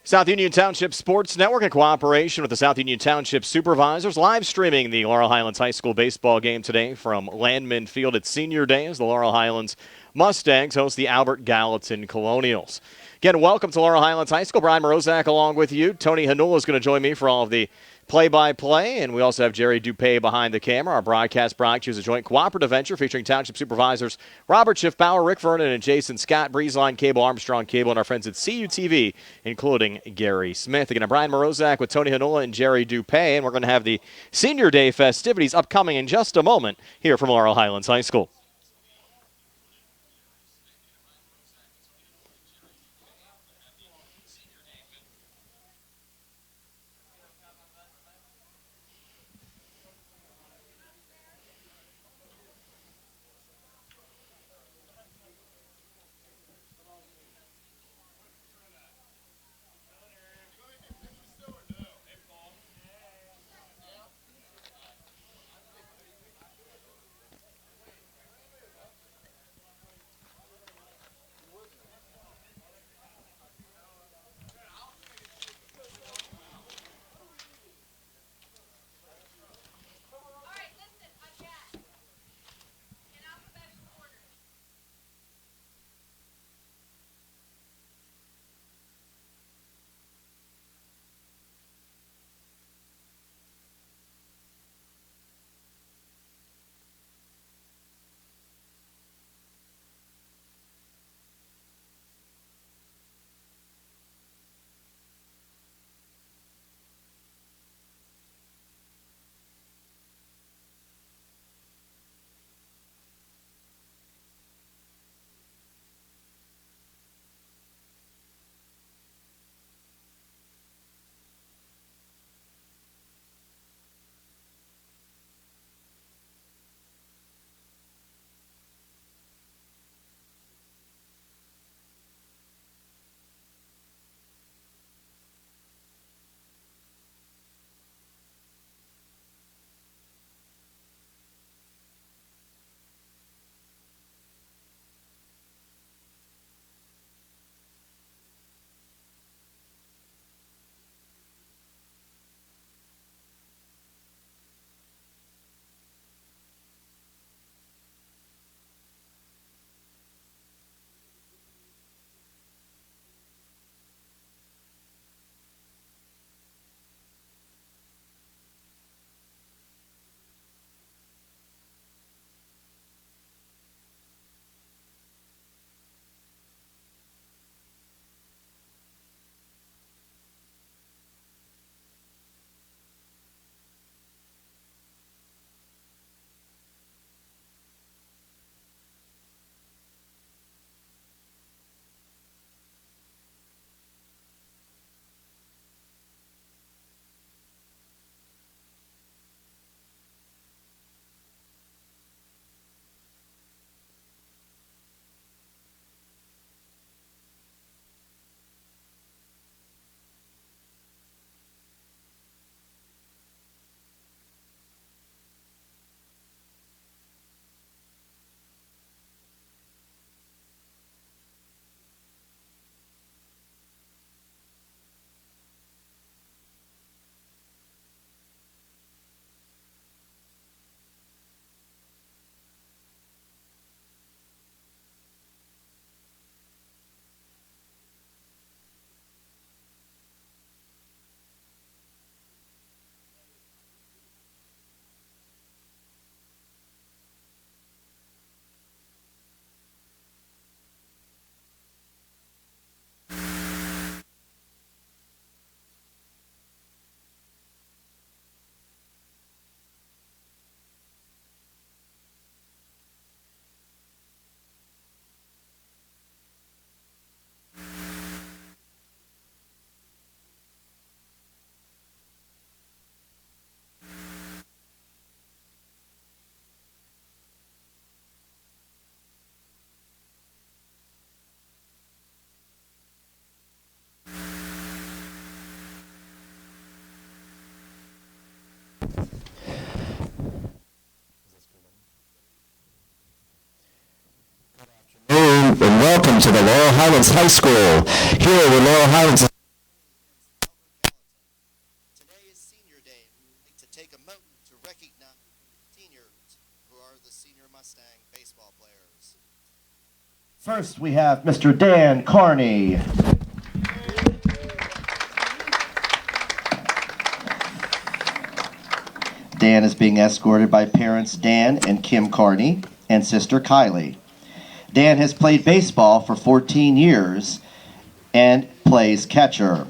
South Union Township Sports Network, in cooperation with the South Union Township Supervisors, live streaming the Laurel Highlands High School baseball game today from Landman Field. It's senior day as the Laurel Highlands Mustangs host the Albert Gallatin Colonials. Again, welcome to Laurel Highlands High School. Brian Marucas along with you. Tony Hanula is going to join me for all of the play-by-play, and we also have Jerry Dupay behind the camera. Our broadcast brought to you as a joint cooperative venture featuring Township Supervisors Robert Schiffbauer, Rick Vernon, and Jason Scott, Breezeline Cable, Armstrong Cable, and our friends at CUTV, including Gary Smith. Again, I'm Brian Marucas with Tony Hanula and Jerry Dupay, and we're going to have the Senior Day festivities upcoming in just a moment here from Laurel Highlands High School. And welcome to the Laurel Highlands High School. Here with Laurel Highlands First, we have Mr. Dan Carney. Dan is being escorted by parents Dan and Kim Carney and sister Kylie. Dan has played baseball for 14 years and plays catcher.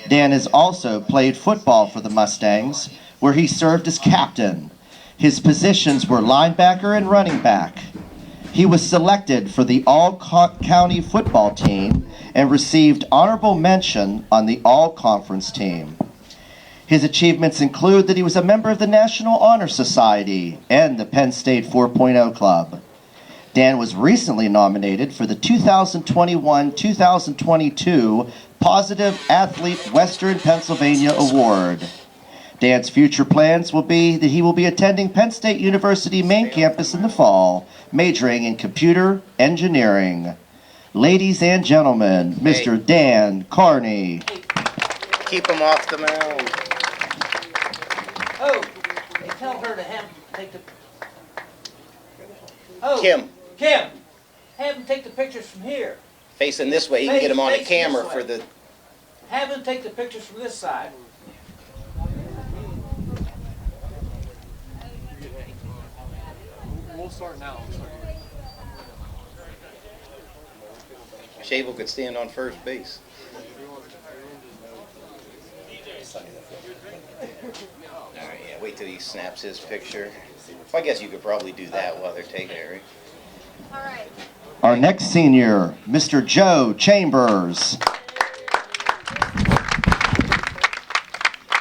Dan has also played football for the Mustangs, where he served as captain. His positions were linebacker and running back. He was selected for the All-County football team and received honorable mention on the All-Conference team. His achievements include that he was a member of the National Honor Society and the Penn State 4.0 Club. Dan was recently nominated for the 2021-2022 Positive Athlete Western Pennsylvania Award. Dan's future plans will be that he will be attending Penn State University main campus in the fall, majoring in computer engineering. Ladies and gentlemen, Mr. Dan Carney. Keep him off the mound. Oh, they tell her to have him take the... Oh, Kim, Kim, have him take the pictures from here. facing this way, you can get him on a Face camera this for way. the... Have him take the pictures from this side. We'll start now. Shavel could stand on first base. Alright, yeah, wait till he snaps his picture. Well, I guess you could probably do that while they're taking it, right? All right. Our next senior, Mr. Joe Chambers.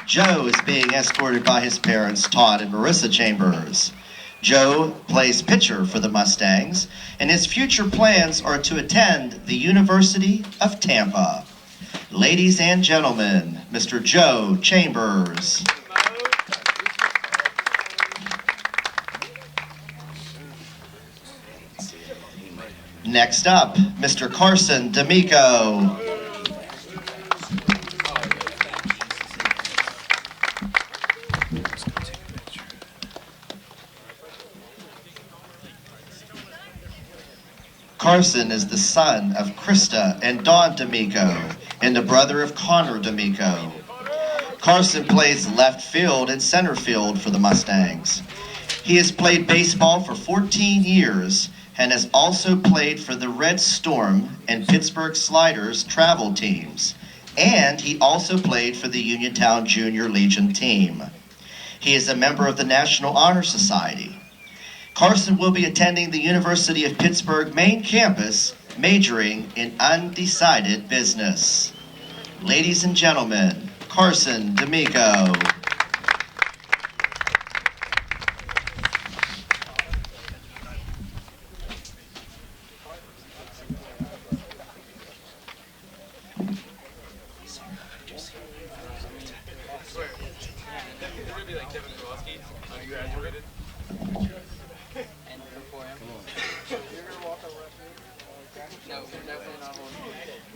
Joe is being escorted by his parents, Todd and Marissa Chambers. Joe plays pitcher for the Mustangs, and his future plans are to attend the University of Tampa. Ladies and gentlemen, Mr. Joe Chambers. Next up, Mr. Carson D'Amico. Carson is the son of Krista and Dawn D'Amico and the brother of Connor D'Amico. Carson plays left field and center field for the Mustangs. He has played baseball for 14 years and has also played for the Red Storm and Pittsburgh Sliders travel teams. And he also played for the Uniontown Junior Legion team. He is a member of the National Honor Society. Carson will be attending the University of Pittsburgh main campus, majoring in undecided business. Ladies and gentlemen, Carson D'Amico.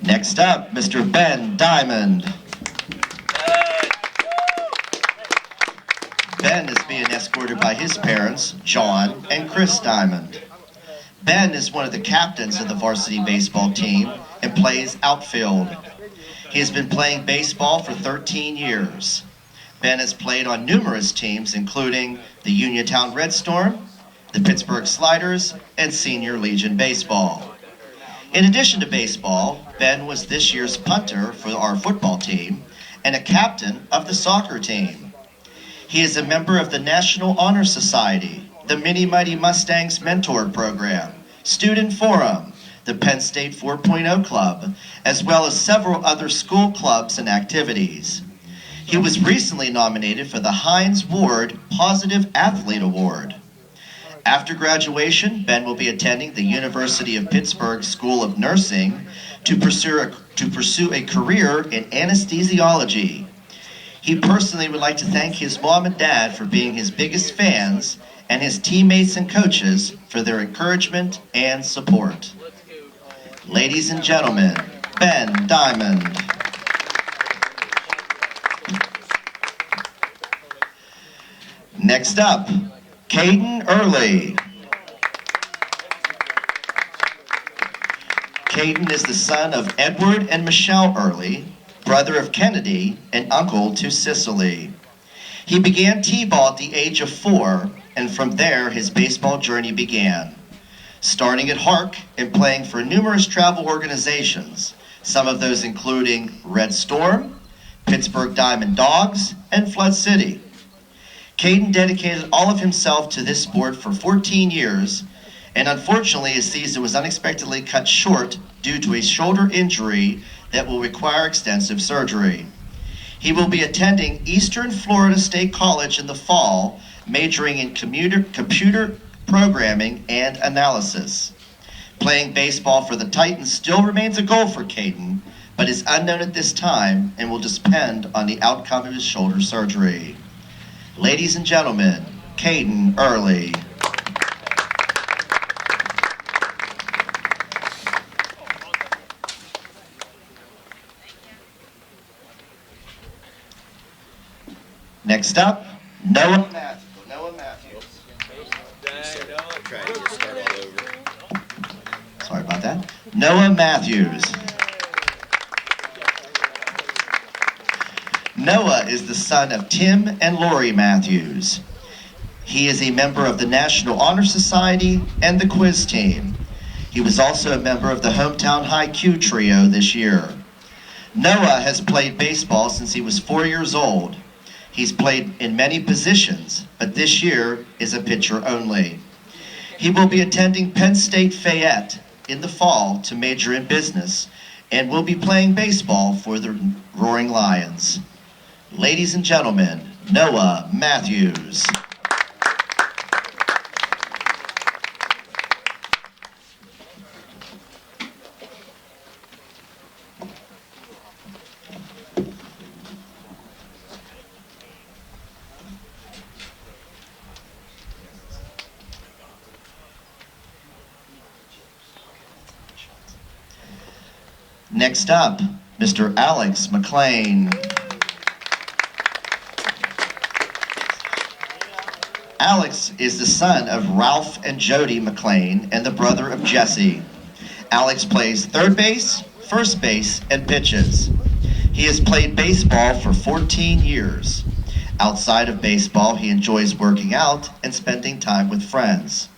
Next up, Mr. Ben Diamond. Ben is being escorted by his parents, John and Chris Diamond. Ben is one of the captains of the varsity baseball team and plays outfield. He has been playing baseball for 13 years. Ben has played on numerous teams, including the Uniontown Red Storm, the Pittsburgh Sliders, and Senior Legion Baseball. In addition to baseball, Ben was this year's punter for our football team and a captain of the soccer team. He is a member of the National Honor Society, the Mini Mighty Mustangs Mentor Program, Student Forum, the Penn State 4.0 Club, as well as several other school clubs and activities. He was recently nominated for the Heinz Ward Positive Athlete Award. After graduation, Ben will be attending the University of Pittsburgh School of Nursing to pursue a career in anesthesiology. He personally would like to thank his mom and dad for being his biggest fans and his teammates and coaches for their encouragement and support. Ladies and gentlemen, Ben Diamond. Next up, Kaden Early. Kaden is the son of Edward and Michelle Early, brother of Kennedy, and uncle to Cicely. He began t-ball at the age of 4, and from there his baseball journey began, starting at Hark and playing for numerous travel organizations, some of those including Red Storm, Pittsburgh Diamond Dogs, and Flood City. Kaden dedicated all of himself to this sport for 14 years, and unfortunately his season was unexpectedly cut short due to a shoulder injury that will require extensive surgery. He will be attending Eastern Florida State College in the fall, majoring in computer programming and analysis. Playing baseball for the Titans still remains a goal for Kaden, but is unknown at this time and will depend on the outcome of his shoulder surgery. Ladies and gentlemen, Kaden Early. Next up, Noah Matthews. Sorry about that. Noah Matthews. Noah is the son of Tim and Lori Matthews. He is a member of the National Honor Society and the quiz team. He was also a member of the Hometown High Q trio this year. Noah has played baseball since he was 4 years old. He's played in many positions, but this year is a pitcher only. He will be attending Penn State Fayette in the fall to major in business and will be playing baseball for the Roaring Lions. Ladies and gentlemen, Noah Matthews. Next up, Mr. Alex Mclean. Alex is the son of Ralph and Jody Mclean and the brother of Jesse. Alex plays third base, first base, and pitches. He has played baseball for 14 years. Outside of baseball, he enjoys working out and spending time with friends.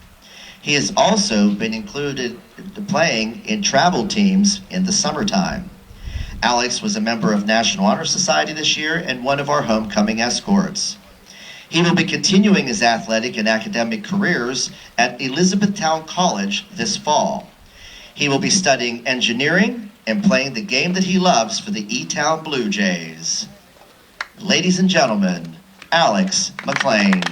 He has also been included playing in travel teams in the summertime. Alex was a member of National Honor Society this year and one of our homecoming escorts. He will be continuing his athletic and academic careers at Elizabethtown College this fall. He will be studying engineering and playing the game that he loves for the E-Town Blue Jays. Ladies and gentlemen, Alex Mclean.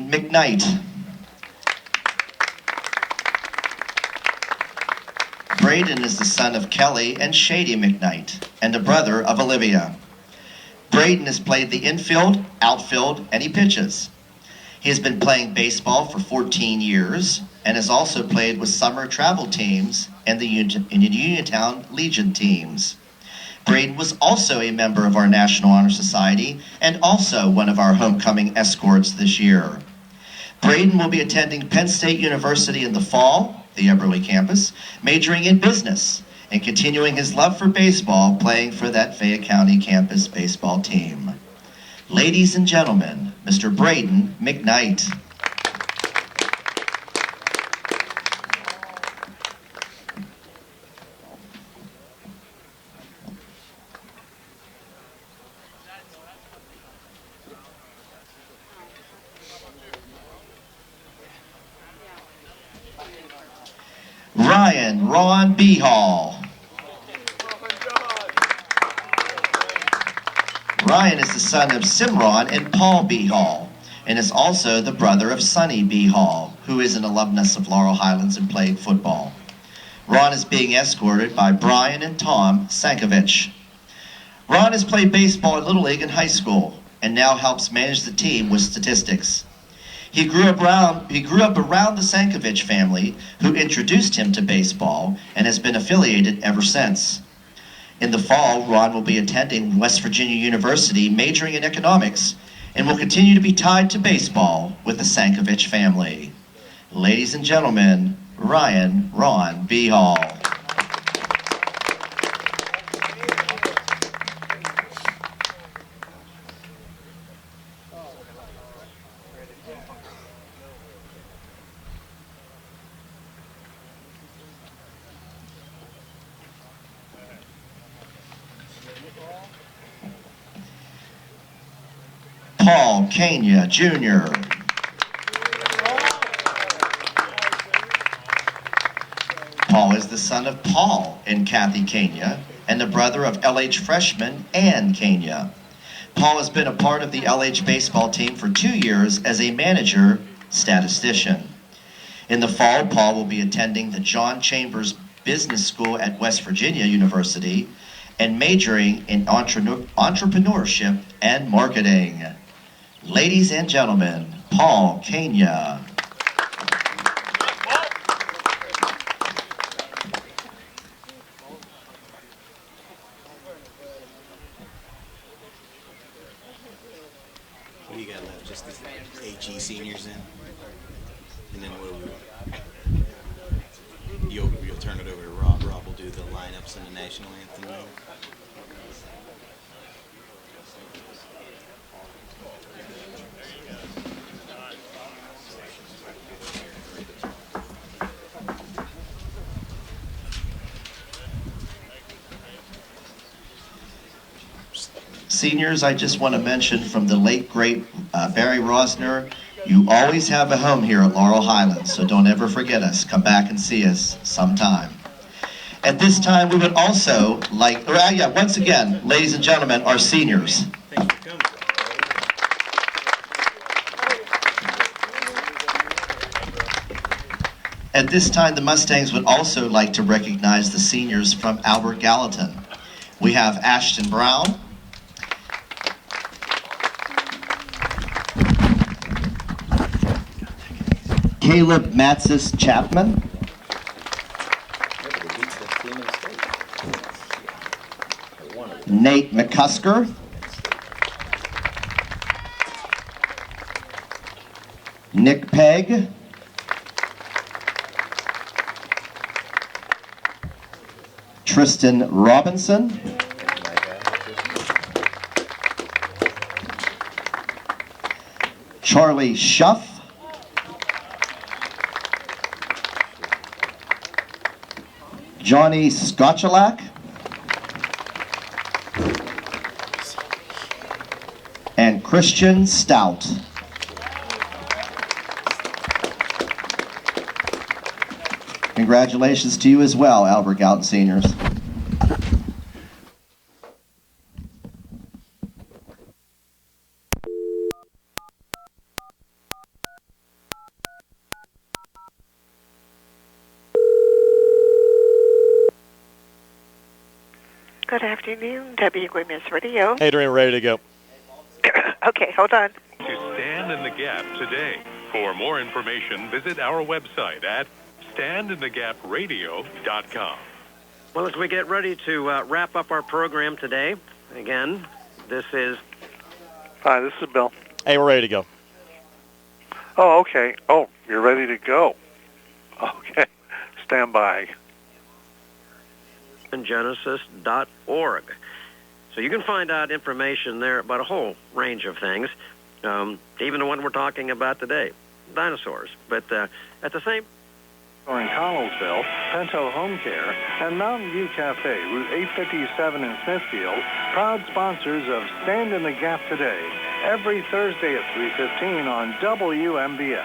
Mcknight. Braden is the son of Kelly and Shady Mcknight and a brother of Olivia. Braden has played the infield, outfield, and he pitches. He has been playing baseball for 14 years and has also played with summer travel teams and the Uniontown Legion teams. Braden was also a member of our National Honor Society and also one of our homecoming escorts this year. Braden will be attending Penn State University in the fall, the Eberly campus, majoring in business and continuing his love for baseball, playing for that Fayette County campus baseball team. Ladies and gentlemen, Mr. Braden Mcknight. Ron B. Hall. Ryan is the son of Simron and Paul B. Hall, and is also the brother of Sonny B. Hall, who is an alumnus of Laurel Highlands and played football. Ron is being escorted by Brian and Tom Sankovich. Ron has played baseball in Little League and high school, and now helps manage the team with statistics. He grew up around the Sankovich family, who introduced him to baseball and has been affiliated ever since. In the fall, Ron will be attending West Virginia University, majoring in economics, and will continue to be tied to baseball with the Sankovich family. Ladies and gentlemen, Ron B. Hall. Paul Kenya, Jr. Paul is the son of Paul and Kathy Kenya and the brother of LH freshman Ann Kenya. Paul has been a part of the LH baseball team for 2 years as a manager statistician. In the fall, Paul will be attending the John Chambers Business School at West Virginia University and majoring in entrepreneurship and marketing. Ladies and gentlemen, Paul Kenya. What do you got left? Just the AG seniors in? And then you'll turn it over to Rob. Rob will do the lineups and the national anthem. Seniors, I just want to mention from the late, great Barry Rosner, you always have a home here at Laurel Highlands, so don't ever forget us. Come back and see us sometime. At this time, we would also like, once again, ladies and gentlemen, our seniors. Thanks for coming. At this time, the Mustangs would also like to recognize the seniors from Albert Gallatin. We have Ashton Brown, Caleb Matsis Chapman, Nate McCusker, Nick Pegg, Tristan Robinson, Charlie Schuff, Johnny Skochalak, and Christian Stout. Congratulations to you as well, Albert Gallatin seniors. Good afternoon, WMS Radio. Adrian, ready to go. Okay, hold on. To Stand in the Gap today. For more information, visit our website at standinthegapradio.com. Well, as we get ready to wrap up our program today, again, this is... Hi, this is Bill. Hey, we're ready to go. Oh, okay. Oh, you're ready to go. Okay. Stand by. Genesis.org. So you can find out information there about a whole range of things, even the one we're talking about today, dinosaurs. But at the same... Or in Connellsville, Pinto Home Care, and Mountain View Cafe, Route 857 in Smithfield, proud sponsors of Stand in the Gap today, every Thursday at 3:15 on WMBS.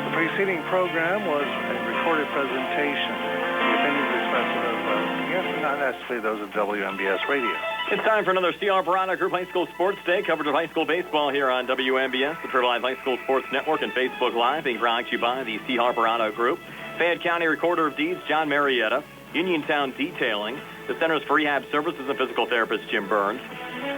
The preceding program was a recorded presentation. The opinions expressed not necessarily those of WMBS Radio. It's time for another C. Harperado Group High School Sports Day, coverage of high school baseball here on WMBS, the Triple High School Sports Network, and Facebook Live, being brought to you by the C. Harperado Group. Fayette County Recorder of Deeds, John Marietta. Uniontown Detailing, the Centers for Rehab Services and physical therapist Jim Burns,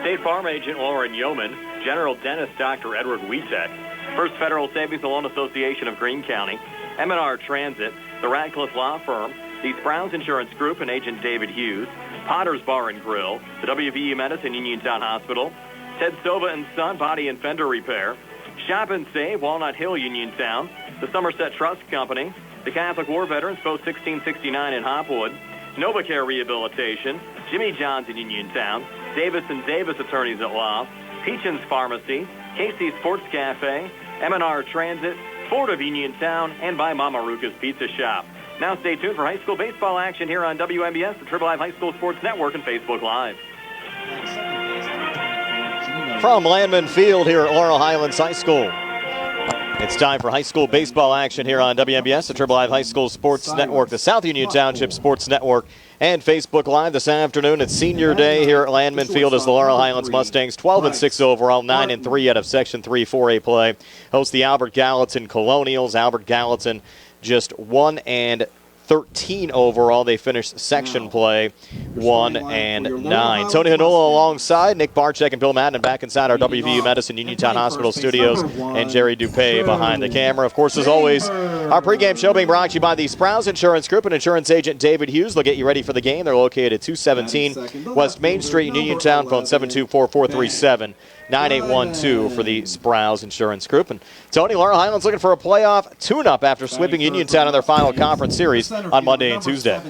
State Farm agent Lauren Yeoman, General Dentist Dr. Edward Wietek, First Federal Savings and Loan Association of Greene County, M&R Transit, the Radcliffe Law Firm, the Browns Insurance Group and agent David Hughes, Potter's Bar and Grill, the WVU Medicine Uniontown Hospital, Ted Sova and Son Body and Fender Repair, Shop and Save, Walnut Hill, Uniontown, the Somerset Trust Company, the Catholic War Veterans Post 1669 in Hopwood, NovaCare Rehabilitation, Jimmy John's in Uniontown, Davis & Davis Attorneys at Law, Peachin's Pharmacy, Casey's Sports Cafe, M&R Transit, Ford of Uniontown, and by Marucas Pizza Shop. Now stay tuned for high school baseball action here on WMBS, the Triple Live High School Sports Network, and Facebook Live. From Landman Field here at Laurel Highlands High School, it's time for high school baseball action here on WMBS, the Triple Live High School Sports Network, the South Union Township Sports Network, and Facebook Live this afternoon. It's senior day here at Landman Field as the Laurel Highlands Mustangs, 12-6 overall, 9-3 out of Section 3 4A play, host the Albert Gallatin Colonials. Albert Gallatin just 1-13 overall. They finished section play 1-9. Tony Hanola alongside Nick Barczyk and Bill Madden back inside our WVU Medicine Uniontown Hospital studios, and Jerry Dupay behind the camera. Of course, as always, our pregame show being brought to you by the Sprouse Insurance Group and insurance agent David Hughes. They'll get you ready for the game. They're located at 217 West Main Street in Uniontown. Phone 724-437-9812 for the Sprouse Insurance Group. And Tony, Laurel Highlands looking for a playoff tune-up after sweeping Uniontown in their final conference series on Monday and Tuesday.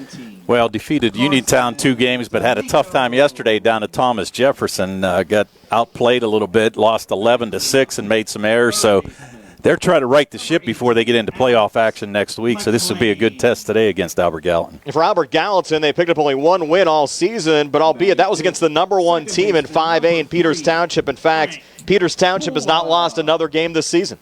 Well, defeated Uniontown 2 games, but had a tough time yesterday down at Thomas Jefferson. Got outplayed a little bit, lost 11-6, and made some errors. So they're trying to right the ship before they get into playoff action next week. So this will be a good test today against Albert Gallatin. For Albert Gallatin, they picked up only one win all season, but albeit that was against the #1 team in 5A in Peters Township. In fact, Peters Township has not lost another game this season.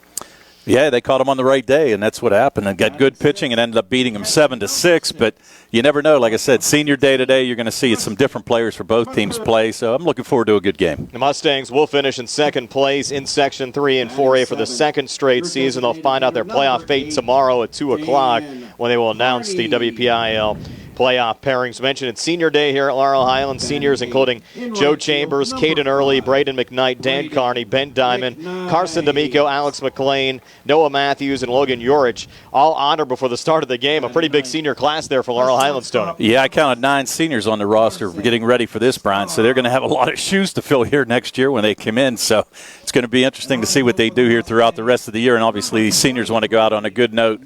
Yeah, they caught him on the right day, and that's what happened. And got good pitching and ended up beating him 7-6. But you never know. Like I said, senior day today, you're going to see some different players for both teams play. So I'm looking forward to a good game. The Mustangs will finish in second place in Section 3 and 4A for the second straight season. They'll find out their playoff fate tomorrow at 2 o'clock when they will announce the WPIL playoff pairings. Mentioned it's senior day here at Laurel Highlands. Seniors including Joe Chambers, Kaden Early, Braden Mcknight, Dan Carney, Ben Diamond, Carson D'Amico, Alex Mclean, Noah Matthews, and Logan Urich, all honored before the start of the game. A pretty big senior class there for Laurel Highlands, Tony. Yeah, I counted 9 seniors on the roster getting ready for this, Brian. So they're going to have a lot of shoes to fill here next year when they come in. So it's going to be interesting to see what they do here throughout the rest of the year. And obviously, these seniors want to go out on a good note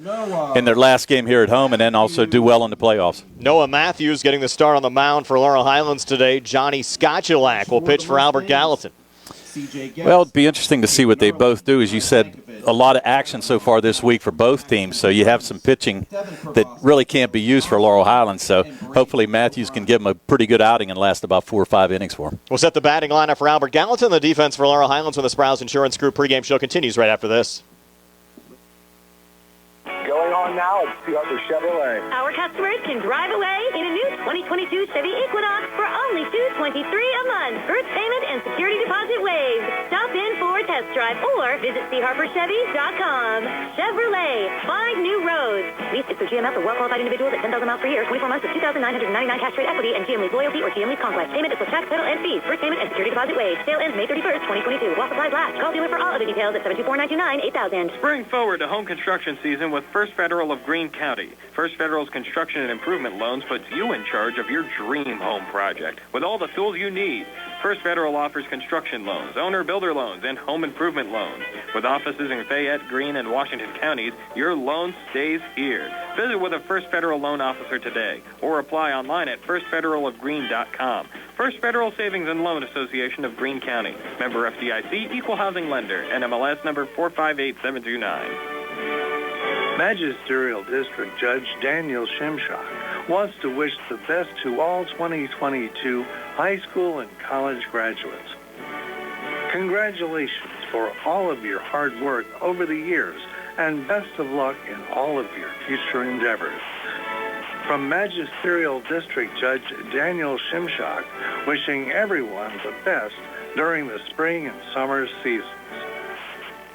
in their last game here at home and then also do well in the playoffs. Noah Matthews getting the start on the mound for Laurel Highlands today. Johnny Scotchulack will pitch for Albert Gallatin. Well, it'd be interesting to see what they both do. As you said, a lot of action so far this week for both teams, so you have some pitching that really can't be used for Laurel Highlands. So hopefully Matthews can give them a pretty good outing and last about 4 or 5 innings for them. We'll set the batting lineup for Albert Gallatin, the defense for Laurel Highlands when the Sprouse Insurance Group pregame show continues right after this. Going on now, it's Piotr Chevrolet. Our customers can drive away in a new 2022 Chevy Equinox for only $223 a month. First payment and security deposit waived. Stop in for a test drive or visit charperchevy.com. Chevrolet, find new roads. Lease is through GMF for well-qualified individuals at 10,000 miles per year, 24 months with $2,999 cash rate equity and GM Lease Loyalty or GM Lease Conquest. Payment is with tax, title, and fees. First payment and security deposit waived. Sale ends May 31st, 2022. While supplies last. Call dealer for all other details at 724-929-8000. Spring forward to home construction season with First Federal of Greene County. First Federal's construction and improvement loans puts you in charge of your dream home project with all the tools you need. First Federal offers construction loans, owner-builder loans, and home improvement loans. With offices in Fayette, Greene, and Washington counties, your loan stays here. Visit with a First Federal loan officer today or apply online at firstfederalofgreene.com. First Federal Savings and Loan Association of Greene County. Member FDIC, Equal Housing Lender, NMLS number 458729. Magisterial District Judge Daniel Shimshak wants to wish the best to all 2022 high school and college graduates. Congratulations for all of your hard work over the years, and best of luck in all of your future endeavors. From Magisterial District Judge Daniel Shimshak, wishing everyone the best during the spring and summer seasons.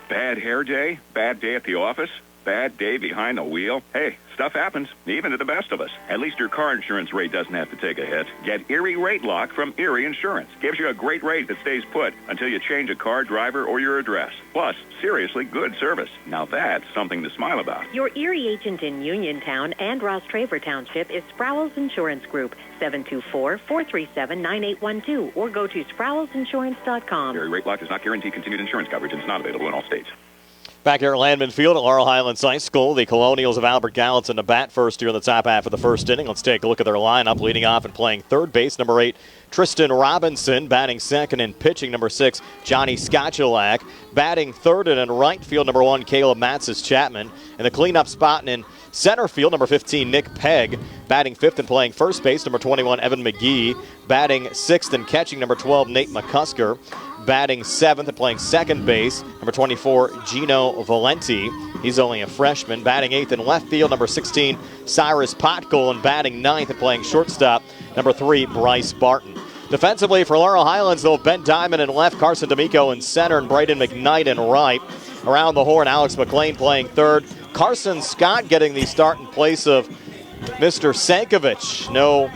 Bad hair day? Bad day at the office? Bad day behind the wheel? Hey, Stuff happens, even to the best of us. At least your car insurance rate doesn't have to take a hit. Get Erie Rate Lock from Erie Insurance. Gives you a great rate that stays put until you change a car, driver, or your address. Plus, seriously good service. Now that's something to smile about. Your Erie agent in Uniontown and Ross Traver Township is Sproul's Insurance Group, 724-437-9812, or go to SproulsInsurance.com. Erie Rate Lock does not guarantee continued insurance coverage and is not available in all states. Back here at Landman Field at Laurel Highlands High School, the Colonials of Albert Gallatin to bat first here in the top half of the first inning. Let's take a look at their lineup. Leading off and playing third base, number 8, Tristan Robinson. Batting second and pitching, number 6, Johnny Skochalak. Batting third and in right field, number 1, Caleb Matzis-Chapman. And the cleanup spot in center field, number 15, Nick Pegg. Batting fifth and playing first base, number 21, Evan McGee. Batting sixth and catching, number 12, Nate McCusker. Batting seventh and playing second base, number 24, Gino Valenti. He's only a freshman. Batting eighth in left field, number 16, Cyrus Potkull. And batting ninth and playing shortstop, number 3, Bryce Barton. Defensively for Laurel Highlands, though, Ben Diamond in left, Carson D'Amico in center, and Braden Mcknight in right. Around the horn, Alex Mclean playing third. Carson Scott getting the start in place of Mr. Sankovic. No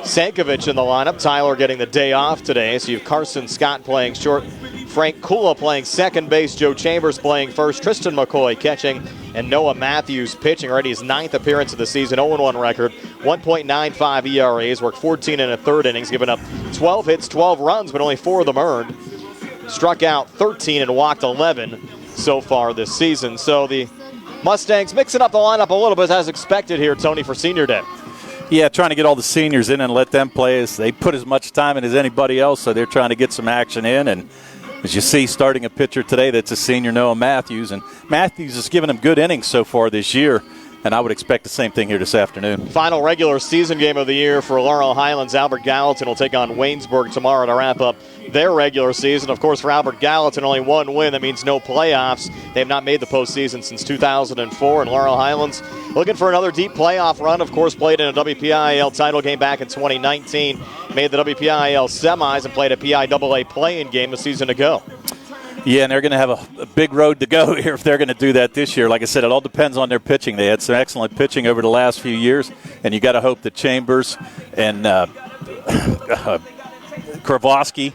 Sankovic in the lineup. Tyler getting the day off today. So you have Carson Scott playing short, Frank Kula playing second base, Joe Chambers playing first, Tristan McCoy catching, and Noah Matthews pitching. Already his 9th appearance of the season, 0-1 record, 1.95 ERA. He's worked 14 and a third innings, given up 12 hits, 12 runs, but only 4 of them earned. Struck out 13 and walked 11 so far this season. So the Mustangs mixing up the lineup a little bit as expected here, Tony, for Senior Day. Yeah, trying to get all the seniors in and let them play. They put as much time in as anybody else, so they're trying to get some action in. And as you see, starting a pitcher today, that's a senior, Noah Matthews. And Matthews has given him good innings so far this year, and I would expect the same thing here this afternoon. Final regular season game of the year for Laurel Highlands. Albert Gallatin will take on Waynesburg tomorrow to wrap up their regular season. Of course, for Albert Gallatin, only one win. That means no playoffs. They have not made the postseason since 2004. And Laurel Highlands looking for another deep playoff run. Of course, played in a WPIAL title game back in 2019. Made the WPIAL semis and played a PIAA play-in game a season ago. Yeah, and they're going to have a big road to go here if they're going to do that this year. Like I said, it all depends on their pitching. They had some excellent pitching over the last few years, and you got to hope that Chambers and Kravosky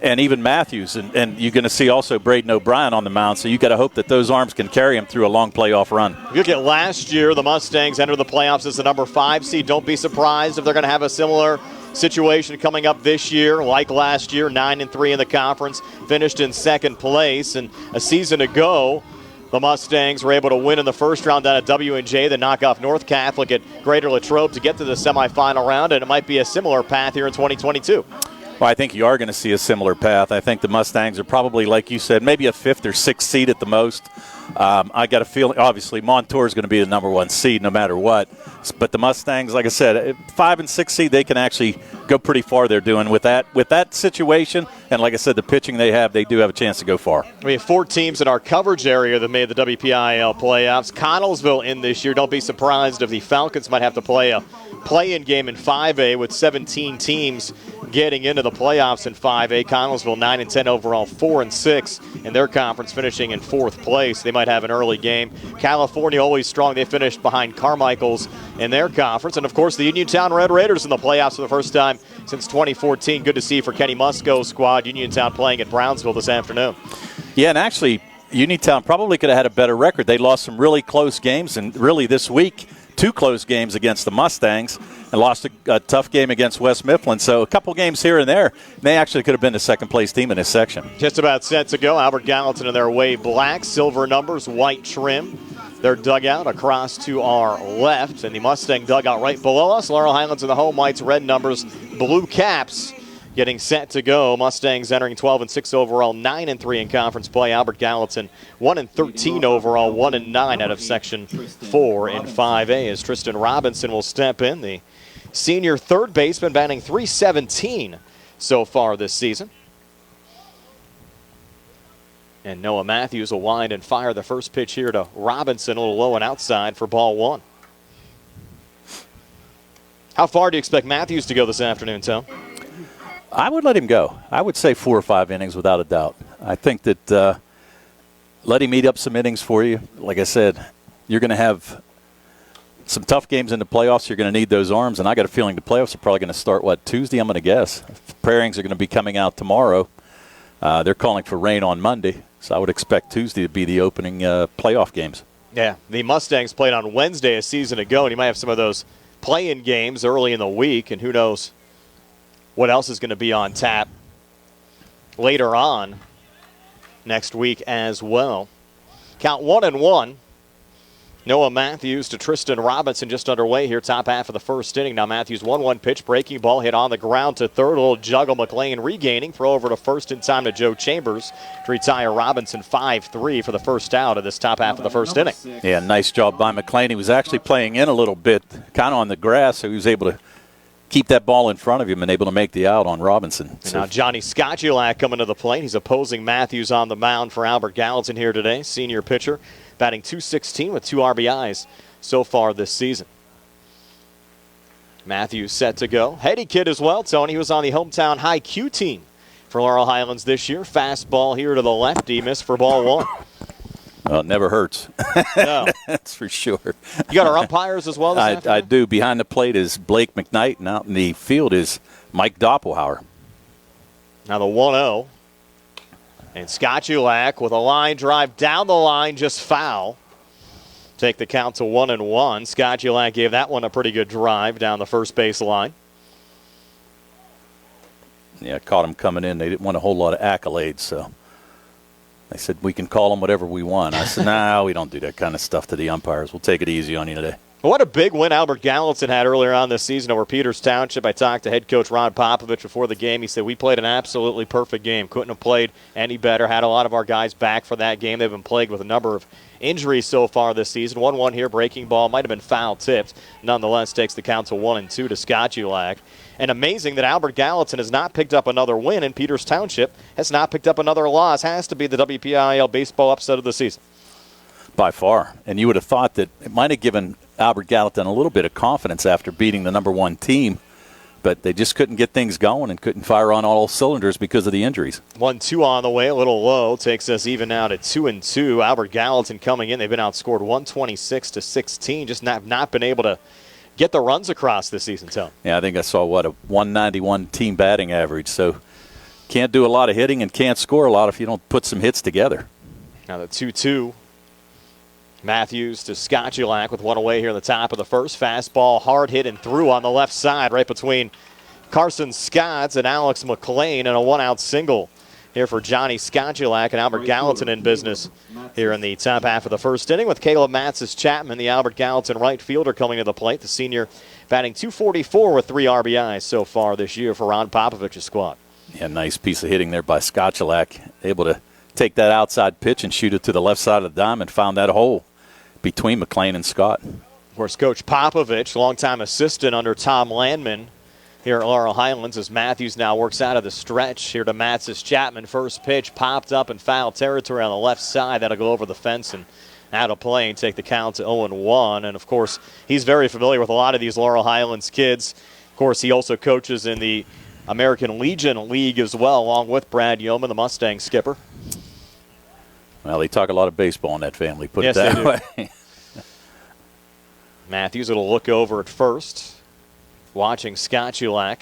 and even Matthews, and you're going to see also Braden O'Brien on the mound, so you got to hope that those arms can carry him through a long playoff run. If you look at last year, the Mustangs entered the playoffs as the number 5 seed. Don't be surprised if they're going to have a similar situation coming up this year, like last year, 9-3 in the conference, finished in second place. And a season ago, the Mustangs were able to win in the first round down at W&J, then knock off North Catholic at Greater Latrobe to get to the semifinal round, and it might be a similar path here in 2022. Well, I think you are going to see a similar path. I think the Mustangs are probably, like you said, maybe a 5th or 6th seed at the most. I got a feeling, obviously, Montour is going to be the number 1 seed no matter what. But the Mustangs, like I said, 5 and 6 seed, they can actually go pretty far. They're doing with that situation. And like I said, the pitching they have, they do have a chance to go far. We have 4 teams in our coverage area that made the WPIAL playoffs. Connellsville in this year. Don't be surprised if the Falcons might have to play a play-in game in 5A with 17 teams getting into the playoffs in 5A. Connellsville 9-10 overall, 4-6 in their conference, finishing in 4th place. They might have an early game. California always strong. They finished behind Carmichael's in their conference. And, of course, the Uniontown Red Raiders in the playoffs for the first time since 2014. Good to see for Kenny Musco's squad. Uniontown playing at Brownsville this afternoon. Yeah, and actually, Uniontown probably could have had a better record. They lost some really close games, and really this week, 2 close games against the Mustangs and lost a tough game against West Mifflin. So a couple games here and there, they actually could have been the second-place team in this section. Just about set to go. Albert Gallatin in their way black, silver numbers, white trim. Their dugout across to our left, and the Mustang dugout right below us. Laurel Highlands and the home whites, red numbers, blue caps. Getting set to go. Mustangs entering 12-6 overall, 9-3 in conference play. Albert Gallatin 1-13 overall, 1-9 out of Section 4 in 5A. As Tristan Robinson will step in, the senior third baseman, batting .317 so far this season. And Noah Matthews will wind and fire the first pitch here to Robinson, a little low and outside for ball 1. How far do you expect Matthews to go this afternoon, Tom? I would let him go. I would say 4 or 5 innings without a doubt. I think that let him eat up some innings for you. Like I said, you're going to have some tough games in the playoffs. You're going to need those arms, and I got a feeling the playoffs are probably going to start, Tuesday, I'm going to guess. Pairings are going to be coming out tomorrow. They're calling for rain on Monday, so I would expect Tuesday to be the opening playoff games. Yeah, the Mustangs played on Wednesday a season ago, and you might have some of those play-in games early in the week, and who knows what else is going to be on tap later on next week as well. Count 1-1. Noah Matthews to Tristan Robinson just underway here, top half of the first inning. Now Matthews 1-1 pitch, breaking ball hit on the ground to third. A little juggle, Mclean regaining, throw over to first in time to Joe Chambers to retire Robinson 5-3 for the first out of this top half of the first inning. Yeah, nice job by Mclean. He was actually playing in a little bit, kind of on the grass, so he was able to keep that ball in front of him and able to make the out on Robinson. And now Johnny Skocciolak coming to the plate. He's opposing Matthews on the mound for Albert Gallatin here today, senior pitcher, batting .216 with 2 RBIs so far this season. Matthews set to go. Heady kid as well, Tony. He was on the hometown high Q team for Laurel Highlands this year. Fastball here to the lefty, missed for ball 1. Well, it never hurts. No. That's for sure. You got our umpires as well this afternoon? I do. Behind the plate is Blake Mcknight, and out in the field is Mike Doppelhauer. Now the 1-0. And Skocciolak with a line drive down the line, just foul. Take the count to 1-1. Skocciolak gave that one a pretty good drive down the first base line. Yeah, caught him coming in. They didn't want a whole lot of accolades, so they said, we can call them whatever we want. I said, nah, we don't do that kind of stuff to the umpires. We'll take it easy on you today. What a big win Albert Gallatin had earlier on this season over Peters Township. I talked to head coach Ron Popovich before the game. He said, we played an absolutely perfect game. Couldn't have played any better. Had a lot of our guys back for that game. They've been plagued with a number of injuries so far this season. 1-1 here, breaking ball. Might have been foul tipped. Nonetheless, takes the count to 1-2 to Skocciolak. And amazing that Albert Gallatin has not picked up another win, and Peters Township has not picked up another loss. Has to be the Wpial baseball upset of the season. By far. And you would have thought that it might have given Albert Gallatin a little bit of confidence after beating the number 1 team, but they just couldn't get things going and couldn't fire on all cylinders because of the injuries. 1-2 on the way, a little low. Takes us even now to 2-2. Albert Gallatin coming in. They've been outscored 126-16. Just not been able to get the runs across this season, Tone. Yeah, I think I saw, a 191 team batting average. So can't do a lot of hitting and can't score a lot if you don't put some hits together. Now the 2-2. Matthews to Skocciolak with one away here in the top of the first. Fastball, hard hit and through on the left side right between Carson Scotts and Alex Mclean, and a one-out single here for Johnny Skocciolak, and Albert Gallatin in business here in the top half of the first inning with Caleb Matzis-Chapman, the Albert Gallatin right fielder, coming to the plate. The senior batting .244 with 3 RBIs so far this year for Ron Popovich's squad. Yeah, nice piece of hitting there by Skocciolak. Able to take that outside pitch and shoot it to the left side of the diamond. Found that hole between Mclean and Scott. Of course, Coach Popovich, longtime assistant under Tom Landman here at Laurel Highlands, as Matthews now works out of the stretch here to Matzis-Chapman. First pitch popped up in foul territory on the left side. That'll go over the fence and out of play and take the count to 0-1. And, of course, he's very familiar with a lot of these Laurel Highlands kids. Of course, he also coaches in the American Legion League as well, along with Brad Yeoman, the Mustang skipper. Well, they talk a lot of baseball in that family, put yes, it that way. Matthews will look over at first, watching Skocciolak.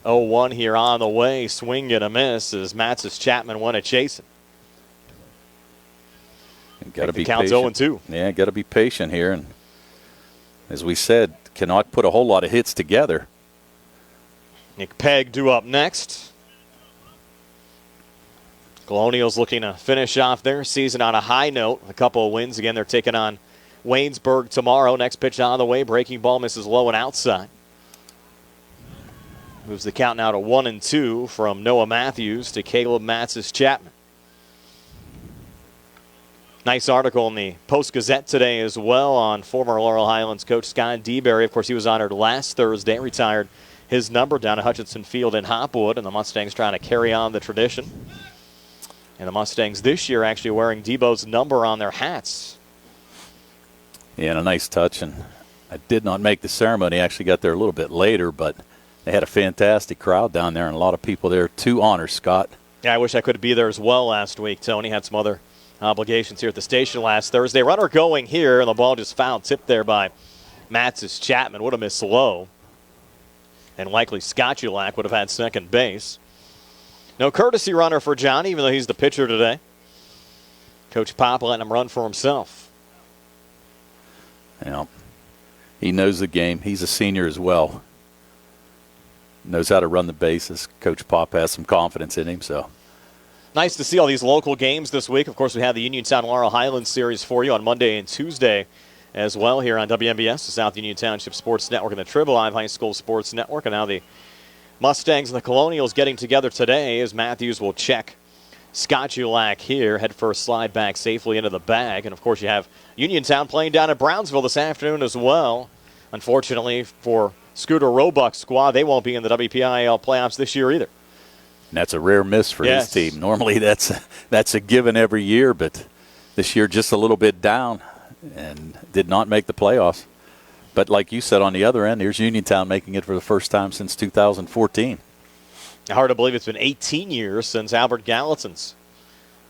0-1 here on the way, swing and a miss as Matzis-Chapman went a chasing. Got to be count's patient. 0-2. Yeah, got to be patient here, and as we said, cannot put a whole lot of hits together. Nick Pegg due up next. Colonials looking to finish off their season on a high note. A couple of wins. Again, they're taking on Waynesburg tomorrow. Next pitch on the way. Breaking ball misses low and outside. Moves the count now to 1-2 from Noah Matthews to Caleb Matzis-Chapman. Nice article in the Post-Gazette today as well on former Laurel Highlands coach Scott DeBerry. Of course, he was honored last Thursday, retired his number down at Hutchinson Field in Hopwood, and the Mustangs trying to carry on the tradition. And the Mustangs this year actually wearing Debo's number on their hats. Yeah, and a nice touch. And I did not make the ceremony. I actually got there a little bit later, but they had a fantastic crowd down there and a lot of people there to honor Scott. Yeah, I wish I could be there as well last week. Tony had some other obligations here at the station last Thursday. Runner going here, and the ball just fouled, tipped there by Matzis Chapman would have missed low. And likely Skotulak would have had second base. No courtesy runner for Johnny, even though he's the pitcher today. Coach Pop letting him run for himself. Yeah. He knows the game. He's a senior as well. Knows how to run the bases. Coach Pop has some confidence in him, so. Nice to see all these local games this week. Of course, we have the Uniontown Laurel Highlands series for you on Monday and Tuesday as well here on WMBS, the South Union Township Sports Network and the Trib Live High School Sports Network. And now the Mustangs and the Colonials getting together today as Matthews will check Skotulak here. Head first slide back safely into the bag. And, of course, you have Uniontown playing down at Brownsville this afternoon as well. Unfortunately for Scooter Roebuck's squad, they won't be in the WPIL playoffs this year either. And that's a rare miss for his team. Normally that's a given every year, but this year just a little bit down and did not make the playoffs. But like you said on the other end, here's Uniontown making it for the first time since 2014. Hard to believe it's been 18 years since Albert Gallatin's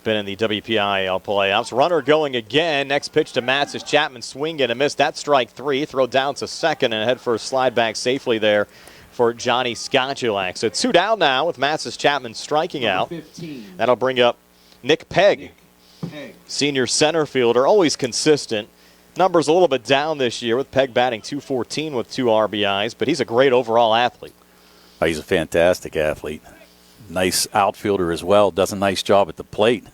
been in the WPIL playoffs. Runner going again. Next pitch to Matzis Chapman. Swing and a miss. That's strike three. Throw down to second and head first slide back safely there for Johnny Skotulak. So 2 down now with Matzis Chapman striking out. 15. That'll bring up Nick Pegg. Senior center fielder, always consistent. Numbers a little bit down this year with Pegg batting .214 with 2 RBIs, but he's a great overall athlete. Oh, he's a fantastic athlete. Nice outfielder as well. Does a nice job at the plate.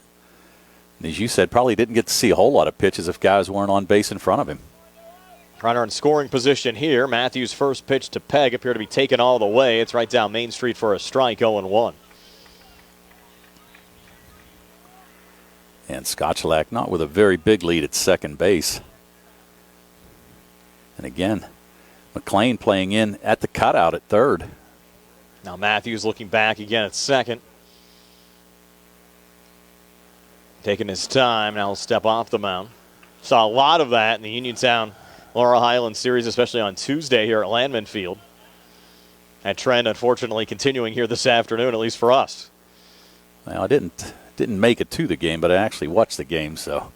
And as you said, probably didn't get to see a whole lot of pitches if guys weren't on base in front of him. Runner in scoring position here. Matthews' first pitch to Pegg appear to be taken all the way. It's right down Main Street for a strike, 0-1. And Skotulak not with a very big lead at second base. And again, Mclean playing in at the cutout at third. Now Matthews looking back again at second. Taking his time. Now he'll step off the mound. Saw a lot of that in the Uniontown Laurel Highlands series, especially on Tuesday here at Landman Field. That trend, unfortunately, continuing here this afternoon, at least for us. Well, I didn't make it to the game, but I actually watched the game, so.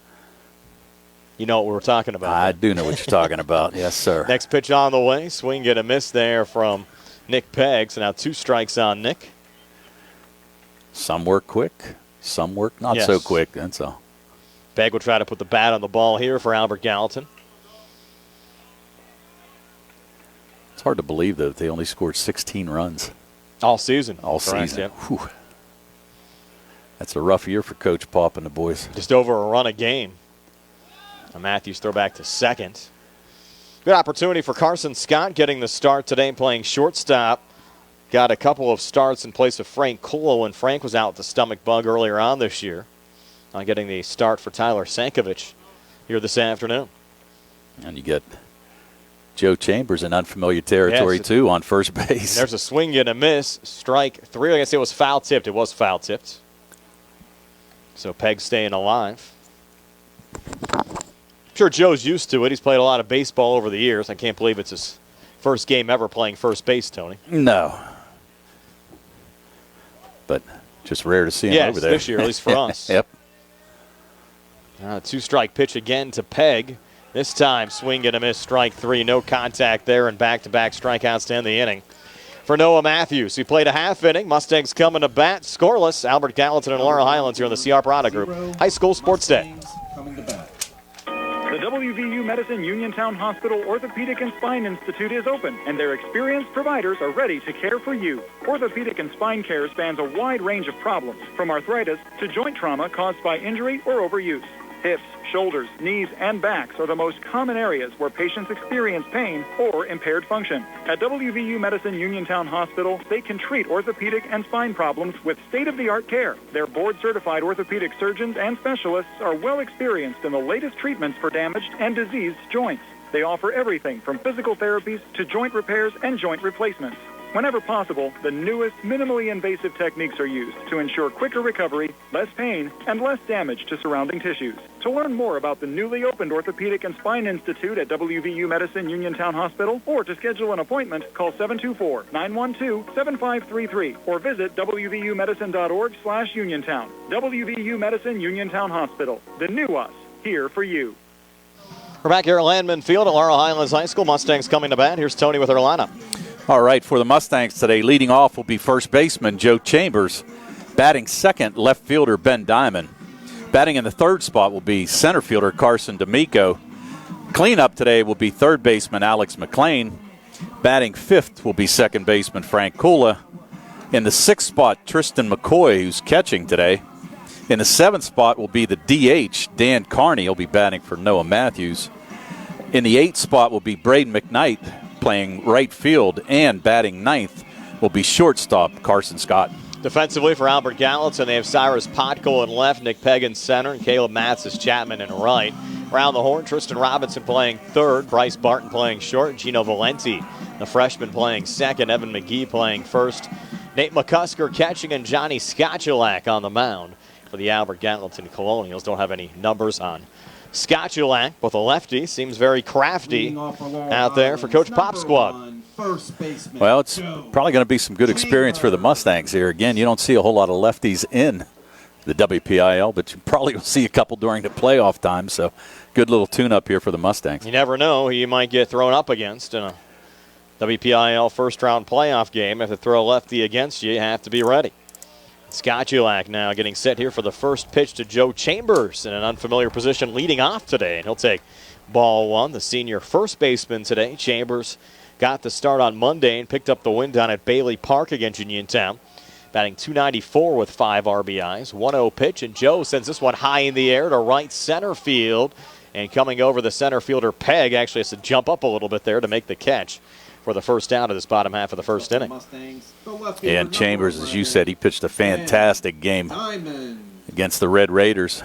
You know what we were talking about. I do know what you're talking about. Yes, sir. Next pitch on the way. Swing and a miss there from Nick Pegg. So now 2 strikes on Nick. Some work quick, some work not so quick. That's all. Pegg will try to put the bat on the ball here for Albert Gallatin. It's hard to believe that they only scored 16 runs. All season. All Correct, season. Yep. That's a rough year for Coach Pop and the boys. Just over a run a game. A Matthews throw back to second. Good opportunity for Carson Scott getting the start today, playing shortstop. Got a couple of starts in place of Frank Kulo when Frank was out with the stomach bug earlier on this year. Getting the start for Tyler Sankovic here this afternoon. And you get Joe Chambers in unfamiliar territory, too, on first base. There's a swing and a miss. Strike 3. I guess it was foul-tipped. It was foul-tipped. So Pegg staying alive. I'm sure Joe's used to it. He's played a lot of baseball over the years. I can't believe it's his first game ever playing first base, Tony. No. But just rare to see him over there. Yes, this year, at least for us. Yep. 2-strike pitch again to Pegg. This time, swing and a miss, strike 3. No contact there, and back-to-back strikeouts to end the inning. For Noah Matthews, who played a half inning. Mustangs coming to bat, scoreless. Albert Gallatin and Laurel Highlands here on the CR Prada Group High School Sports Day. The WVU Medicine Uniontown Hospital Orthopedic and Spine Institute is open, and their experienced providers are ready to care for you. Orthopedic and spine care spans a wide range of problems, from arthritis to joint trauma caused by injury or overuse. Hips, shoulders, knees, and backs are the most common areas where patients experience pain or impaired function. At WVU Medicine Uniontown Hospital, they can treat orthopedic and spine problems with state-of-the-art care. Their board-certified orthopedic surgeons and specialists are well experienced in the latest treatments for damaged and diseased joints. They offer everything from physical therapies to joint repairs and joint replacements. Whenever possible, the newest, minimally invasive techniques are used to ensure quicker recovery, less pain, and less damage to surrounding tissues. To learn more about the newly opened Orthopedic and Spine Institute at WVU Medicine Uniontown Hospital, or to schedule an appointment, call 724-912-7533 or visit wvumedicine.org/Uniontown. WVU Medicine Uniontown Hospital. The new us, here for you. We're back here at Landman Field at Laurel Highlands High School. Mustangs coming to bat. Here's Tony with our lineup. All right, for the Mustangs today, leading off will be first baseman Joe Chambers. Batting second, left fielder Ben Diamond. Batting in the third spot will be center fielder Carson D'Amico. Cleanup today will be third baseman Alex Mclean. Batting fifth will be second baseman Frank Kula. In the sixth spot, Tristan McCoy, who's catching today. In the seventh spot will be the DH, Dan Carney. He'll be batting for Noah Matthews. In the eighth spot will be Braden Mcknight playing right field, and batting ninth will be shortstop Carson Scott. Defensively for Albert Gallatin, they have Cyrus Potko in left, Nick Pegg in center, and Caleb Matzis Chapman in right. Around the horn, Tristan Robinson playing third, Bryce Barton playing short, Gino Valenti, the freshman, playing second, Evan McGee playing first, Nate McCusker catching, and Johnny Skochalak on the mound for the Albert Gallatin Colonials. Don't have any numbers on Skochalak, but the lefty seems very crafty out there for Coach Pop's squad. Well, it's probably going to be some good experience for the Mustangs here. Again, you don't see a whole lot of lefties in the WPIL, but you probably will see a couple during the playoff time. So good little tune-up here for the Mustangs. You never know who you might get thrown up against in a WPIL first-round playoff game. If they throw a lefty against you, you have to be ready. Skochalak now getting set here for the first pitch to Joe Chambers in an unfamiliar position leading off today. And he'll take ball one, the senior first baseman today. Chambers got the start on Monday and picked up the win down at Bailey Park against Uniontown. Batting .294 with 5 RBIs. 1-0 pitch, and Joe sends this one high in the air to right center field. And coming over, the center fielder Pegg actually has to jump up a little bit there to make the catch for the first out of this bottom half of the first inning. Yeah, and Chambers, as you said, he pitched a fantastic game against the Red Raiders.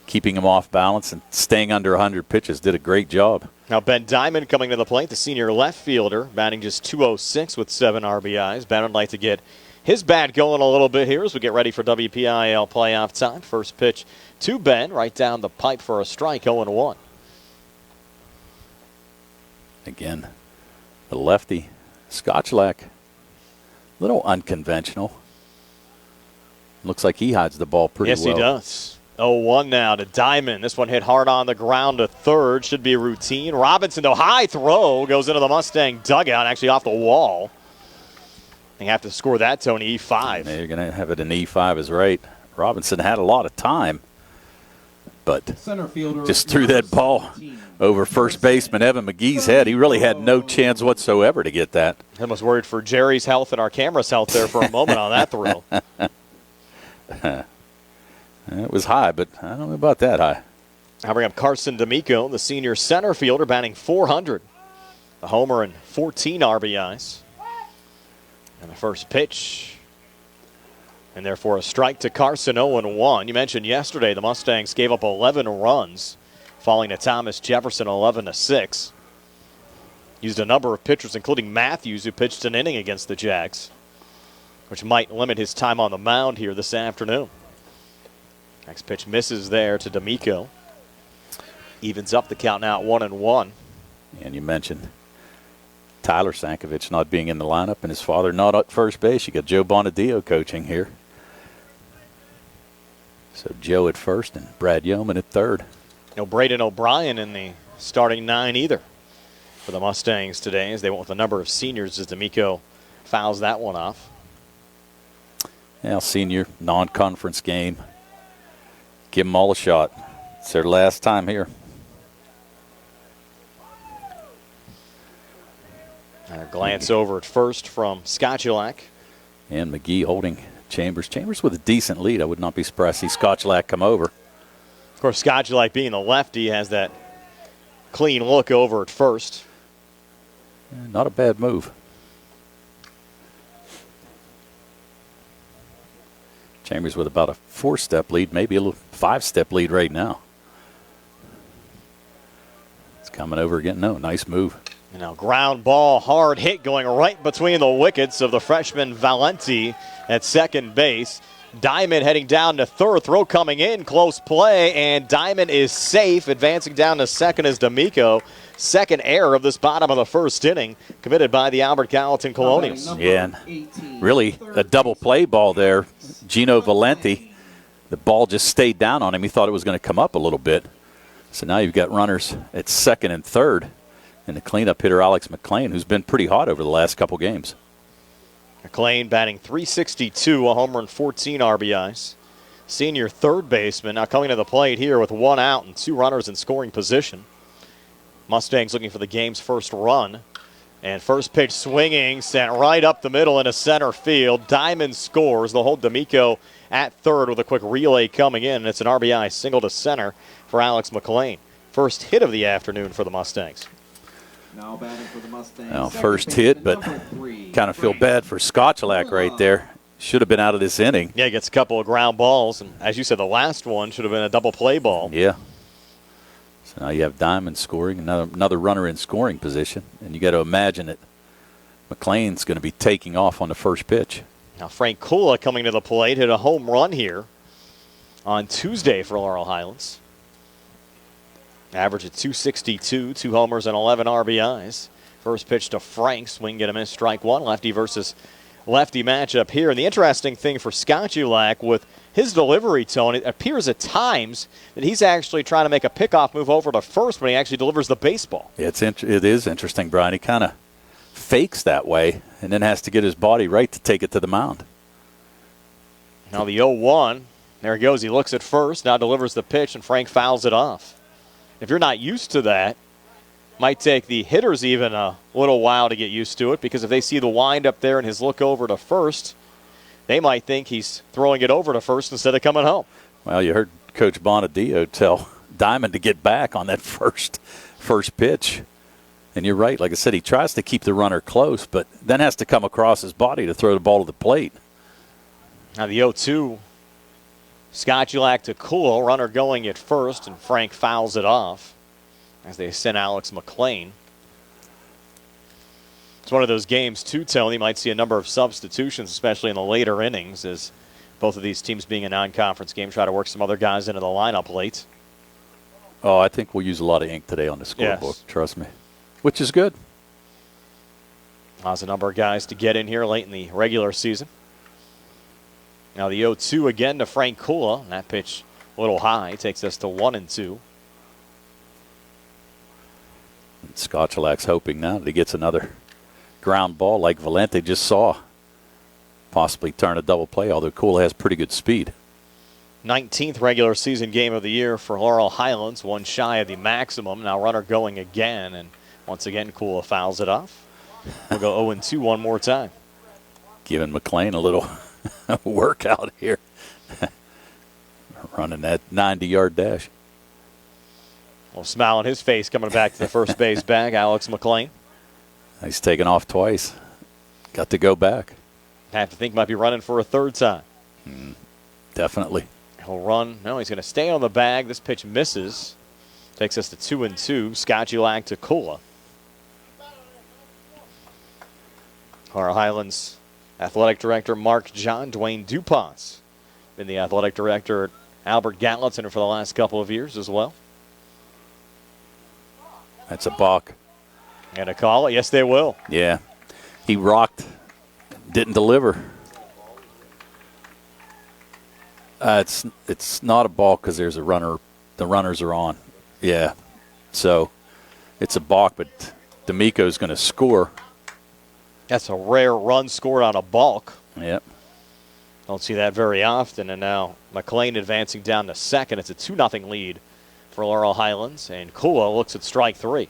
Keeping him off balance and staying under 100 pitches. Did a great job. Now Ben Diamond coming to the plate, the senior left fielder, batting just .206 with 7 RBIs. Ben would like to get his bat going a little bit here as we get ready for WPIL playoff time. First pitch to Ben, right down the pipe for a strike, 0-1. Again, the lefty, Skochalak, a little unconventional. Looks like he hides the ball pretty well. Yes, he does. 0-1 now to Diamond. This one hit hard on the ground to third. Should be routine. Robinson, though, high throw. Goes into the Mustang dugout, actually off the wall. They have to score that, Tony, E5. Yeah, you're going to have it in E5 is right. Robinson had a lot of time, but just threw that ball over first baseman Evan McGee's head. He really had no chance whatsoever to get that. I was worried for Jerry's health and our camera's health there for a moment on that throw. It was high, but I don't know about that high. I'll bring up Carson D'Amico, the senior center fielder, batting .400. The homer and 14 RBIs. And the first pitch. And therefore a strike to Carson, 0-1. You mentioned yesterday the Mustangs gave up 11 runs, falling to Thomas Jefferson 11-6. Used a number of pitchers, including Matthews, who pitched an inning against the Jags, which might limit his time on the mound here this afternoon. Next pitch misses there to D'Amico. Evens up the count now at 1-1. And you mentioned Tyler Sankovic not being in the lineup and his father not at first base. You got Joe Bonadio coaching here. So Joe at first and Brad Yeoman at third. No Braden O'Brien in the starting 9 either for the Mustangs today, as they went with a number of seniors as D'Amico fouls that one off. Now senior non-conference game. Give them all a shot. It's their last time here. And a glance over at first from Skochalak. And McGee holding Chambers. Chambers with a decent lead. I would not be surprised to see Skochalak come over. Of course, Skochalak being the lefty has that clean look over at first. Not a bad move. Chambers with about a 4-step lead, maybe a little 5-step lead right now. It's coming over again. No, nice move. And now ground ball, hard hit going right between the wickets of the freshman Valenti at second base. Diamond heading down to third, throw coming in, close play, and Diamond is safe. Advancing down to second is D'Amico. Second error of this bottom of the first inning committed by the Albert Gallatin Colonials. Yeah, and really a double play ball there. Gino Valenti, the ball just stayed down on him. He thought it was going to come up a little bit. So now you've got runners at second and third, and the cleanup hitter Alex Mclean, who's been pretty hot over the last couple games. McLean batting .362, a homer and 14 RBIs. Senior third baseman now coming to the plate here with 1 out and 2 runners in scoring position. Mustangs looking for the game's first run. And first pitch swinging, sent right up the middle into center field. Diamond scores. They'll hold D'Amico at third with a quick relay coming in. And it's an RBI single to center for Alex McLean. First hit of the afternoon for the Mustangs. Now batting for the Mustangs. Well, first hit, but kind of feel bad for Scotchelak right there. Should have been out of this inning. Yeah, he gets a couple of ground balls. And as you said, the last one should have been a double play ball. Yeah. So now you have Diamond scoring, another runner in scoring position. And you got to imagine that McLean's going to be taking off on the first pitch. Now Frank Kula coming to the plate, hit a home run here on Tuesday for Laurel Highlands. Average at .262, 2 homers and 11 RBIs. First pitch to Frank, swing and a miss, strike one. Lefty versus lefty matchup here. And the interesting thing for Scotchelak with his delivery tone, it appears at times that he's actually trying to make a pickoff move over to first when he actually delivers the baseball. It is interesting, Brian. He kind of fakes that way and then has to get his body right to take it to the mound. Now the 0-1, there he goes. He looks at first, now delivers the pitch, and Frank fouls it off. If you're not used to that, might take the hitters even a little while to get used to it, because if they see the wind up there and his look over to first, they might think he's throwing it over to first instead of coming home. Well, you heard Coach Bonadio tell Diamond to get back on that first pitch. And you're right. Like I said, he tries to keep the runner close, but then has to come across his body to throw the ball to the plate. Now the 0-2, Scotchelak to Kulo, runner going at first, and Frank fouls it off as they send Alex McLean. It's one of those games, too, Tony. You might see a number of substitutions, especially in the later innings, as both of these teams being a non-conference game try to work some other guys into the lineup late. Oh, I think we'll use a lot of ink today on the scorebook, Yes. trust me, which is good. There's a number of guys to get in here late in the regular season. Now the 0-2 again to Frank Kula. That pitch a little high, takes us to 1-2. Scotchelak's hoping now that he gets another ground ball like Valente just saw. Possibly turn a double play, although Kula has pretty good speed. 19th regular season game of the year for Laurel Highlands, one shy of the maximum. Now runner going again, and once again Kula fouls it off. We'll go 0-2 one more time. Giving McLean a little workout here. Running that 90-yard dash. Well, smile on his face coming back to the first base bag, Alex McLean. He's taken off twice. Got to go back. Have to think might be running for a third time. Definitely. He'll run. No, he's going to stay on the bag. This pitch misses. Takes us to 2-2. Scotchelak to Kula. Laurel Highlands Athletic Director Mark John Dwayne DuPont. Been the athletic director at Albert Gallatin for the last couple of years as well. That's a balk. And a call. Yes, they will. Yeah. He rocked. Didn't deliver. It's not a balk because there's a runner. The runners are on. Yeah. So it's a balk, but D'Amico's going to score. That's a rare run scored on a balk. Yep. Don't see that very often. And now McLean advancing down to second. It's a 2-0 lead for Laurel Highlands. And Kula looks at strike three.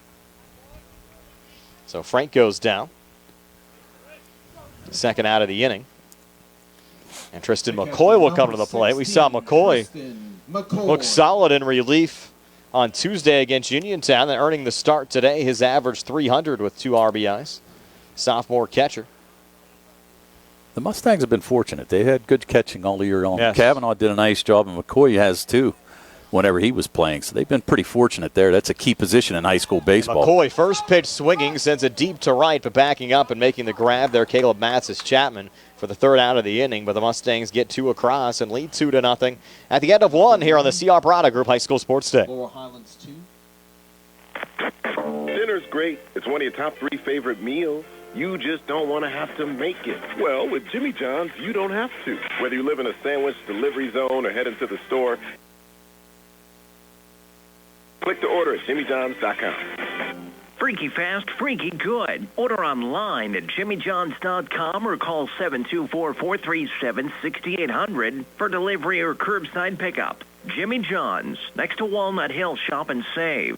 So Frank goes down. Second out of the inning. And Tristan McCoy will come to the plate. We saw McCoy look solid in relief on Tuesday against Uniontown, then earning the start today. His average 300 with 2 RBIs. Sophomore catcher. The Mustangs have been fortunate. They had good catching all year long. Yes. Kavanaugh did a nice job, and McCoy has too whenever he was playing. So they've been pretty fortunate there. That's a key position in high school baseball. McCoy, first pitch swinging, sends it deep to right, but backing up and making the grab there, Caleb Matzis-Chapman for the third out of the inning. But the Mustangs get 2 across and lead 2-0 at the end of 1 here on the CR Prada Group High School Sports Day. Laurel Highlands 2. Dinner's great. It's one of your top 3 favorite meals. You just don't want to have to make it. Well, with Jimmy John's, you don't have to. Whether you live in a sandwich delivery zone or head into the store, Click to order at jimmyjohns.com. Freaky fast, freaky good. Order online at jimmyjohns.com or call 724-437-6800 for delivery or curbside pickup. Jimmy John's, next to Walnut Hill. Shop and save.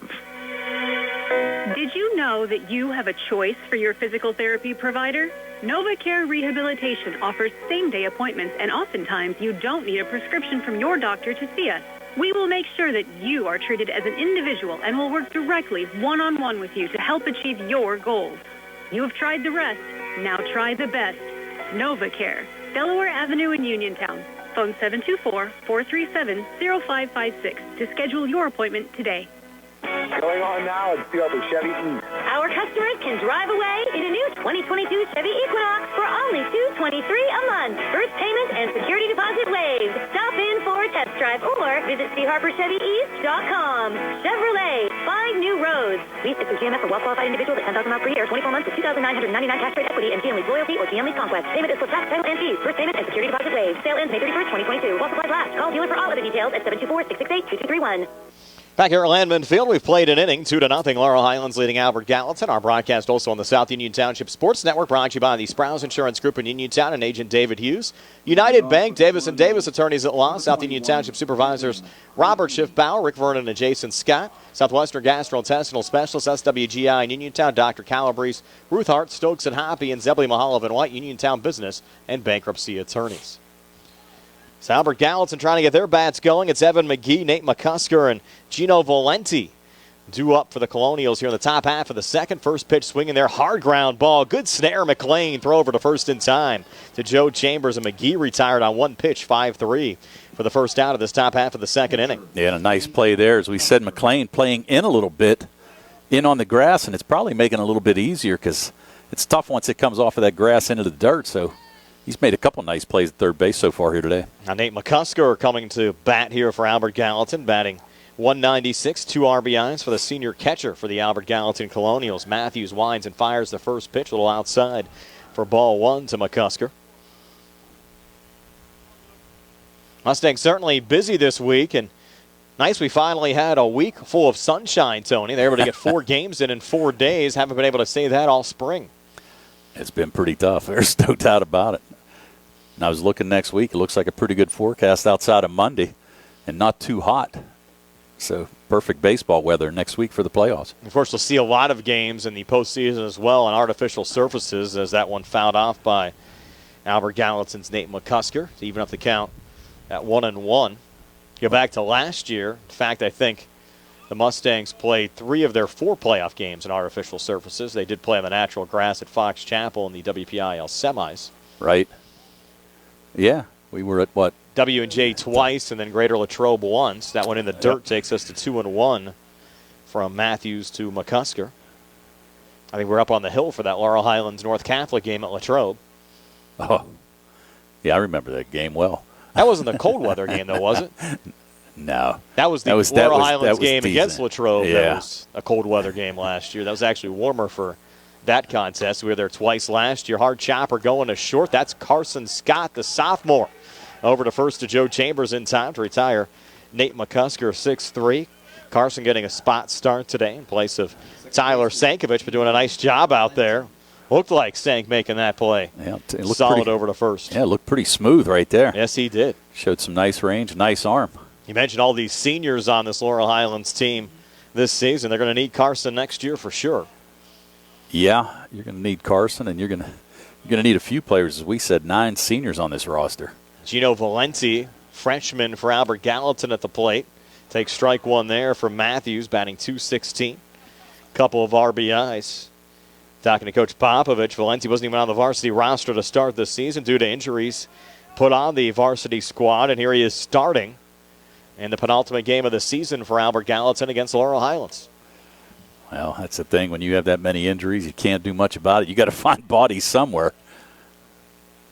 Did you know that you have a choice for your physical therapy provider? NovaCare Rehabilitation offers same-day appointments, and oftentimes you don't need a prescription from your doctor to see us. We will make sure that you are treated as an individual and will work directly one-on-one with you to help achieve your goals. You have tried the rest. Now try the best. NovaCare, Delaware Avenue in Uniontown. Phone 724-437-0556 to schedule your appointment today. Going on now at Wpial Chevy East. Our customers can drive away in a new 2022 Chevy Equinox for only $223 a month. First payment and security deposit waived. Stop in for a test drive or visit charperchevyeast.com. Chevrolet, 5 new roads. Lease is through GMF for well-qualified individuals at 10,000 miles per year, 24 months with $2,999 cash rate equity and GM Lease Loyalty or GM Lease Conquest. Payment is for tax, title, and fees. First payment and security deposit waived. Sale ends May 31st, 2022. While supplies last. Call dealer for all other details at 724-668-2231. Back here at Landman Field, we've played an inning, 2-0. Laurel Highlands leading Albert Gallatin. Our broadcast also on the South Union Township Sports Network, brought to you by the Sprouse Insurance Group in Uniontown and agent David Hughes. United Bank, Davis & Davis attorneys at law. South Union Township supervisors Robert Schiff-Bauer, Rick Vernon, and Jason Scott. Southwestern Gastrointestinal Specialist, SWGI in Uniontown, Dr. Calabrese, Ruth Hart, Stokes and Hoppy, and Zebly Mahaloff and White, Uniontown business and bankruptcy attorneys. So Albert Gallatin trying to get their bats going. It's Evan McGee, Nate McCusker, and Gino Valenti due up for the Colonials here in the top half of the second. First pitch swinging there, hard ground ball. Good snare, Mclean. Throw over to first in time to Joe Chambers, and McGee retired on one pitch, 5-3 for the first out of this top half of the second inning. Yeah, and a nice play there. As we said, Mclean playing in a little bit, in on the grass, and it's probably making it a little bit easier because it's tough once it comes off of that grass into the dirt. So he's made a couple nice plays at third base so far here today. Now Nate McCusker coming to bat here for Albert Gallatin, batting .196, 2 RBIs for the senior catcher for the Albert Gallatin Colonials. Matthews winds and fires the first pitch, a little outside for ball one to McCusker. Mustangs certainly busy this week, and nice we finally had a week full of sunshine, Tony. They were able to get 4 games in 4 days. Haven't been able to say that all spring. It's been pretty tough. There's no doubt about it. And I was looking next week. It looks like a pretty good forecast outside of Monday and not too hot. So perfect baseball weather next week for the playoffs. Of course, we'll see a lot of games in the postseason as well on artificial surfaces, as that one fouled off by Albert Gallatin's Nate McCusker to even up the count at 1-1. Go back to last year. In fact, I think the Mustangs played 3 of their 4 playoff games in artificial surfaces. They did play on the natural grass at Fox Chapel in the WPIL semis. Right. Yeah. We were at what? W&J twice and then Greater Latrobe once. That one in the dirt takes us to 2-1 from Matthews to McCusker. I think we're up on the hill for that Laurel Highlands North Catholic game at Latrobe. Oh, yeah, I remember that game well. That wasn't the cold weather game, though, was it? No. That was the Laurel Highlands game decent against Latrobe. Yeah. That was a cold weather game last year. That was actually warmer for that contest. We were there twice last year. Hard chopper going to short. That's Carson Scott, the sophomore. Over to first to Joe Chambers in time to retire Nate McCusker, 6-3. Carson getting a spot start today in place of Tyler Sankovic, but doing a nice job out there. Looked like Sank making that play. Yeah, it looked solid pretty, over to first. Yeah, it looked pretty smooth right there. Yes, he did. Showed some nice range, nice arm. You mentioned all these seniors on this Laurel Highlands team this season. They're going to need Carson next year for sure. Yeah, you're going to need Carson, and you're going to need a few players. As we said, 9 seniors on this roster. Gino Valenti, freshman for Albert Gallatin at the plate. Takes strike one there from Matthews, batting .216. Couple of RBIs. Talking to Coach Popovich, Valenti wasn't even on the varsity roster to start this season due to injuries. Put on the varsity squad, and here he is starting in the penultimate game of the season for Albert Gallatin against Laurel Highlands. Well, that's the thing. When you have that many injuries, you can't do much about it. You got to find bodies somewhere.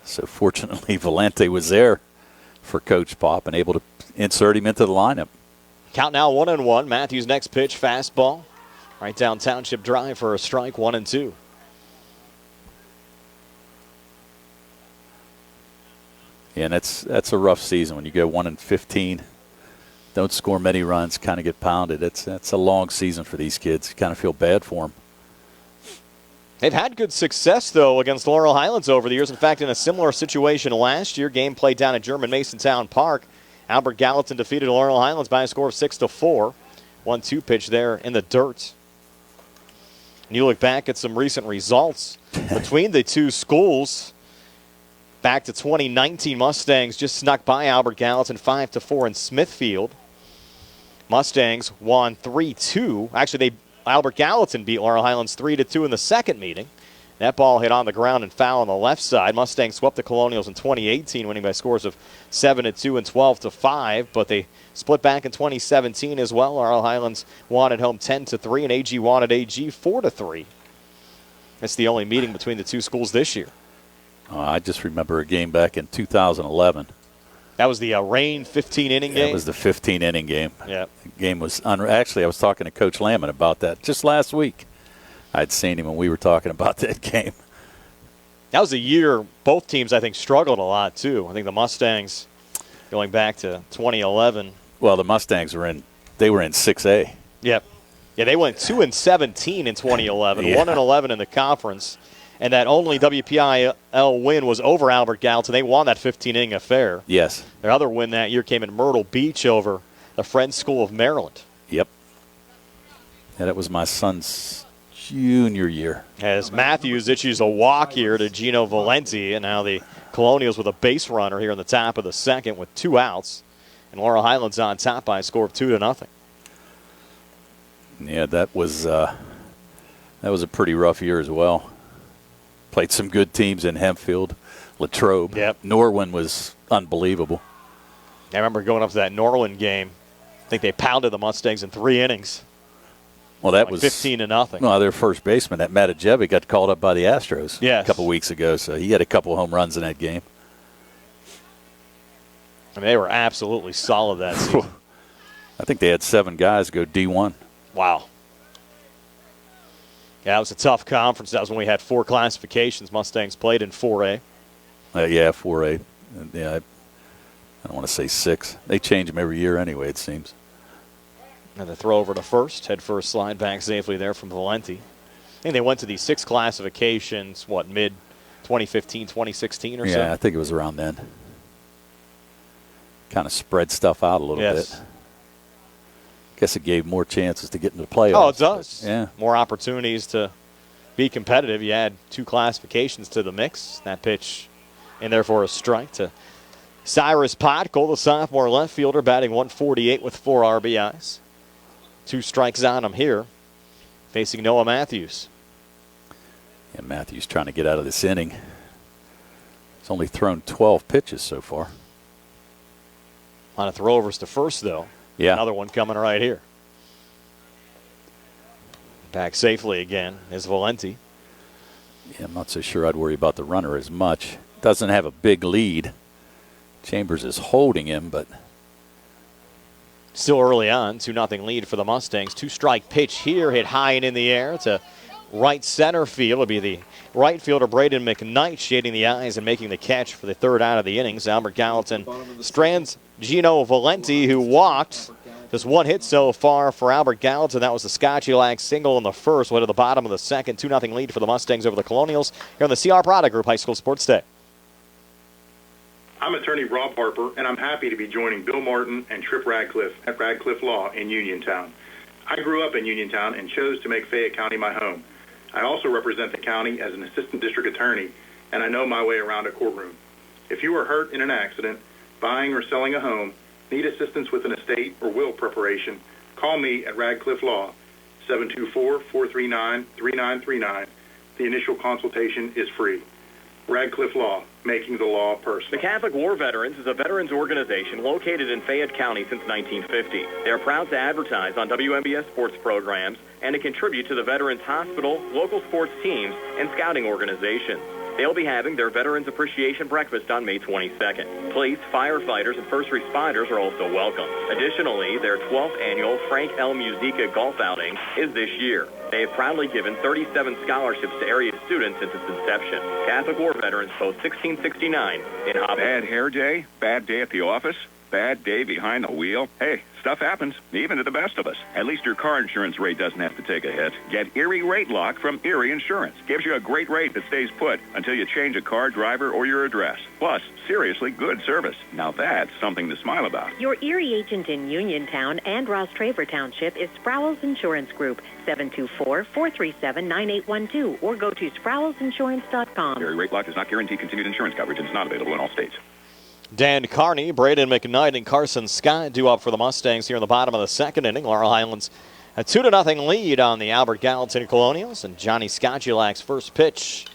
So fortunately, Valenti was there for Coach Pop and able to insert him into the lineup. Count now 1-1. Matthews' next pitch, fastball. Right down Township Drive for a strike, 1-2. Yeah, and that's a rough season when you go 1-15 don't score many runs, kind of get pounded. It's a long season for these kids. You kind of feel bad for them. They've had good success, though, against Laurel Highlands over the years. In fact, in a similar situation last year, game played down at German Masontown Park, Albert Gallatin defeated Laurel Highlands by a score of 6-4. 1-2 pitch there in the dirt. And you look back at some recent results between the two schools. Back to 2019, Mustangs just snuck by Albert Gallatin 5-4 in Smithfield. Mustangs won 3-2. Actually, Albert Gallatin beat Laurel Highlands 3-2 in the second meeting. That ball hit on the ground and foul on the left side. Mustangs swept the Colonials in 2018, winning by scores of 7-2 and 12-5. But they split back in 2017 as well. Laurel Highlands won at home 10-3, and AG won at AG 4-3. That's the only meeting between the two schools this year. I just remember a game back in 2011. That was the rain 15-inning game? That was the 15-inning game. Yeah. The game was actually, I was talking to Coach Lamon about that just last week. I'd seen him when we were talking about that game. That was a year both teams, I think, struggled a lot, too. I think the Mustangs, going back to 2011. Well, the Mustangs were in 6A. Yep. Yeah, they went 2-17 in 2011, 1-11 in the conference. And that only WPIL win was over Albert Gallatin. They won that 15-inning affair. Yes. Their other win that year came in Myrtle Beach over the Friends School of Maryland. Yep. Yeah, that was my son's junior year. As Matthews issues a walk here to Gino Valenti, and now the Colonials with a base runner here in the top of the second with 2 outs. And Laurel Highlands on top by a score of 2-0. Yeah, that was a pretty rough year as well. Played some good teams in Hempfield, Latrobe. Yep. Norwin was unbelievable. I remember going up to that Norwin game. I think they pounded the Mustangs in 3 innings. Well, that like was 15-0. Well, their first baseman, that Matajevic, got called up by the Astros yes. a couple weeks ago, so he had a couple home runs in that game. I mean, they were absolutely solid that season. I think they had 7 guys go D1. Wow. Yeah, it was a tough conference. That was when we had 4 classifications. Mustangs played in 4A. Yeah, 4A. Yeah, I don't want to say 6. They change them every year anyway, it seems. And the throw over to first. Head first slide back safely there from Valenti. I think they went to these 6 classifications, mid-2015, 2016 or so? Yeah, I think it was around then. Kind of spread stuff out a little bit. Guess it gave more chances to get into the playoffs. Oh, it does. Yeah. More opportunities to be competitive. You add 2 classifications to the mix. That pitch in there for a strike to Cyrus Potkel, the sophomore left fielder, batting .148 with 4 RBIs. 2 strikes on him here, facing Noah Matthews. Yeah, Matthews trying to get out of this inning. He's only thrown 12 pitches so far. A lot of throwovers to first, though. Yeah. Another one coming right here. Back safely again is Valenti. Yeah, I'm not so sure I'd worry about the runner as much. Doesn't have a big lead. Chambers is holding him, but still early on, 2-0 lead for the Mustangs. 2-strike pitch here, hit high and in the air to right center field. It'll be the right fielder Braden Mcknight shading the eyes and making the catch for the 3rd out of the innings. Albert Gallatin strands Gino Valenti, who walked. Just 1 hit so far for Albert Gallatin. That was the Scotchy-Lag single in the first. Went to the bottom of the second. 2-0 lead for the Mustangs over the Colonials here on the CR Product Group High School Sports Day. I'm attorney Rob Harper, and I'm happy to be joining Bill Martin and Tripp Radcliffe at Radcliffe Law in Uniontown. I grew up in Uniontown and chose to make Fayette County my home. I also represent the county as an assistant district attorney, and I know my way around a courtroom. If you are hurt in an accident, buying or selling a home, need assistance with an estate or will preparation, call me at Radcliffe Law, 724-439-3939. The initial consultation is free. Radcliffe Law, making the law personal. The Catholic War Veterans is a veterans organization located in Fayette County since 1950. They are proud to advertise on WMBS sports programs and to contribute to the Veterans Hospital, local sports teams, and scouting organizations. They'll be having their Veterans Appreciation Breakfast on May 22nd. Police, firefighters, and first responders are also welcome. Additionally, their 12th annual Frank L. Musica golf outing is this year. They have proudly given 37 scholarships to area students since its inception. Catholic War veterans post 1669 in Hobby. Bad hair day? Bad day at the office? Bad day behind the wheel? Hey, stuff happens, even to the best of us. At least your car insurance rate doesn't have to take a hit. Get Erie Rate Lock from Erie Insurance. Gives you a great rate that stays put until you change a car, driver, or your address. Plus, seriously good service. Now that's something to smile about. Your Erie agent in Uniontown and Ross Traver Township is Sproul's Insurance Group, 724-437-9812, or go to sproulsinsurance.com. Erie Rate Lock does not guarantee continued insurance coverage and is not available in all states. Dan Carney, Braden Mcknight, and Carson Scott due up for the Mustangs here in the bottom of the second inning. Laurel Highlands a 2-0 lead on the Albert Gallatin Colonials, and Johnny Skojulak's first pitch.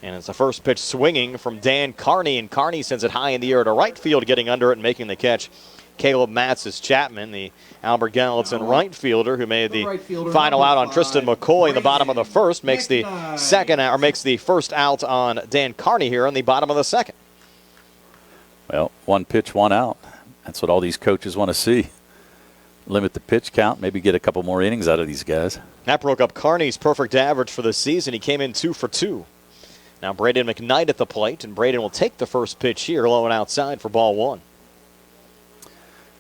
And it's a first pitch swinging from Dan Carney, and Carney sends it high in the air to right field, getting under it and making the catch. Caleb Matzis-Chapman, the Albert Gallatin right fielder who made the final out on Tristan McCoy in the bottom of the first, makes the first out on Dan Carney here in the bottom of the second. Well, one pitch, one out. That's what all these coaches want to see. Limit the pitch count, maybe get a couple more innings out of these guys. That broke up Carney's perfect average for the season. He came in 2 for 2. Now Braden Mcknight at the plate, and Braden will take the first pitch here, low and outside for ball 1.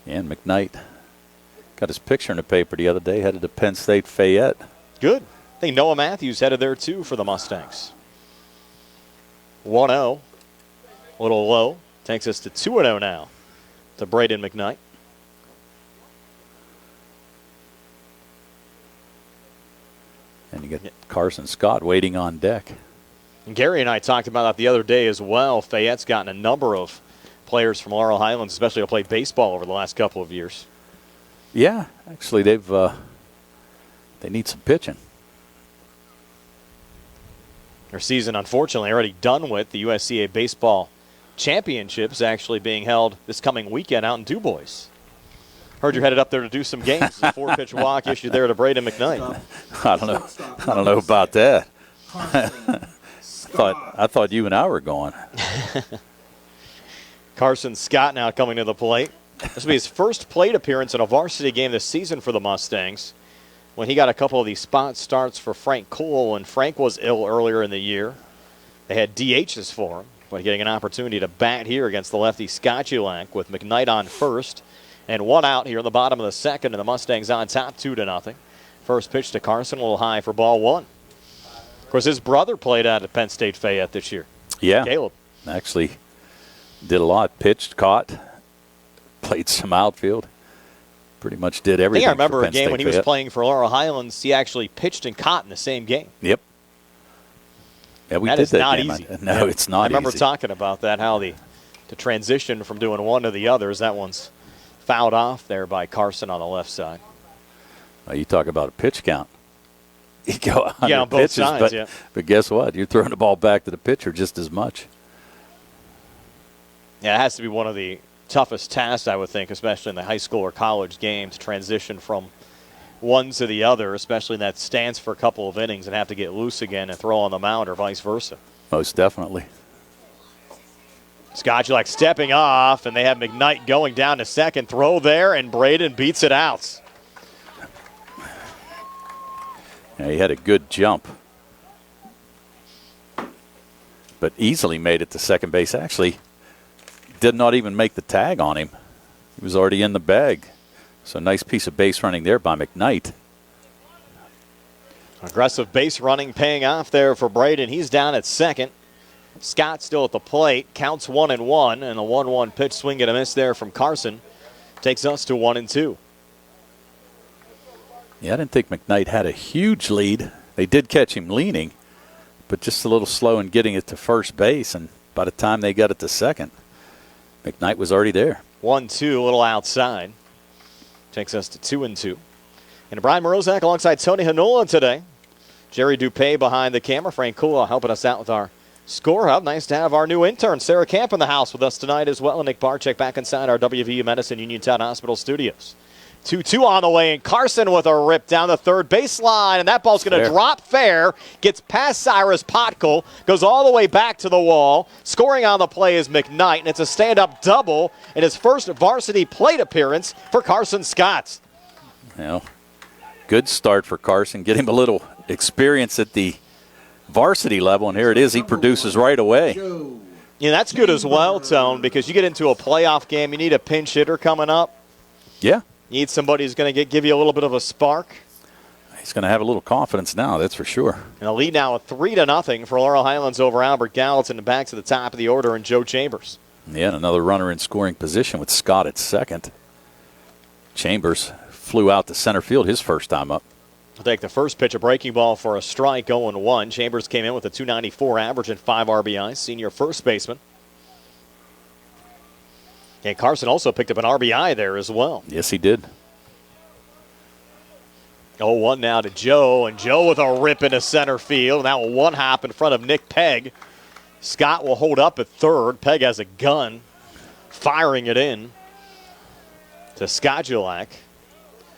And Mcknight got his picture in the paper the other day, headed to Penn State Fayette. Good. I think Noah Matthews headed there too for the Mustangs. 1-0. A little low. Takes us to 2-0 now to Braden Mcknight. And you get Carson Scott waiting on deck. And Gary and I talked about that the other day as well. Fayette's gotten a number of players from Laurel Highlands, especially who played baseball over the last couple of years. Yeah, actually they need some pitching. Their season, unfortunately, already done with. The USCA Baseball Championships actually being held this coming weekend out in Du Bois. Heard you're headed up there to do some games. A 4-pitch walk issued there to Braden Mcknight. I don't know about that. I thought you and I were going. Carson Scott now coming to the plate. This will be his first plate appearance in a varsity game this season for the Mustangs, when he got a couple of these spot starts for Frank Cole, and Frank was ill earlier in the year. They had DHs for him, but getting an opportunity to bat here against the lefty Skojulak with Mcknight on first. And one out here in the bottom of the second, and the Mustangs on top 2-0. First pitch to Carson, a little high for ball 1. Of course, his brother played out at Penn State Fayette this year. Yeah. Caleb. Actually did a lot. Pitched, caught, played some outfield. Pretty much did everything. I remember a game State when he Fayette. was playing for Laurel Highlands, he actually pitched and caught in the same game. Yep. Yeah, we that did is that not game. easy. No, it's not easy. I remember talking about that, how the transition from doing one to the others, that one's fouled off there by Carson on the left side. Well, you talk about a pitch count. You go on both pitches, sides, but guess what? You're throwing the ball back to the pitcher just as much. Yeah, it has to be one of the toughest tasks, I would think, especially in the high school or college game, to transition from one to the other, especially in that stance for a couple of innings and have to get loose again and throw on the mound or vice versa. Most definitely. Skojulak stepping off, and they have Mcknight going down to second. Throw there, and Braden beats it out. Yeah, he had a good jump, but easily made it to second base. Actually, did not even make the tag on him. He was already in the bag. So nice piece of base running there by Mcknight. Aggressive base running paying off there for Braden. He's down at second. Scott still at the plate. Counts 1-1, and a 1-1 pitch swing and a miss there from Carson takes us to 1-2. Yeah, I didn't think Mcknight had a huge lead. They did catch him leaning, but just a little slow in getting it to first base, and by the time they got it to second, Mcknight was already there. 1-2, a little outside. Takes us to 2-2. And Brian Morozak alongside Tony Hanula today. Jerry Dupay behind the camera. Frank Kula helping us out with our score hub. Nice to have our new intern, Sarah Camp, in the house with us tonight as well. And Nick Barczyk back inside our WVU Medicine Uniontown Hospital studios. 2-2 on the way, and Carson with a rip down the third baseline, and that ball's going to drop fair, gets past Cyrus Potkel, goes all the way back to the wall. Scoring on the play is Mcknight, and it's a stand-up double in his first varsity plate appearance for Carson Scott. Well, good start for Carson. Get him a little experience at the varsity level, and here it is. He produces right away. Yeah, that's good as well, Tone, because you get into a playoff game, you need a pinch hitter coming up. Yeah. You need somebody who's going to give you a little bit of a spark. He's going to have a little confidence now, that's for sure. And a lead now of 3-0 for Laurel Highlands over Albert Gallatin, and back to the top of the order in Joe Chambers. Yeah, and another runner in scoring position with Scott at second. Chambers flew out to center field his first time up. We'll take the first pitch, a breaking ball for a strike, 0-1. Chambers came in with a .294 average and 5 RBIs, senior first baseman. And Carson also picked up an RBI there as well. Yes, he did. 0-1 now to Joe, and Joe with a rip into center field. Now a one-hop in front of Nick Pegg. Scott will hold up at third. Pegg has a gun, firing it in to Skojulak.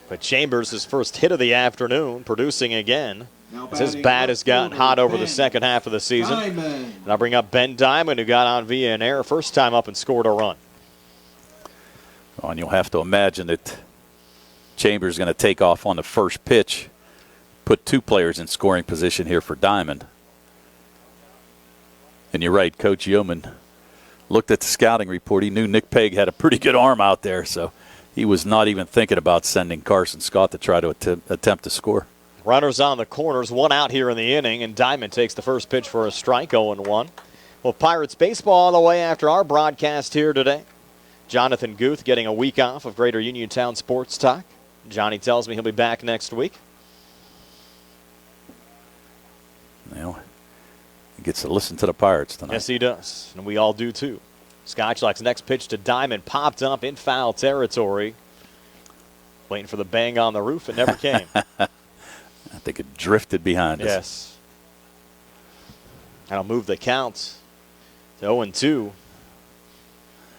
But Chambers, his first hit of the afternoon, producing again. As his bat has gotten hot over the second half of the season. And I'll bring up Ben Diamond, who got on via an error first time up and scored a run. Oh, and you'll have to imagine that Chambers is going to take off on the first pitch, put 2 players in scoring position here for Diamond. And you're right, Coach Yeoman looked at the scouting report. He knew Nick Pegg had a pretty good arm out there, so he was not even thinking about sending Carson Scott to try to attempt to score. Runners on the corners, 1 out here in the inning, and Diamond takes the first pitch for a strike, 0-1. Well, Pirates baseball on the way after our broadcast here today. Jonathan Guth getting a week off of Greater Uniontown Sports Talk. Johnny tells me he'll be back next week. Well, he gets to listen to the Pirates tonight. Yes, he does, and we all do too. Skojulak's next pitch to Diamond popped up in foul territory. Waiting for the bang on the roof, it never came. I think it drifted behind us. Yes. That'll move the count to 0-2.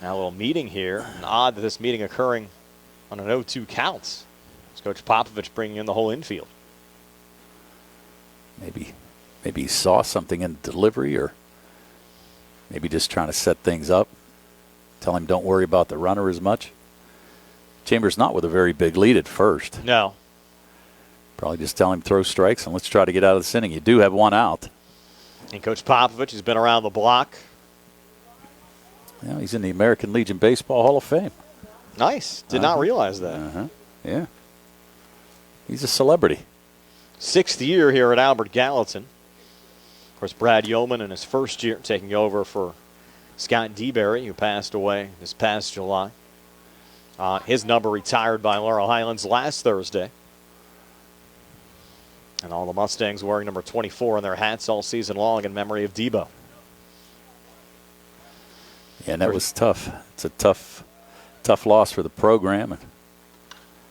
Now a little meeting here. And odd that this meeting occurring on an 0-2 count. It's Coach Popovich bringing in the whole infield. Maybe he saw something in delivery, or maybe just trying to set things up. Tell him don't worry about the runner as much. Chambers not with a very big lead at first. No. Probably just tell him throw strikes and let's try to get out of this inning. You do have 1 out. And Coach Popovich has been around the block. Yeah, he's in the American Legion Baseball Hall of Fame. Nice. Did not realize that. Yeah. He's a celebrity. 6th year here at Albert Gallatin. Of course, Brad Yeoman in his first year taking over for Scott DeBerry, who passed away this past July. His number retired by Laurel Highlands last Thursday. And all the Mustangs wearing number 24 in their hats all season long in memory of Debo. Yeah, and that was tough. It's a tough loss for the program.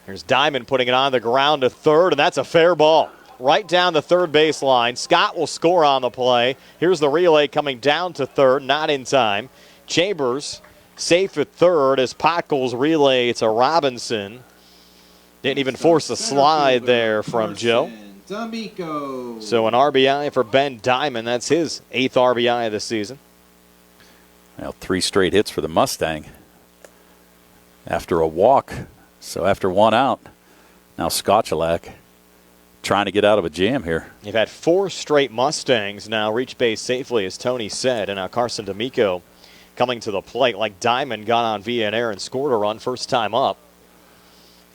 Here's Diamond putting it on the ground to third, and that's a fair ball. Right down the third baseline. Scott will score on the play. Here's the relay coming down to third, not in time. Chambers safe at third as Potkel's relay to Robinson. Didn't even force a slide there from Joe. D'Amico. So an RBI for Ben Diamond. That's his 8th RBI of the season. Well, 3 straight hits for the Mustang after a walk. So after 1 out, now Skojulak trying to get out of a jam here. You've had 4 straight Mustangs now reach base safely, as Tony said, and now Carson D'Amico coming to the plate like Diamond got on via an error and scored a run first time up.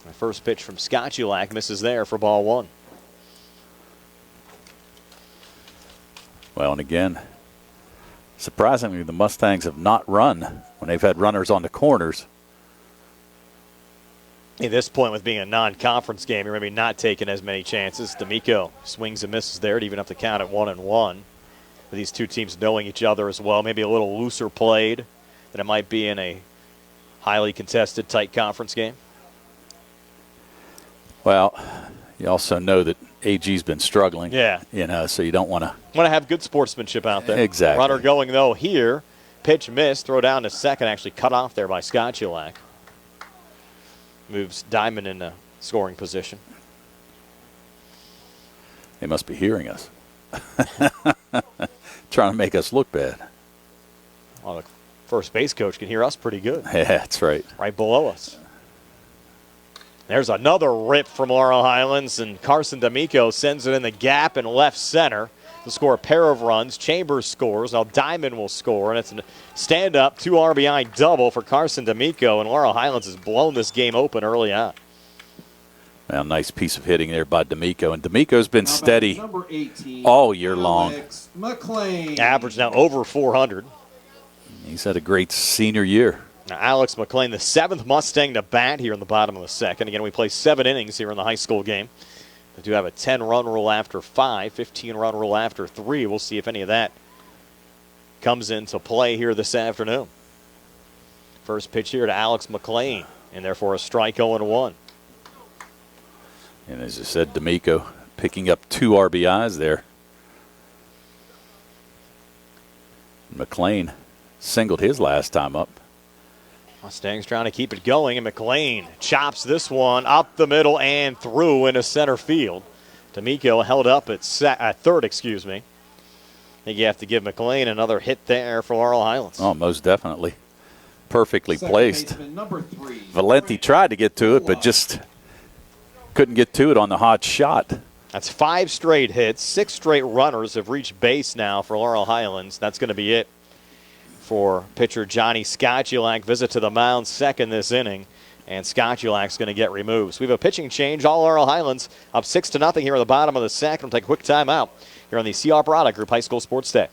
The first pitch from Skojulak misses there for ball 1. Well, and again, surprisingly, the Mustangs have not run when they've had runners on the corners. At this point, with being a non-conference game, you're maybe not taking as many chances. D'Amico swings and misses there to even up the count at 1-1. With these two teams knowing each other as well, maybe a little looser played than it might be in a highly contested, tight conference game. Well, you also know that AG's been struggling. Yeah. So you don't want to. Want to have good sportsmanship out there. Exactly. Runner going, though, here. Pitch missed. Throw down to second. Actually cut off there by Skojulak. Moves Diamond into scoring position. They must be hearing us. Trying to make us look bad. Well, the first base coach can hear us pretty good. Yeah, that's right. Right below us. There's another rip from Laurel Highlands, and Carson D'Amico sends it in the gap in left center to score a pair of runs. Chambers scores. Now Diamond will score, and it's a stand-up 2 RBI double for Carson D'Amico, and Laurel Highlands has blown this game open early on. Well, nice piece of hitting there by D'Amico, and D'Amico's been steady all year long. Mclean. Average now over 400. He's had a great senior year. Now Alex Mclean, the 7th Mustang to bat here in the bottom of the second. Again, we play 7 innings here in the high school game. They do have a 10-run rule after 5, 15-run rule after 3. We'll see if any of that comes into play here this afternoon. First pitch here to Alex Mclean, and therefore a strike 0-1. And as I said, D'Amico picking up 2 RBIs there. Mclean singled his last time up. Mustangs trying to keep it going, and Mclean chops this one up the middle and through into center field. D'Amico held up at third, excuse me. I think you have to give Mclean another hit there for Laurel Highlands. Oh, most definitely. Perfectly placed. Number 3. Valenti tried to get to it, but just couldn't get to it on the hot shot. That's 5 straight hits. 6 straight runners have reached base now for Laurel Highlands. That's going to be it for pitcher Johnny Skotulak. Visit to the mound second this inning, and Skotulak's going to get removed. So we have a pitching change. All Laurel Highlands up 6-0 here at the bottom of the second. We'll take a quick timeout here on the CR Product Group High School Sports Day.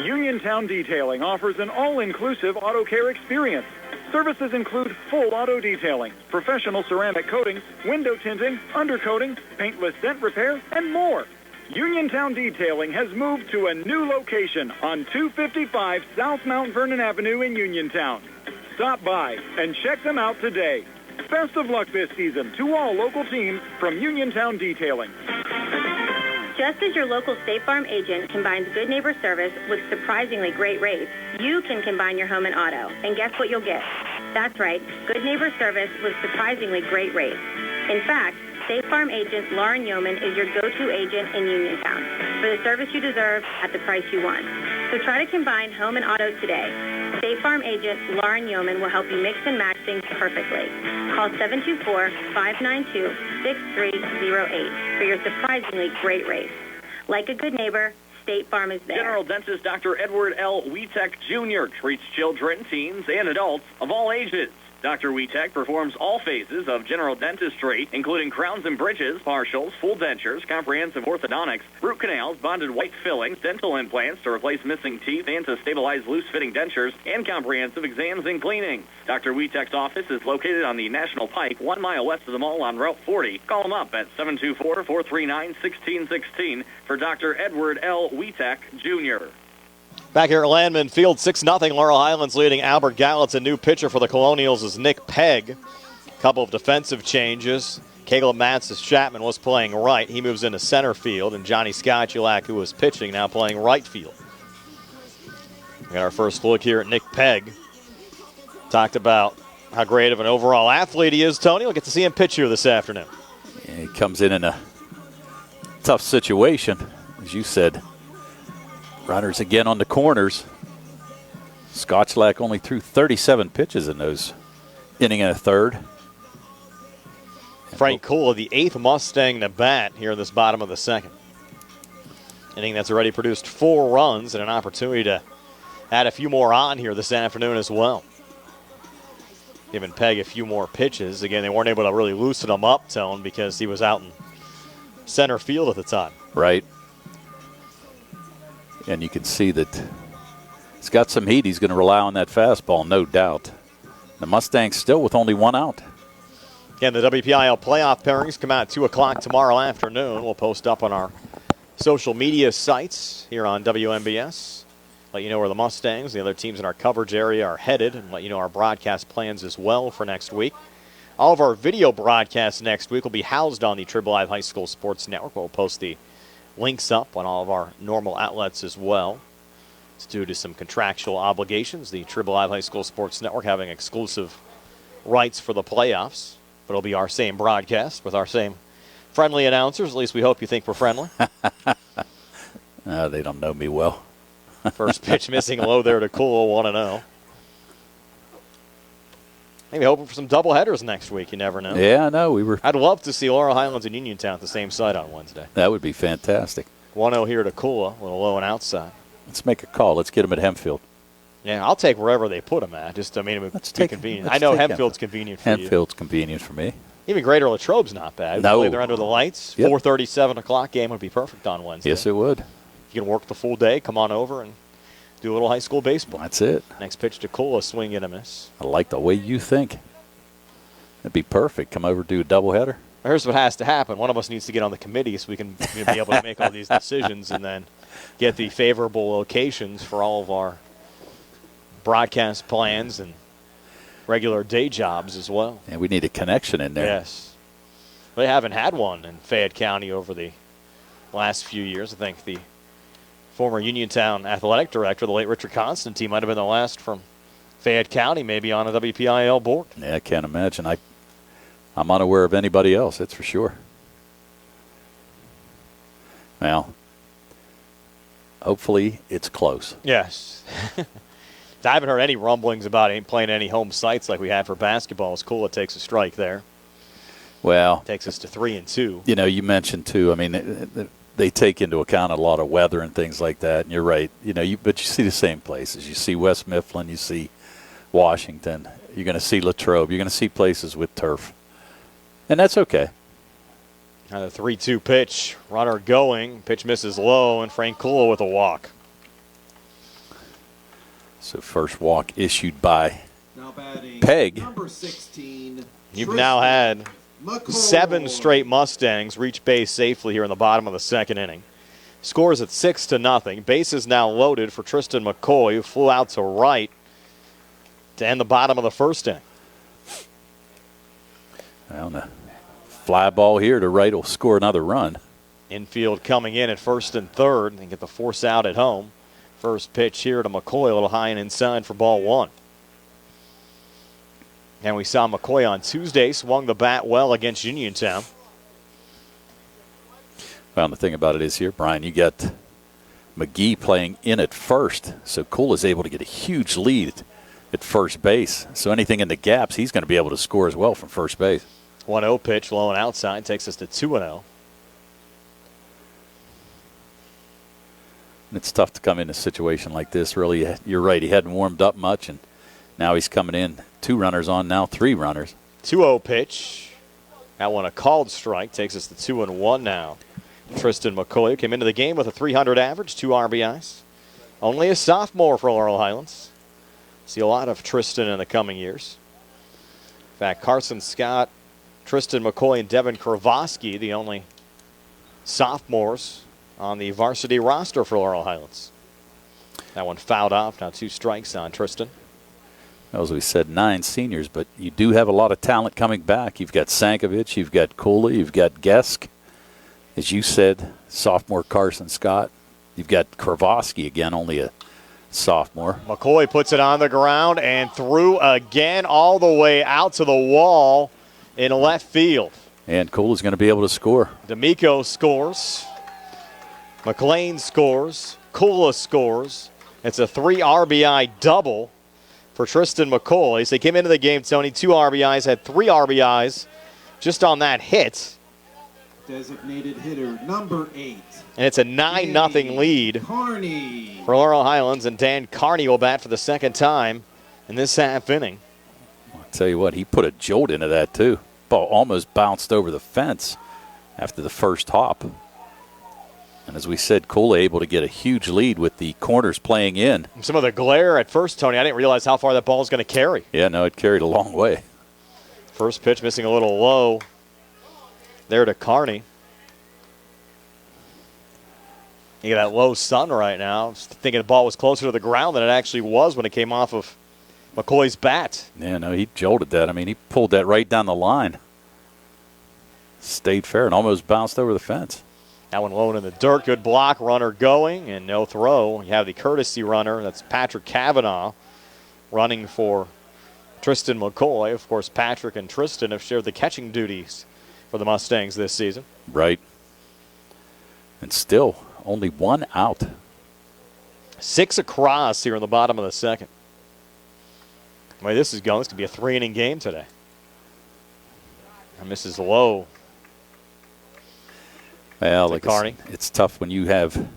Uniontown Detailing offers an all-inclusive auto care experience. Services include full auto detailing, professional ceramic coatings, window tinting, undercoating, paintless dent repair, and more. Uniontown Detailing has moved to a new location on 255 South Mount Vernon Avenue in Uniontown. Stop by and check them out today. Best of luck this season to all local teams from Uniontown Detailing. Just as your local State Farm agent combines good neighbor service with surprisingly great rates, you can combine your home and auto. And guess what you'll get? That's right, good neighbor service with surprisingly great rates. In fact, State Farm agent Lauren Yeoman is your go-to agent in Uniontown for the service you deserve at the price you want. So try to combine home and auto today. State Farm agent Lauren Yeoman will help you mix and match things perfectly. Call 724-592-6308 for your surprisingly great rates. Like a good neighbor, State Farm is there. General Dentist Dr. Edward L. Wpial Jr. treats children, teens, and adults of all ages. Dr. Wpial performs all phases of general dentistry, including crowns and bridges, partials, full dentures, comprehensive orthodontics, root canals, bonded white fillings, dental implants to replace missing teeth and to stabilize loose-fitting dentures, and comprehensive exams and cleaning. Dr. Wpial's office is located on the National Pike, 1 mile west of the mall on Route 40. Call him up at 724-439-1616 for Dr. Edward L. Wpial Jr. Back here at Landman Field, 6-0. Laurel Highlands leading Albert Gallatin. New pitcher for the Colonials is Nick Pegg. Couple of defensive changes. Caleb Matsis-Chapman was playing right. He moves into center field. And Johnny Skotulak, who was pitching, now playing right field. We got our first look here at Nick Pegg. Talked about how great of an overall athlete he is, Tony. We'll get to see him pitch here this afternoon. Yeah, he comes in a tough situation, as you said. Runners again on the corners. Skotulak only threw 37 pitches in those inning and a third. Frank Kula, the 8th Mustang to bat here in this bottom of the second. Inning that's already produced 4 runs and an opportunity to add a few more on here this afternoon as well. Giving Pegg a few more pitches. Again, they weren't able to really loosen him up, Tone, because he was out in center field at the time. Right. And you can see that he's got some heat. He's going to rely on that fastball, no doubt. The Mustangs still with only 1 out. Again, the WPIL playoff pairings come out at 2 o'clock tomorrow afternoon. We'll post up on our social media sites here on WMBS. Let you know where the Mustangs, the other teams in our coverage area, are headed, and let you know our broadcast plans as well for next week. All of our video broadcasts next week will be housed on the Triple I High School Sports Network. We'll post the links up on all of our normal outlets as well. It's due to some contractual obligations. The Triple I High School Sports Network having exclusive rights for the playoffs. But it'll be our same broadcast with our same friendly announcers. At least we hope you think we're friendly. They don't know me well. First pitch missing low there to Cool, 1-0. Maybe hoping for some double headers next week. You never know. Yeah, I know. I'd love to see Laurel Highlands and Uniontown at the same site on Wednesday. That would be fantastic. 1-0 here to Kula, a little low and outside. Let's make a call. Let's get them at Hempfield. Yeah, I'll take wherever they put them at. Just, I mean, it would be convenient. I know Hempfield's convenient for you. Hempfield's convenient for me. Even Greater Latrobe's not bad. No. They're under the lights. Yep. 4:30, 7 o'clock game would be perfect on Wednesday. Yes, it would. You can work the full day, come on over, and do a little high school baseball. That's it. Next pitch to Kula, swing and a miss. I like the way you think. That'd be perfect. Come over, do a doubleheader. Here's what has to happen. One of us needs to get on the committee so we can be able to make all these decisions and then get the favorable locations for all of our broadcast plans and regular day jobs as well. And we need a connection in there. Yes. They haven't had one in Fayette County over the last few years. I think the former Uniontown athletic director, the late Richard Constantine, might have been the last from Fayette County, maybe on a WPIL board. Yeah, I can't imagine. I'm unaware of anybody else, that's for sure. Well, hopefully it's close. Yes. I haven't heard any rumblings about playing any home sites like we had for basketball. It's cool. It takes a strike there. Well, takes us to 3-2. You know, you mentioned too. I mean, they take into account a lot of weather and things like that. And you're right. You know, but you see the same places. You see West Mifflin. You see Washington. You're going to see Latrobe. You're going to see places with turf, and that's okay. Now the 3-2 pitch. Runner going. Pitch misses low, and Frank Kula with a walk. So first walk issued by Peg. Number 16. You've now had 7 straight Mustangs reach base safely here in the bottom of the second inning. Scores at 6-0. Bases now loaded for Tristan McCoy, who flew out to right to end the bottom of the first inning. Well, the fly ball here to right will score another run. Infield coming in at first and third. They get the force out at home. First pitch here to McCoy, a little high and inside for ball one. And we saw McCoy on Tuesday swung the bat well against Uniontown. Well, the thing about it is here, Brian, you got McGee playing in at first, so Cole is able to get a huge lead at first base. So anything in the gaps, he's going to be able to score as well from first base. 1-0 pitch, low and outside, takes us to 2-0. It's tough to come in a situation like this. Really, you're right. He hadn't warmed up much, and now he's coming in. 2 runners on, now 3 runners. 2-0 pitch. That one a called strike. Takes us to 2-1 now. Tristan McCoy came into the game with a .300 average, 2 RBIs. Only a sophomore for Laurel Highlands. See a lot of Tristan in the coming years. In fact, Carson Scott, Tristan McCoy, and Devin Kravosky, the only sophomores on the varsity roster for Laurel Highlands. That one fouled off. Now 2 strikes on Tristan. As we said, 9 seniors, but you do have a lot of talent coming back. You've got Sankovic, you've got Cooley, you've got Gesk. As you said, sophomore Carson Scott. You've got Kravosky again, only a sophomore. McCoy puts it on the ground and threw again all the way out to the wall in left field. And Cooley's going to be able to score. D'Amico scores. Mclean scores. Kula scores. It's a 3 RBI double for Tristan McCoy. So they came into the game, Tony, 2 RBIs, had 3 RBIs just on that hit. Designated hitter number 8. And it's a 9-0 lead Carney for Laurel Highlands, and Dan Carney will bat for the second time in this half inning. I'll tell you what, he put a jolt into that too. Ball almost bounced over the fence after the first hop. And as we said, Cole able to get a huge lead with the corners playing in. Some of the glare at first, Tony, I didn't realize how far that ball was going to carry. Yeah, no, it carried a long way. First pitch missing a little low there to Carney. You got that low sun right now. I was thinking the ball was closer to the ground than it actually was when it came off of McCoy's bat. Yeah, no, he jolted that. I mean, he pulled that right down the line. Stayed fair and almost bounced over the fence. That one low in the dirt. Good block. Runner going and no throw. You have the courtesy runner. That's Patrick Kavanaugh running for Tristan McCoy. Of course, Patrick and Tristan have shared the catching duties for the Mustangs this season. Right. And still only 1 out. 6 across here in the bottom of the second. The way this is going, this could be a 3-inning game today. And misses low. Well, like it's tough when you have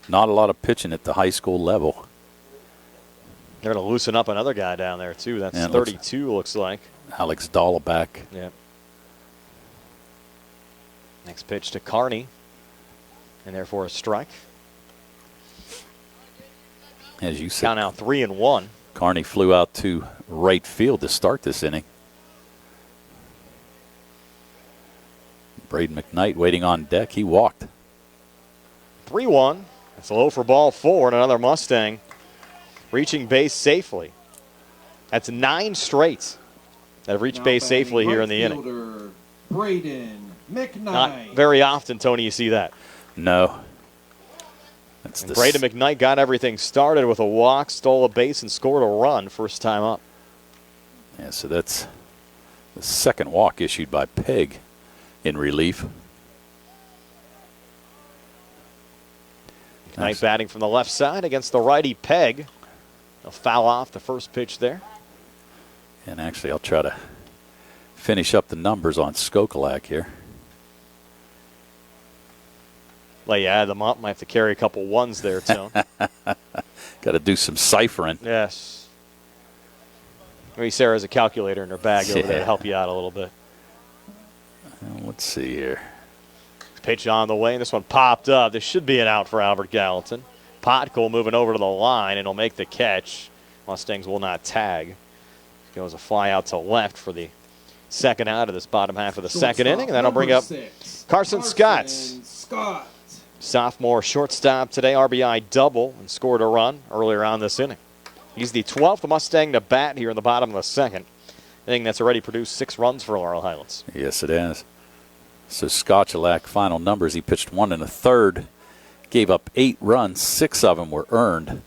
not a lot of pitching at the high school level. They're going to loosen up another guy down there, too. That's 32, looks like. Alex Dahlback. Yeah. Next pitch to Carney. And therefore a strike. As you said. Count out 3-1. Carney flew out to right field to start this inning. Braden Mcknight waiting on deck. He walked. 3-1. It's low for ball 4, and another Mustang reaching base safely. That's 9 straight that have reached base safely here in the inning. Braden Mcknight. Not very often, Tony, you see that. No. Braden Mcknight got everything started with a walk, stole a base, and scored a run first time up. Yeah, so that's the second walk issued by Pegg in relief. Mcknight batting from the left side against the righty Pegg. They'll foul off the first pitch there. And actually, I'll try to finish up the numbers on Skokalak here. Well, you add them up. Might have to carry a couple ones there, Tone. Got to do some ciphering. Yes. Maybe Sarah has a calculator in her bag over there to help you out a little bit. Let's see here. Pitch on the way, and this one popped up. This should be an out for Albert Gallatin. Potkill moving over to the line, and he'll make the catch. Mustangs will not tag. Goes a fly out to left for the second out of this bottom half of the second inning, and that'll bring up Carson Scott. Sophomore shortstop today, RBI double, and scored a run earlier on this inning. He's the 12th Mustang to bat here in the bottom of the second. Inning that's already produced 6 runs for Laurel Highlands. Yes, it has. So Skokalak, final numbers, he pitched 1 1/3, gave up 8 runs, 6 of them were earned.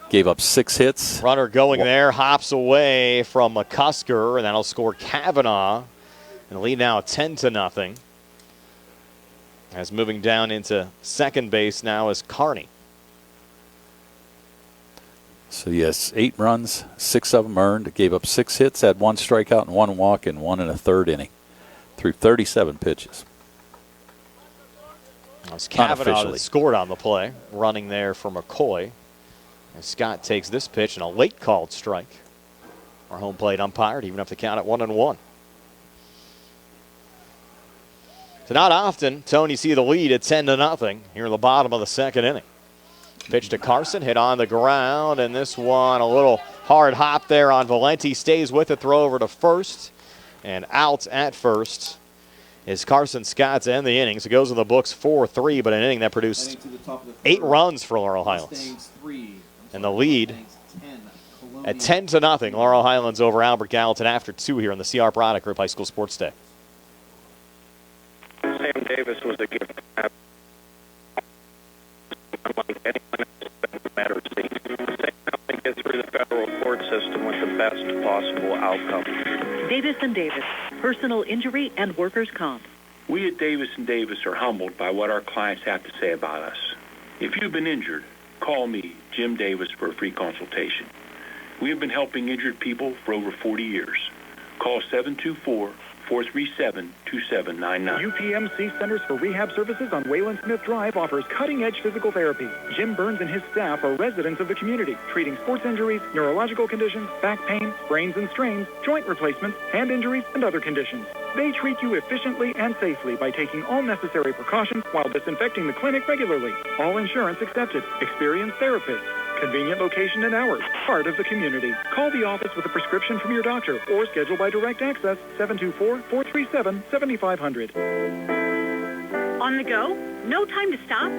Gave up 6 hits. Runner going there, hops away from McCusker, and that'll score Kavanaugh. And the lead now 10-0. As moving down into second base now is Carney. So yes, 8 runs, 6 of them earned. Gave up 6 hits, had 1 strikeout and 1 walk in 1 1/3 inning. Through 37 pitches. It's Kavanaugh that scored on the play, running there for McCoy. And Scott takes this pitch and a late called strike. Our home plate umpire even have to count at 1-1. So not often, Tony, see the lead at 10-0 here in the bottom of the second inning. Pitch to Carson, hit on the ground, and this one a little hard hop there on Valenti. Stays with it, throw over to first. And out at first is Carson Scott to end the inning. So it goes in the books 4-3, but an inning that produced 8 runs for Laurel Highlands. And the lead at 10-0. Laurel Highlands over Albert Gallatin after 2 here on the CR Product Group High School Sports Day. Sam Davis was a gift. Unlike anyone else that matters. Sam get through the federal court system with the best possible outcome. Davis & Davis, personal injury and workers' comp. We at Davis & Davis are humbled by what our clients have to say about us. If you've been injured, call me, Jim Davis, for a free consultation. We have been helping injured people for over 40 years. Call 724-437-2799. UPMC Centers for Rehab Services on Wayland Smith Drive offers cutting-edge physical therapy. Jim Burns and his staff are residents of the community, treating sports injuries, neurological conditions, back pain, sprains and strains, joint replacements, hand injuries, and other conditions. They treat you efficiently and safely by taking all necessary precautions while disinfecting the clinic regularly. All insurance accepted. Experienced therapists. Convenient location and hours. Part of the community. Call the office with a prescription from your doctor or schedule by direct access 724-437-7500. On the go? No time to stop?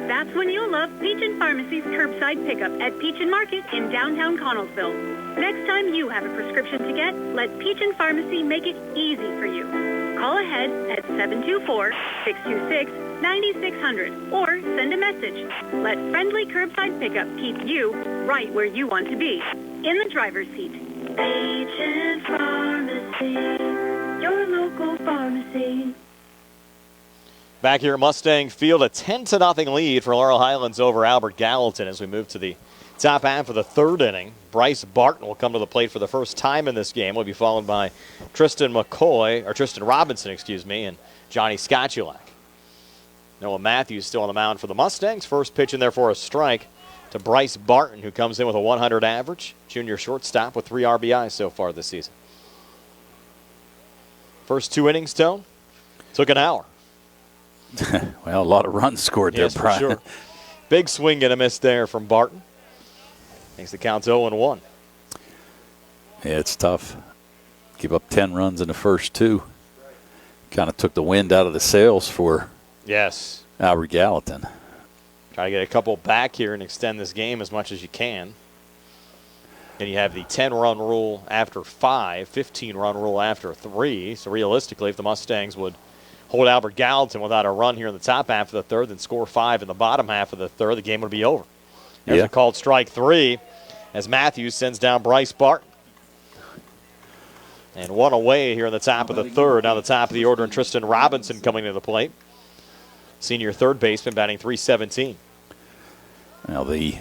That's when you'll love Peach & Pharmacy's curbside pickup at Peach & Market in downtown Connellsville. Next time you have a prescription to get, let Peach & Pharmacy make it easy for you. Call ahead at 724-626-9600 or send a message. Let friendly curbside pickup keep you right where you want to be, in the driver's seat. Peach & Pharmacy, your local pharmacy. Back here at Mustang Field, a 10-0 lead for Laurel Highlands over Albert Gallatin as we move to the Top half of the third inning, Bryce Barton will come to the plate for the first time in this game. Will be followed by Tristan Robinson, and Johnny Skotulak. Noah Matthews still on the mound for the Mustangs. First pitch in there for a strike to Bryce Barton, who comes in with a 100 average. Junior shortstop with 3 RBIs so far this season. First 2 innings, Tone, took an hour. Well, a lot of runs scored there, Brian. For sure. Big swing and a miss there from Barton. Makes the count 0-1. Yeah, it's tough. Give up 10 runs in the first 2. Kind of took the wind out of the sails for Albert Gallatin. Try to get a couple back here and extend this game as much as you can. And you have the 10-run rule after 5, 15-run rule after 3. So realistically, if the Mustangs would hold Albert Gallatin without a run here in the top half of the third, then score 5 in the bottom half of the third, the game would be over. There's a called strike 3 as Matthews sends down Bryce Barton. And 1 away here in the top of the third. Now the top of the order, and Tristan Robinson coming to the plate. Senior third baseman batting .317. Now the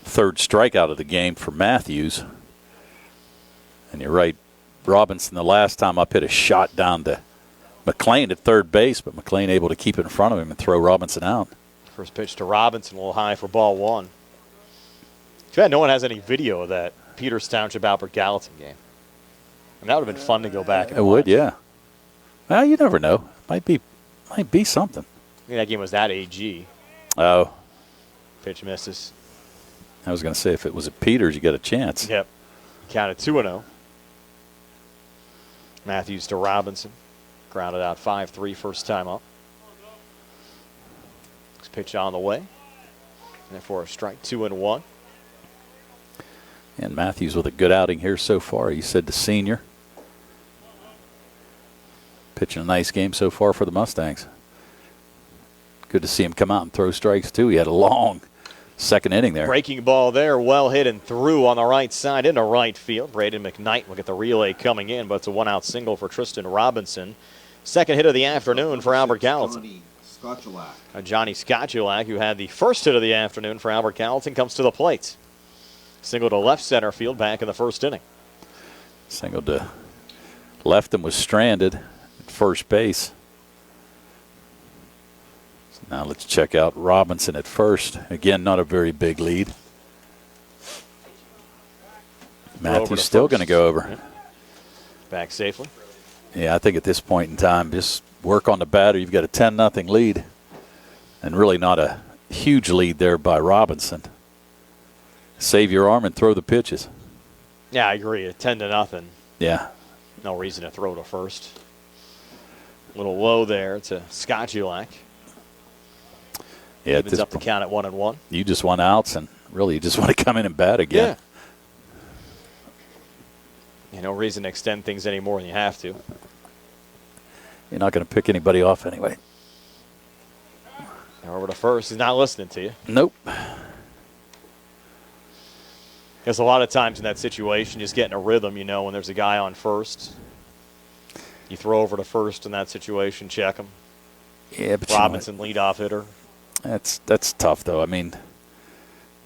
third strikeout of the game for Matthews. And you're right, Robinson the last time up hit a shot down to Mclean at third base, but Mclean able to keep it in front of him and throw Robinson out. First pitch to Robinson, a little high for ball 1. Too bad no one has any video of that Peters Township Albert Gallatin game. And that would have been fun to go back and It would, yeah. Well, you never know. Might be something. I think that game was at AG. Oh. Pitch misses. I was going to say, if it was at Peters, you got a chance. Yep. Counted 2-0. Matthews to Robinson. Grounded out 5-3 first time up. Next pitch on the way. And therefore a strike, 2-1. And Matthews with a good outing here so far. He said the senior. Pitching a nice game so far for the Mustangs. Good to see him come out and throw strikes, too. He had a long second inning there. Breaking ball there, well hit and through on the right side into right field. Braden Mcknight will get the relay coming in, but it's a 1-out single for Tristan Robinson. Second hit of the afternoon for Albert Gallatin. Johnny Skotulak, who had the first hit of the afternoon for Albert Gallatin, comes to the plate. Single to left center field back in the first inning. Single to left and was stranded at first base. So now let's check out Robinson at first. Again, not a very big lead. Matthews still going to go over. Yeah. Back safely. Yeah, I think at this point in time, just work on the batter. You've got a 10-0 lead, and really not a huge lead there by Robinson. Save your arm and throw the pitches. Yeah, I agree. 10-0. Yeah. No reason to throw to first. A little low there to Skotulak. Yeah, evens up the count at 1-1. You just want outs, and really you just want to come in and bat again. Yeah. No reason to extend things any more than you have to. You're not going to pick anybody off anyway. Now over to first. He's not listening to you. Nope. Because a lot of times in that situation, just getting a rhythm, you know, when there's a guy on first. You throw over to first in that situation, check him. Yeah, but Robinson, leadoff hitter. That's tough, though. I mean,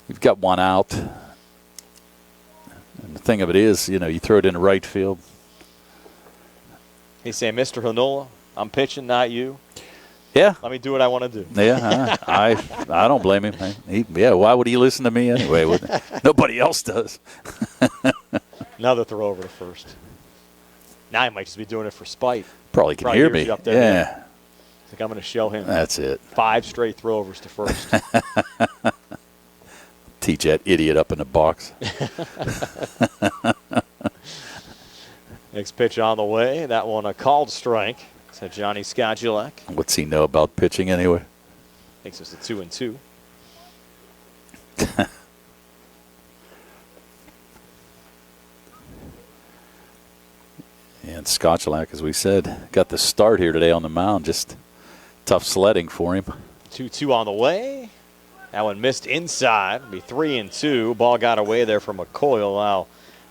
you've got 1 out. And the thing of it is, you know, you throw it into right field. He's saying, Mr. Hanola, I'm pitching, not you. Yeah. Let me do what I want to do. Yeah, I don't blame him. Why would he listen to me anyway? Nobody else does. Another throw over to first. Now he might just be doing it for spite. Probably can hear me. Up there. Yeah. I think I'm going to show him. That's it. 5 straight throwovers to first. Teach that idiot up in the box. Next pitch on the way. That one a called strike. So Johnny Skotulak. What's he know about pitching anyway? Makes us a 2-2. And Skotulak, as we said, got the start here today on the mound. Just tough sledding for him. 2-2 on the way. That one missed inside. It'll be 3-2. Ball got away there from McCoy. Allow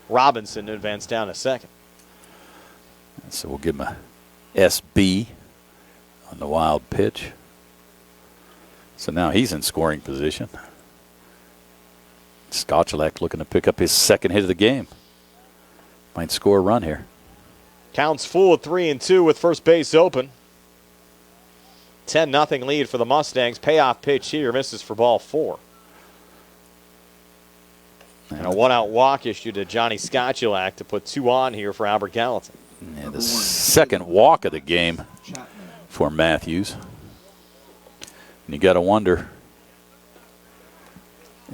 Robinson to advance down to second. So we'll give him a SB on the wild pitch. So now he's in scoring position. Skochalak looking to pick up his second hit of the game. Might score a run here. Counts full at 3-2 with first base open. 10-0 lead for the Mustangs. Payoff pitch here misses for ball 4. And a one-out walk issue to Johnny Skochalak to put 2 on here for Albert Gallatin. Yeah, the second walk of the game for Matthews. And you got to wonder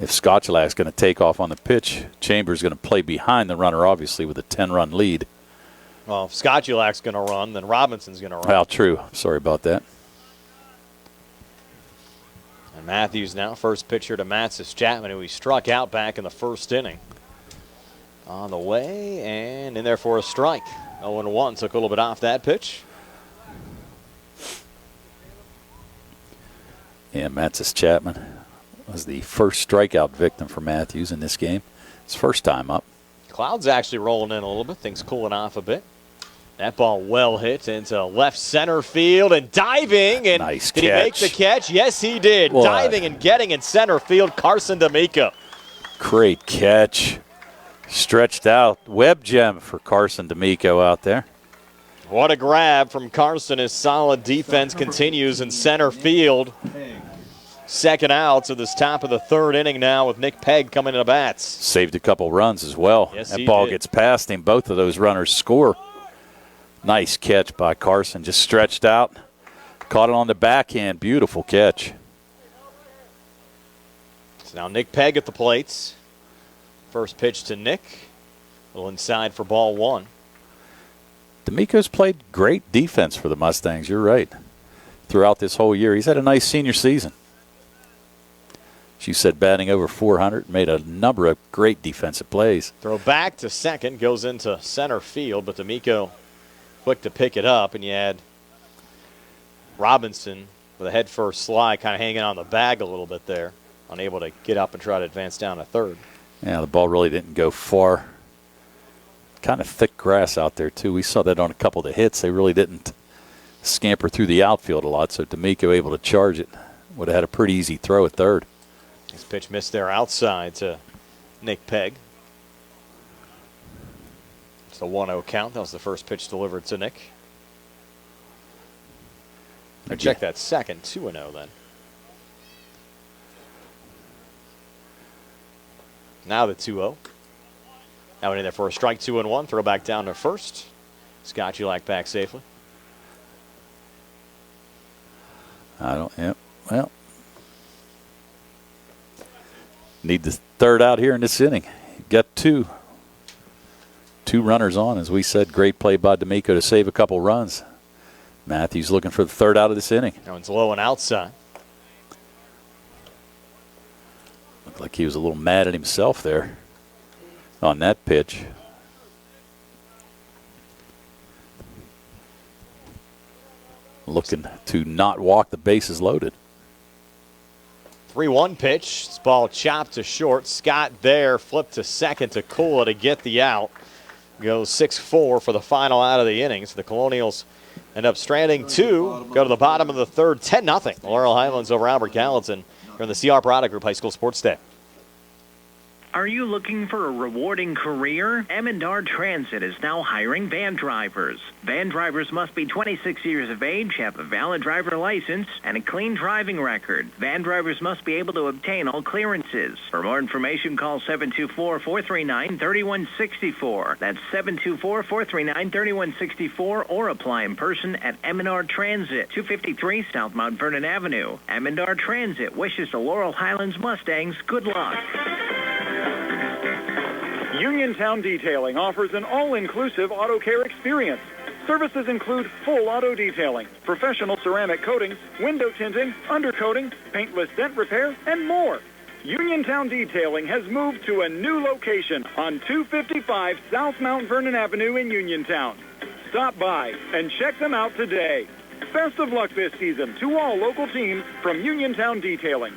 if Skochalak's going to take off on the pitch. Chambers going to play behind the runner, obviously, with a 10-run lead. Well, if Skochalak's going to run, then Robinson's going to run. Well, true. Sorry about that. And Matthews now, first pitcher to Matsis Chapman, who he struck out back in the first inning. On the way and in there for a strike. 0-1, took a little bit off that pitch. Yeah, Matsis Chapman was the first strikeout victim for Matthews in this game. His first time up. Cloud's actually rolling in a little bit. Things cooling off a bit. That ball well hit into left center field and diving. And nice did he make the catch? Yes, he did. What? Diving and getting in center field, Carson D'Amico. Great catch. Stretched out. Web gem for Carson D'Amico out there. What a grab from Carson. His solid defense continues in center field. Second out to this top of the third inning now with Nick Pegg coming to the bats. Saved a couple runs as well. Yes, that he ball did. gets past him. Both of those runners score. Nice catch by Carson. Just stretched out. Caught it on the backhand. Beautiful catch. So now Nick Pegg at the plates. First pitch to Nick. A little inside for ball 1. D'Amico's played great defense for the Mustangs. You're right. Throughout this whole year. He's had a nice senior season. As you said, batting over 400. Made a number of great defensive plays. Throw back to second. Goes into center field, but D'Amico quick to pick it up, and you had Robinson with a head-first slide kind of hanging on the bag a little bit there, unable to get up and try to advance down to third. Yeah, the ball really didn't go far. Kind of thick grass out there, too. We saw that on a couple of the hits. They really didn't scamper through the outfield a lot, so D'Amico able to charge it. Would have had a pretty easy throw at third. This pitch missed there outside to Nick Pegg. It's a 1-0 count. That was the first pitch delivered to Nick. I check that second, 2-0 then. Now the 2-0. Now in there for a strike, 2-1. Throw back down to first. Skochalak back safely. Well. Need the third out here in this inning. Got two runners on, as we said. Great play by D'Amico to save a couple runs. Matthews looking for the third out of this inning. That one's low and outside. Looked like he was a little mad at himself there on that pitch. Looking to not walk the bases loaded. 3-1 pitch. This ball chopped to short. Scott there, flipped to second to Kula to get the out. Goes 6-4 for the final out of the inning. So the Colonials end up stranding 2. Go to the bottom of the third, 10-0. Laurel Highlands over Albert Gallatin here in the CR Product Group High School Sports Day. Are you looking for a rewarding career? M&R Transit is now hiring van drivers. Van drivers must be 26 years of age, have a valid driver license, and a clean driving record. Van drivers must be able to obtain all clearances. For more information, call 724-439-3164. That's 724-439-3164, or apply in person at M&R Transit, 253 South Mount Vernon Avenue. M&R Transit wishes the Laurel Highlands Mustangs good luck. Uniontown Detailing offers an all-inclusive auto care experience. Services include full auto detailing, professional ceramic coatings, window tinting, undercoating, paintless dent repair, and more. Uniontown Detailing has moved to a new location on 255 South Mount Vernon Avenue in Uniontown. Stop by and check them out today. Best of luck this season to all local teams from Uniontown Detailing.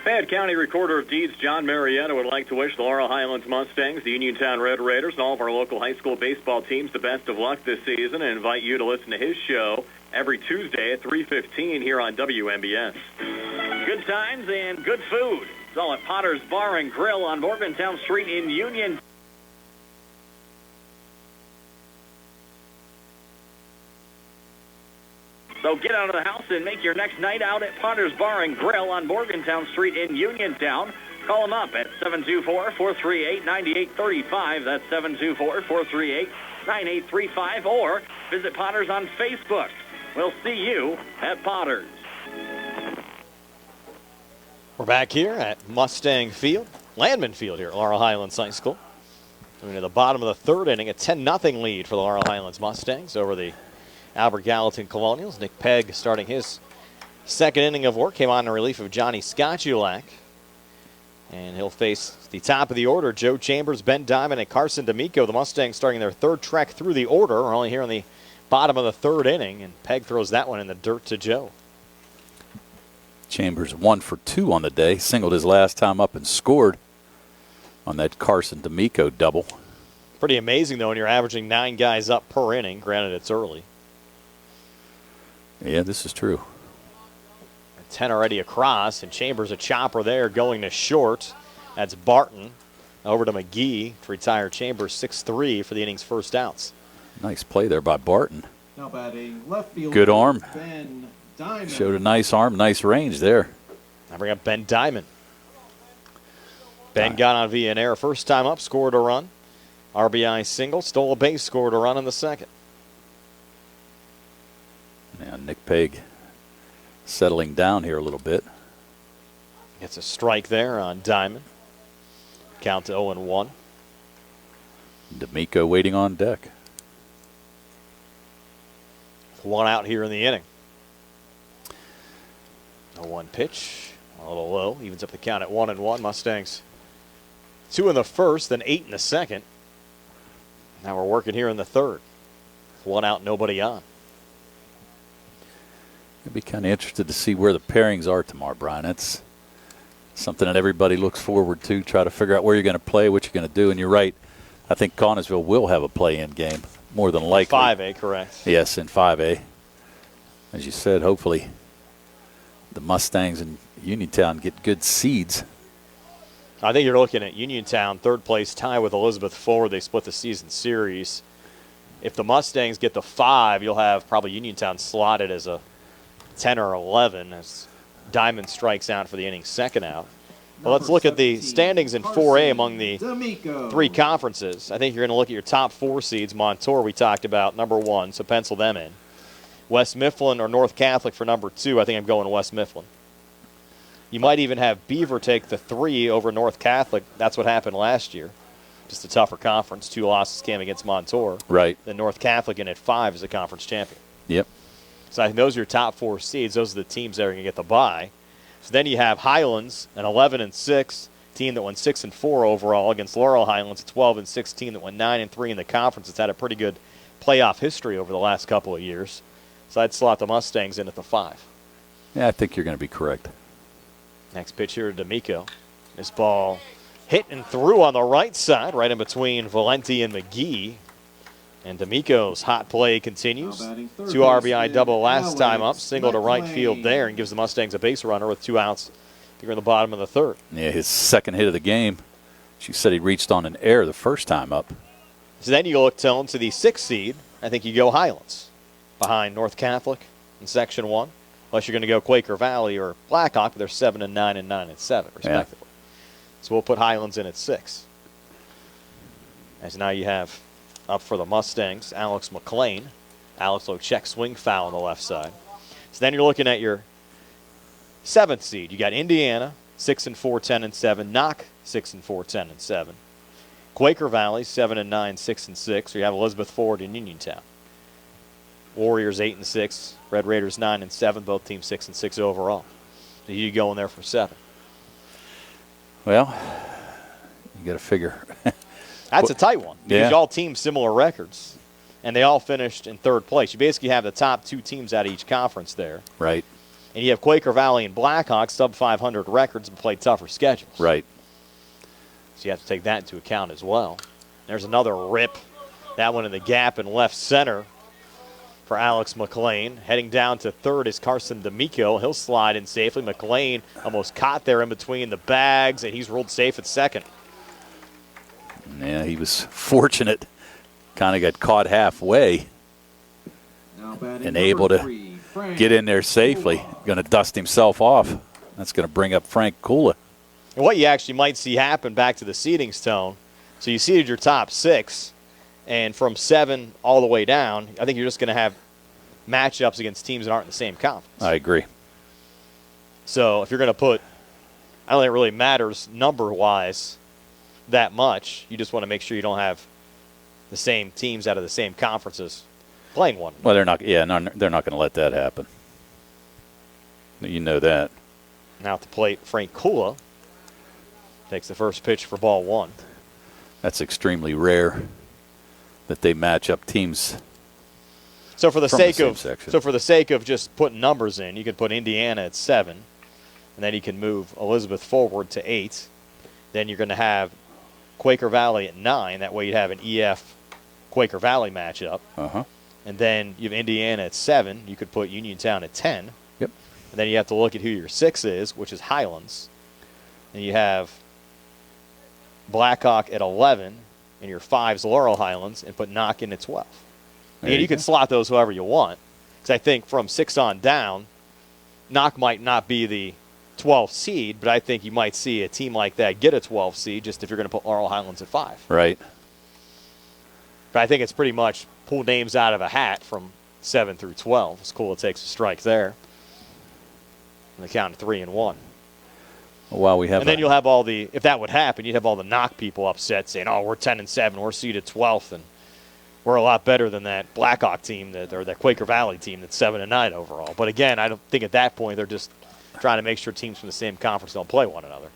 Fayette County Recorder of Deeds John Marietta would like to wish the Laurel Highlands Mustangs, the Uniontown Red Raiders, and all of our local high school baseball teams the best of luck this season and invite you to listen to his show every Tuesday at 3:15 here on WMBS. Good times and good food It's all at Potter's Bar and Grill on Morgantown Street in Union. So get out of the house and make your next night out at Potter's Bar and Grill on Morgantown Street in Uniontown. Call them up at 724-438-9835. That's 724-438-9835. Or visit Potter's on Facebook. We'll see you at Potter's. We're back here at Mustang Field, Landman Field here at Laurel Highlands High School. Moving to the bottom of the third inning, a 10-0 lead for the Laurel Highlands Mustangs over the Albert Gallatin Colonials. Nick Pegg starting his second inning of work. Came on in relief of Johnny Skotulak. And he'll face the top of the order, Joe Chambers, Ben Diamond, and Carson D'Amico. The Mustangs starting their third trek through the order. We're only here in the bottom of the third inning, and Pegg throws that one in the dirt to Joe. Chambers 1 for 2 on the day. Singled his last time up and scored on that Carson D'Amico double. Pretty amazing, though, when you're averaging 9 guys up per inning. Granted, it's early. Yeah, this is true. 10 already across, and Chambers a chopper there going to short. That's Barton. Over to McGee to retire Chambers 6-3 for the inning's first outs. Nice play there by Barton. Now batting left field. Good arm. Ben Diamond. Showed a nice arm, nice range there. I bring up Ben Diamond. Ben got on via an error first time up, scored a run. RBI single, stole a base, scored a run in the second. Now Nick Pegg settling down here a little bit. Gets a strike there on Diamond. Count to 0-1. D'Amico waiting on deck. One out here in the inning. 0-1 pitch. A little low. Evens up the count at 1-1. Mustangs 2 in the first, then 8 in the second. Now we're working here in the third. 1 out, nobody on. I'd be kind of interested to see where the pairings are tomorrow, Brian. That's something that everybody looks forward to, try to figure out where you're going to play, what you're going to do. And you're right, I think Connellsville will have a play-in game, more than likely. 5A, correct. Yes, in 5A. As you said, hopefully the Mustangs and Uniontown get good seeds. I think you're looking at Uniontown, third place tie with Elizabeth Forward. They split the season series. If the Mustangs get the 5, you'll have probably Uniontown slotted as a 10 or 11 as Diamond strikes out for the inning's second out. Well, let's look at the standings in 4A among the three conferences. I think you're going to look at your top 4 seeds. Montour, we talked about, number 1, so pencil them in. West Mifflin or North Catholic for number 2. I think I'm going West Mifflin. You might even have Beaver take the 3 over North Catholic. That's what happened last year. Just a tougher conference. 2 losses came against Montour. Right. Then North Catholic in at 5 as a conference champion. Yep. So I think those are your top 4 seeds. Those are the teams that are going to get the bye. So then you have Highlands, an 11-6 team that went 6-4 overall against Laurel Highlands, a 12-6 team that went 9-3 in the conference. It's had a pretty good playoff history over the last couple of years. So I'd slot the Mustangs in at the 5. Yeah, I think you're going to be correct. Next pitch here to D'Amico. This ball hit and through on the right side, right in between Valenti and McGee. And D'Amico's hot play continues. 2 RBI double last time up, single to right field there, and gives the Mustangs a base runner with 2 outs here in the bottom of the third. Yeah, his second hit of the game. She said he reached on an error the first time up. So then you look to the 6th seed. I think you go Highlands behind North Catholic in Section 1. Unless you're going to go Quaker Valley or Blackhawk, but they're 7-9 and 9-7, respectively. Yeah. So we'll put Highlands in at 6. As now you have up for the Mustangs, Alex Mclean. Alex will check swing foul on the left side. So then you're looking at your 7th seed. You got Indiana, 6-4, 10-7. Knock, 6-4, 10-7. Quaker Valley, 7-9, 6-6. So you have Elizabeth Forward and Uniontown. Warriors 8-6. Red Raiders 9-7. Both teams 6-6 overall. So you go in there for 7. Well, you got to figure. That's a tight one because yeah. all teams similar records, and they all finished in 3rd place. You basically have the top 2 teams out of each conference there. Right. And you have Quaker Valley and Blackhawks, sub-500 records, and play tougher schedules. Right. So you have to take that into account as well. There's another rip. That one in the gap in left center for Alex Mclean. Heading down to third is Carson D'Amico. He'll slide in safely. Mclean almost caught there in between the bags, and he's ruled safe at second. Yeah, he was fortunate. Kind of got caught halfway and able to get in there safely. Going to dust himself off. That's going to bring up Frank Kula. And what you actually might see happen, back to the seeding stone, so you seeded your top 6, and from 7 all the way down, I think you're just going to have matchups against teams that aren't in the same conference. I agree. So if you're going to put, I don't think it really matters number-wise that much. You just want to make sure you don't have the same teams out of the same conferences playing one. Well, they're not. Yeah, no, they're not going to let that happen. You know that. Now at the plate, Frank Kula takes the first pitch for ball 1. That's extremely rare that they match up teams. So for the sake of just putting numbers in, you could put Indiana at 7, and then you can move Elizabeth forward to 8. Then you're going to have Quaker Valley at 9. That way you'd have an EF Quaker Valley matchup. And then you have Indiana at 7. You could put Uniontown at 10. Yep. And then you have to look at who your 6 is, which is Highlands. And you have Blackhawk at 11, and your 5's Laurel Highlands, and put Knock in at 12. And you can slot those however you want. Because I think from 6 on down, Knock might not be the 12th seed, but I think you might see a team like that get a 12th seed just if you're going to put Laurel Highlands at 5. Right. But I think it's pretty much pull names out of a hat from 7 through 12. It's cool it takes a strike there. And the count of 3-1. Well, we have. And then you'll have all the, if that would happen, you'd have all the Knock people upset saying, oh, we're 10-7, we're seeded 12th, and we're a lot better than that Blackhawk team, or that Quaker Valley team that's 7-9 overall. But again, I don't think at that point they're just trying to make sure teams from the same conference don't play one another.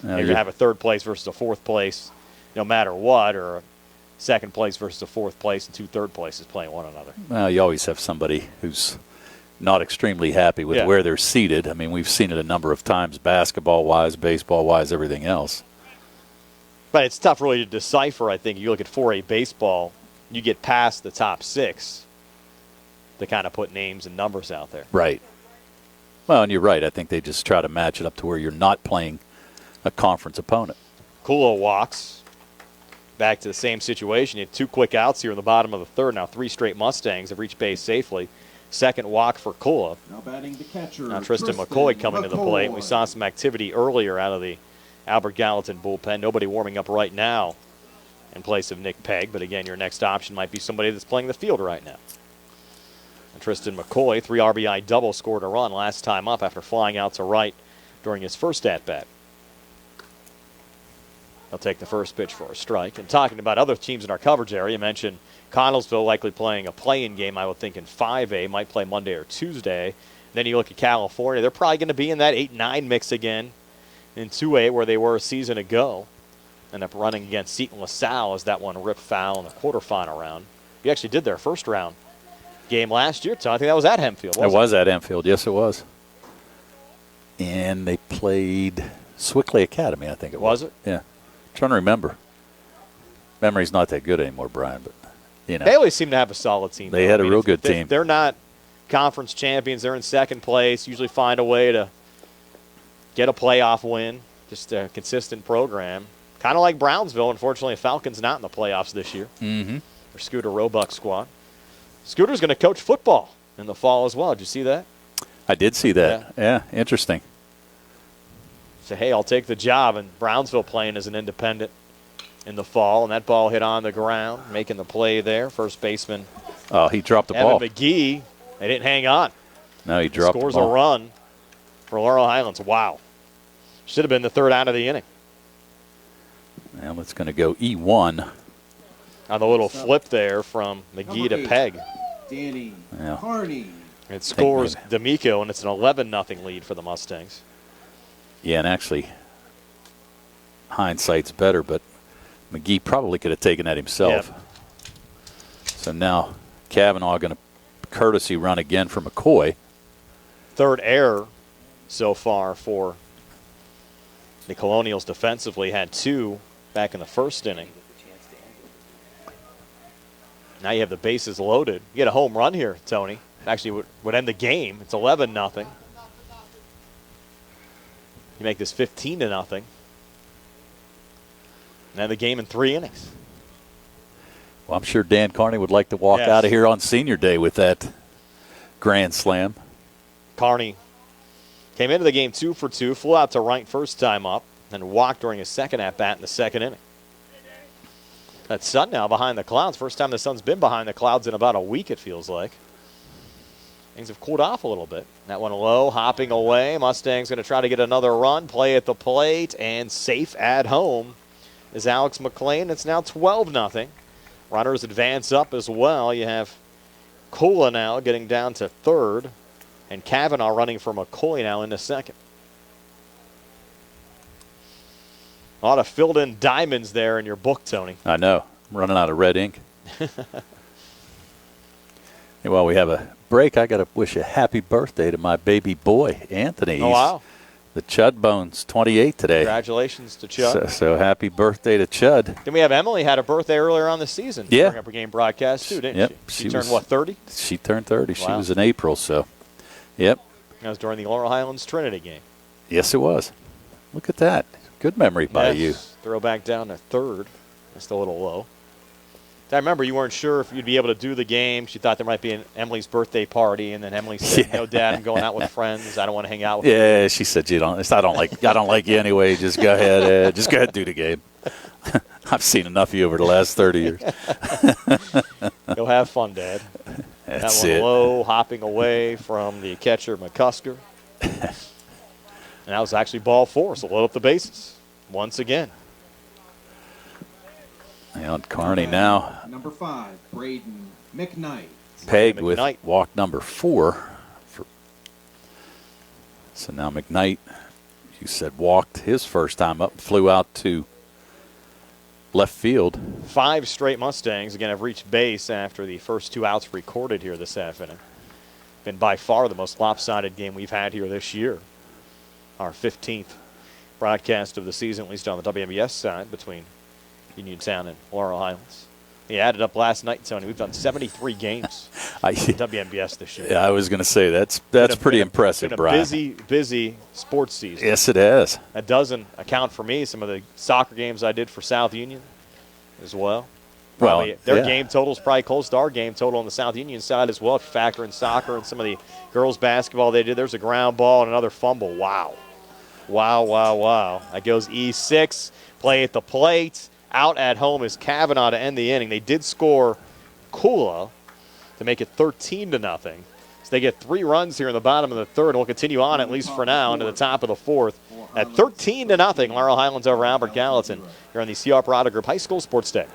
You're going to have a 3rd place versus a 4th place no matter what, or a 2nd place versus a 4th place and 2 3rd places playing one another. Well, you always have somebody who's not extremely happy with where they're seated. I mean, we've seen it a number of times, basketball-wise, baseball-wise, everything else. But it's tough really to decipher, I think. You look at 4A baseball, you get past the top 6 to kind of put names and numbers out there. Right. Well, and you're right. I think they just try to match it up to where you're not playing a conference opponent. Kulo walks back to the same situation. You had 2 quick outs here in the bottom of the 3rd. Now 3 straight Mustangs have reached base safely. 2nd walk for Kula. Now batting the catcher. Now Tristan McCoy coming to the plate. We saw some activity earlier out of the Albert Gallatin bullpen. Nobody warming up right now in place of Nick Pegg. But again, your next option might be somebody that's playing the field right now. And Tristan McCoy, 3 RBI double, scored a run last time up after flying out to right during his first at-bat. He'll take the first pitch for a strike. And talking about other teams in our coverage area, you mentioned Connellsville likely playing a play-in game, I would think, in 5A. Might play Monday or Tuesday. Then you look at California. They're probably going to be in that 8-9 mix again in 2A where they were a season ago. End up running against Seton LaSalle as that one ripped foul in the quarterfinal round. He actually did their first round game last year, so I think that was at Hempfield, wasn't it? It was at Hempfield. Yes, it was. And they played Swickley Academy, I think it was. Was it? Yeah. Trying to remember. Memory's not that good anymore, Brian, but you know. They always seem to have a solid team. They had a real good team. They're not conference champions. They're in 2nd place. Usually find a way to get a playoff win. Just a consistent program. Kind of like Brownsville. Unfortunately, Falcons not in the playoffs this year. Mm-hmm. Their Scooter Roebuck squad. Scooter's going to coach football in the fall as well. Did you see that? I did see that. Yeah, interesting. So, hey, I'll take the job. And Brownsville playing as an independent in the fall. And that ball hit on the ground, making the play there. First baseman. Oh, he dropped the Evan ball. McGee, they didn't hang on. No, he dropped Scores the ball. a run for Laurel Highlands. Wow. Should have been the 3rd out of the inning. Now it's going to go E1. On the little flip there from McGee to Pegg. Danny Yeah. Carney. It scores D'Amico, and it's an 11-0 lead for the Mustangs. Yeah, and actually, hindsight's better, but McGee probably could have taken that himself. Yep. So now Kavanaugh going to courtesy run again for McCoy. 3rd error so far for the Colonials defensively. Had 2 back in the 1st inning. Now you have the bases loaded. You get a home run here, Tony. Actually, would end the game. It's 11-0. You make this 15-0. Now the game in 3 innings. Well, I'm sure Dan Carney would like to walk out of here on Senior Day with that grand slam. Carney came into the game 2 for 2, flew out to right first time up, and walked during his second at-bat in the 2nd inning. That Sun now behind the clouds. First time the Sun's been behind the clouds in about a week, it feels like. Things have cooled off a little bit. That one low, hopping away. Mustang's going to try to get another run, play at the plate, and safe at home is Alex Mclean. It's now 12-0. Runners advance up as well. You have Kula now getting down to third, and Kavanaugh running for McCoy now into second. A lot of filled-in diamonds there in your book, Tony. I know. I'm running out of red ink. Hey, while we have a break, I got to wish a happy birthday to my baby boy, Anthony. Oh, wow. The Chud Bones, 28 today. Congratulations to Chud. So happy birthday to Chud. Then we have Emily had a birthday earlier on the season. Yeah. During our game broadcast, too, didn't she? She turned, 30? She turned 30. Wow. She was in April, so, yep. That was during the Laurel Highlands Trinity game. Yes, it was. Look at that. Good memory by you. Throw back down to third. Just a little low. I remember you weren't sure if you'd be able to do the game. She thought there might be an Emily's birthday party, and then Emily said, "No, Dad, I'm going out with friends. I don't want to hang out with you." Yeah, she said, I don't like you anyway. Just go ahead. Just go ahead and do the game. I've seen enough of you over the last 30 years. Go have fun, Dad. That's that one it. low, hopping away from the catcher, McCusker. And that was actually ball 4, so load up the bases once again. And Carney now. Number 5, Braden Mcknight. Pegged with walk number 4. So now Mcknight, you said, walked his first time up, flew out to left field. 5 straight Mustangs, again, have reached base after the first 2 outs recorded here this afternoon. Been by far the most lopsided game we've had here this year. Our 15th broadcast of the season, at least on the WMBS side, between Uniontown and Laurel Highlands. He added up last night, Tony. We've done 73 games in WMBS this year. Yeah, I was going to say that's pretty impressive, Brian. Busy sports season. Yes, it has. That doesn't account for me. Some of the soccer games I did for South Union as well. Probably their game total is probably close to our game total on the South Union side as well. If you factor in soccer and some of the girls' basketball they did, there's a ground ball and another fumble. Wow. That goes E6. Play at the plate. Out at home is Kavanaugh to end the inning. They did score Kula to make it 13-0. So they get 3 runs here in the bottom of the third, and we'll continue on, at least for now, into the top of the fourth. At 13-0, Laurel Highlands over Albert Gallatin here on the C.R. Prada Group High School Sports Day.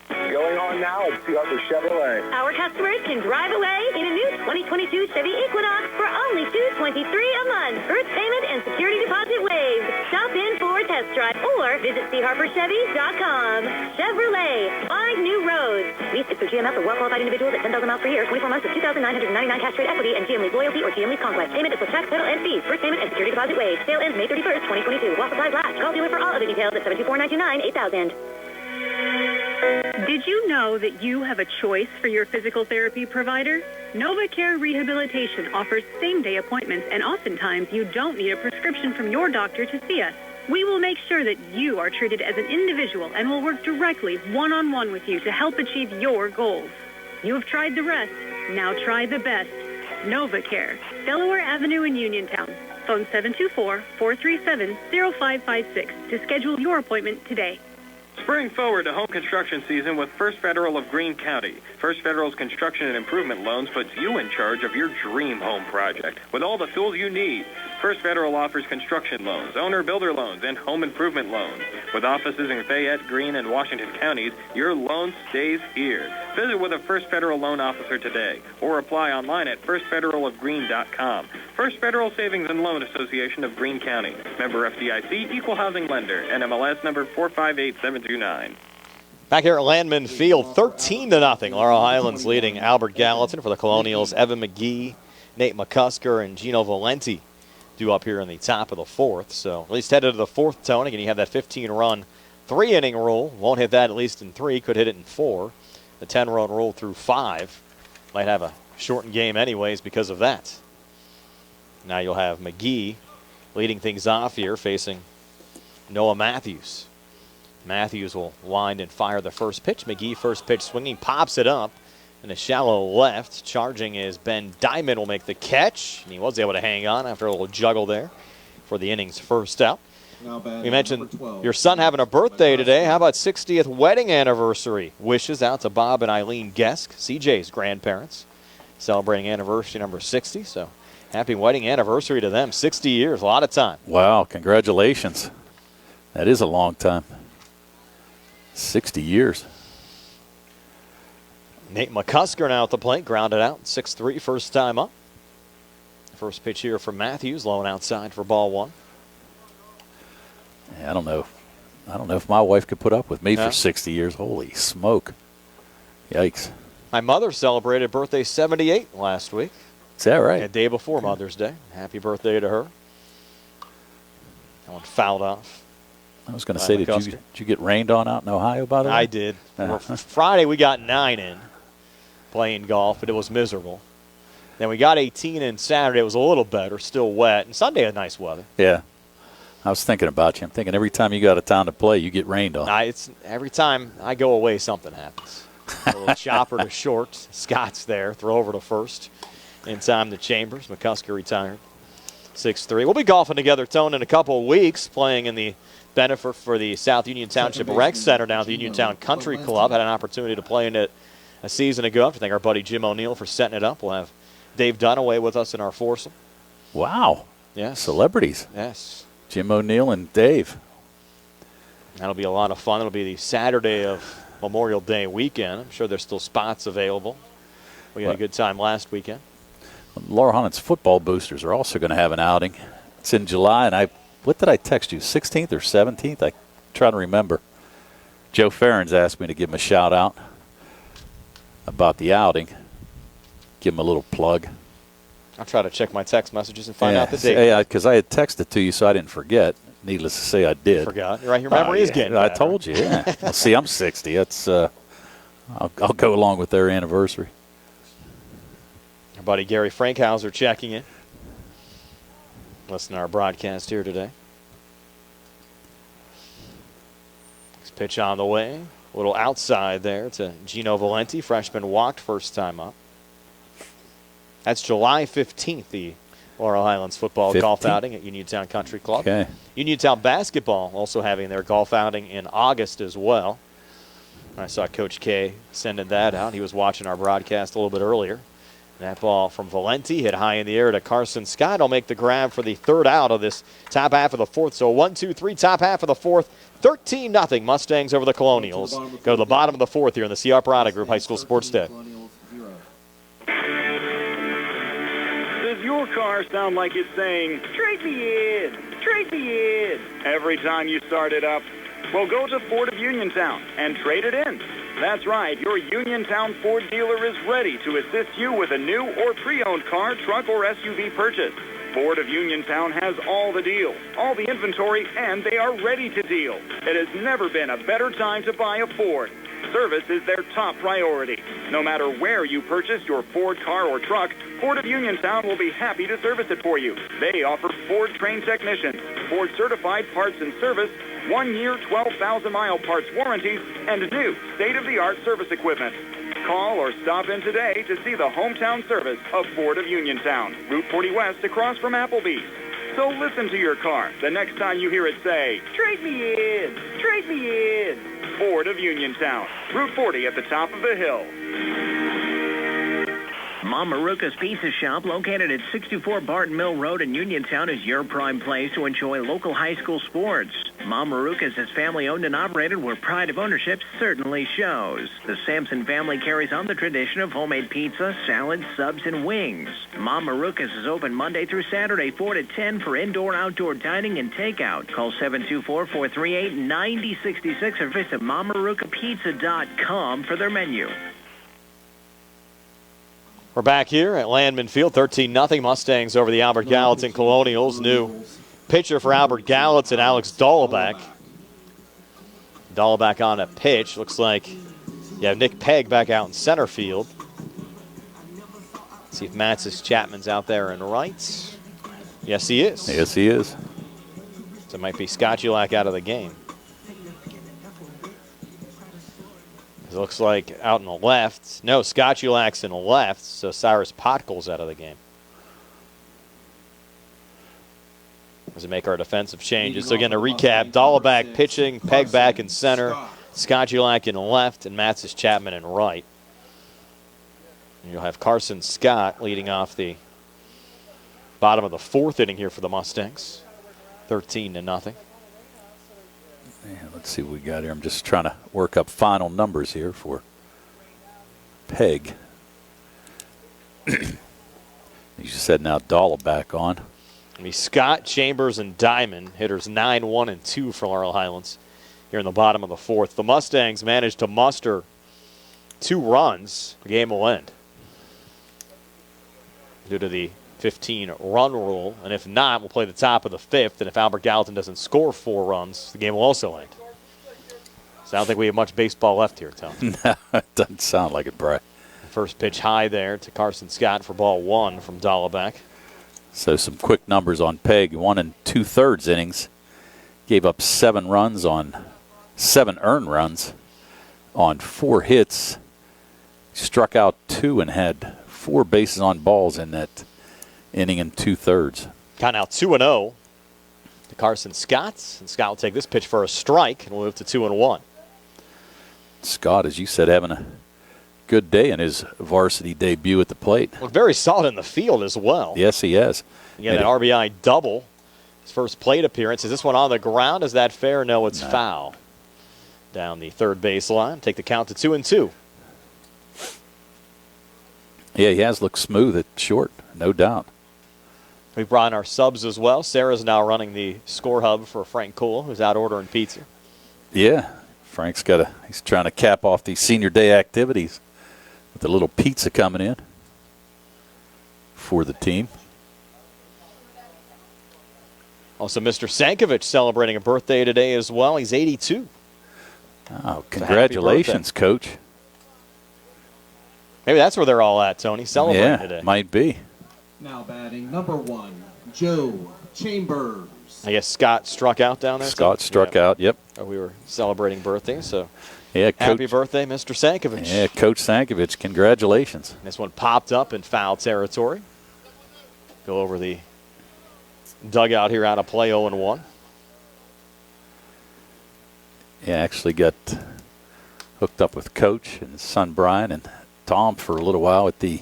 Going on now at Harper Chevrolet. Our customers can drive away in a new 2022 Chevy Equinox for only $223 a month. First payment and security deposit waived. Stop in for a test drive or visit CHarperChevy.com. Chevrolet, 5 new roads. Lease is for GMF for well-qualified individuals at 10,000 miles per year, 24 months with $2,999 cash trade equity and GM Lease loyalty or GM Lease Conquest. Payment is with tax, title, and fees. First payment and security deposit waived. Sale ends May 31st, 2022. While supplies last. Call dealer for all other details at 724-929-8000. Did you know that you have a choice for your physical therapy provider? NovaCare Rehabilitation offers same-day appointments, and oftentimes you don't need a prescription from your doctor to see us. We will make sure that you are treated as an individual and will work directly one-on-one with you to help achieve your goals. You have tried the rest. Now try the best. NovaCare, Delaware Avenue in Uniontown. Phone 724-437-0556 to schedule your appointment today. Spring forward to home construction season with First Federal of Greene County. First Federal's construction and improvement loans puts you in charge of your dream home project with all the tools you need. First Federal offers construction loans, owner-builder loans, and home improvement loans. With offices in Fayette, Greene, and Washington counties, your loan stays here. Visit with a First Federal loan officer today or apply online at firstfederalofgreene.com. First Federal Savings and Loan Association of Greene County. Member FDIC, Equal Housing Lender, NMLS number 458729. Back here at Landman Field, 13-0. Laurel Highlands leading Albert Gallatin for the Colonials. Evan McGee, Nate McCusker, and Gino Valenti due up here in the top of the fourth. So at least headed to the fourth, Tony, and you have that 15-run 3-inning rule. Won't hit that at least in 3. Could hit it in 4. The 10-run rule through 5. Might have a shortened game anyways because of that. Now you'll have McGee leading things off here, facing Noah Matthews. Matthews will wind and fire the first pitch. McGee first pitch swinging, pops it up in a shallow left. Charging is Ben Diamond will make the catch. And he was able to hang on after a little juggle there for the inning's first out. We mentioned your son having a birthday today. How about 60th wedding anniversary? Wishes out to Bob and Eileen Gesk, CJ's grandparents, celebrating anniversary number 60. So happy wedding anniversary to them. 60 years, a lot of time. Wow, congratulations. That is a long time. 60 years. Nate McCusker now at the plate, grounded out, 6-3, first time up. First pitch here from Matthews, low and outside for ball 1. Yeah, I don't know if my wife could put up with me for 60 years. Holy smoke. Yikes. My mother celebrated birthday 78 last week. Is that right? A day before Mother's Day. Happy birthday to her. That one fouled off. I was going to say, did you get rained on out in Ohio, by the way? I did. Friday we got 9 in playing golf, but it was miserable. Then we got 18 in Saturday. It was a little better, still wet. And Sunday had nice weather. Yeah. I was thinking about you. I'm thinking every time you go out of town to play, you get rained on. Every time I go away, something happens. A little chopper to short. Scott's there. Throw over to first. In time to Chambers. McCusker retired. 6-3. We'll be golfing together, Tone, in a couple of weeks, playing in the benefit for the South Union Township Rec Center down at the Uniontown Country Club. Had an opportunity to play in it a season ago. I have to thank our buddy Jim O'Neill for setting it up. We'll have Dave Dunaway with us in our foursome. Wow. Yes. Celebrities. Yes. Jim O'Neill and Dave. That'll be a lot of fun. It'll be the Saturday of Memorial Day weekend. I'm sure there's still spots available. We had a good time last weekend. Laurel Highlands football boosters are also going to have an outing. It's in July, and what did I text you, 16th or 17th? I'm trying to remember. Joe Farron's asked me to give him a shout-out about the outing. Give him a little plug. I'll try to check my text messages and find out the date. Yeah, because I had texted to you, so I didn't forget. Needless to say, I did. Forgot. You're right. Your memory is getting better. I told you, yeah. Well, see, I'm 60. That's I'll go along with their anniversary. Our buddy Gary Frankhauser checking in. Listen to our broadcast here today. Next pitch on the way. A little outside there to Gino Valenti. Freshman walked first time up. That's July 15th, the Laurel Highlands football golf outing at Uniontown Country Club. Okay. Uniontown basketball also having their golf outing in August as well. I saw Coach K sending that out. He was watching our broadcast a little bit earlier. That ball from Valenti hit high in the air to Carson Scott. Will make the grab for the third out of this top half of the fourth. So 1-2-3, top half of the fourth. 13-0 Mustangs over the Colonials. Go to the bottom of the fourth here in the CR Product Group High School Sports Day. Does your car sound like it's saying, trade me in, trade me in, every time you start it up? Well, go to Ford of Uniontown and trade it in. That's right, your Uniontown Ford dealer is ready to assist you with a new or pre-owned car, truck, or SUV purchase. Ford of Uniontown has all the deals, all the inventory, and they are ready to deal. It has never been a better time to buy a Ford. Service is their top priority. No matter where you purchase your Ford car or truck, Ford of Uniontown will be happy to service it for you. They offer Ford-trained technicians, Ford-certified parts and service, 1-year, 12,000-mile parts warranties, and new state-of-the-art service equipment. Call or stop in today to see the hometown service of Ford of Uniontown, Route 40 West across from Applebee's. So listen to your car the next time you hear it say, trade me in, trade me in. Ford of Uniontown, Route 40 at the top of the hill. Mom Marucas Pizza Shop, located at 64 Barton Mill Road in Uniontown, is your prime place to enjoy local high school sports. Mom Marucas is family-owned and operated where pride of ownership certainly shows. The Sampson family carries on the tradition of homemade pizza, salads, subs, and wings. Mom Marucas is open Monday through Saturday, 4 to 10 for indoor-outdoor dining and takeout. Call 724-438-9066 or visit MomMarucaPizza.com for their menu. We're back here at Landman Field, 13-0 Mustangs over the Albert Gallatin Colonials. New pitcher for Albert Gallatin, Alex Dahlbeck. Dahl back on a pitch. Looks like you have Nick Pegg back out in center field. See if Matsis Chapman's out there in right. Yes, he is. Yes, he is. So it might be Scott Ulak out of the game. It looks like out in the left. No, Scott Ulak's in the left, so Cyrus Potkel's out of the game. As we make our defensive changes. So again, to recap, Dahl back pitching, Pegg back in center, Scott Ulak in left, and Matsis Chapman in right. And you'll have Carson Scott leading off the bottom of the fourth inning here for the Mustangs. 13-0. Yeah, let's see what we got here. I'm just trying to work up final numbers here for Pegg. You just said now Dahl back on. I mean, Scott, Chambers, and Diamond, hitters 9, 1, and 2 for Laurel Highlands here in the bottom of the fourth. The Mustangs managed to muster 2 runs. The game will end due to the 15-run rule, and if not, we'll play the top of the fifth, and if Albert Gallatin doesn't score 4 runs, the game will also end. So I don't think we have much baseball left here, Tom. No, it doesn't sound like it, Bry. First pitch high there to Carson Scott for ball 1 from Dahlbeck. So some quick numbers on Pegg. 1 2/3 innings. Gave up 7 runs on 7 earned runs on 4 hits. Struck out 2 and had 4 bases on balls in that inning and 2/3. Count now 2-0 to Carson Scott. And Scott will take this pitch for a strike and we'll move to 2-1. Scott, as you said, having a good day in his varsity debut at the plate. Looked very solid in the field as well. Yes, he has. Again, that RBI double. His first plate appearance. Is this one on the ground? Is that fair? No, it's foul. Down the third baseline. Take the count to 2-2. Yeah, he has looked smooth at short, no doubt. We brought in our subs as well. Sarah's now running the score hub for Frank Cole, who's out ordering pizza. Yeah, Frank's he's trying to cap off these senior day activities with a little pizza coming in for the team. Also, Mr. Sankovic celebrating a birthday today as well. He's 82. Oh, congratulations, Coach. Maybe that's where they're all at, Tony, celebrating today. Yeah, might be. Now batting number 1, Joe Chambers. I guess Scott struck out down there. Scott struck out, yep. We were celebrating birthdays, so yeah, happy birthday, Mr. Sankovic. Yeah, Coach Sankovic, congratulations. This one popped up in foul territory. Go over the dugout here out of play 0-1. Yeah, actually got hooked up with Coach and his son Brian and Tom for a little while at the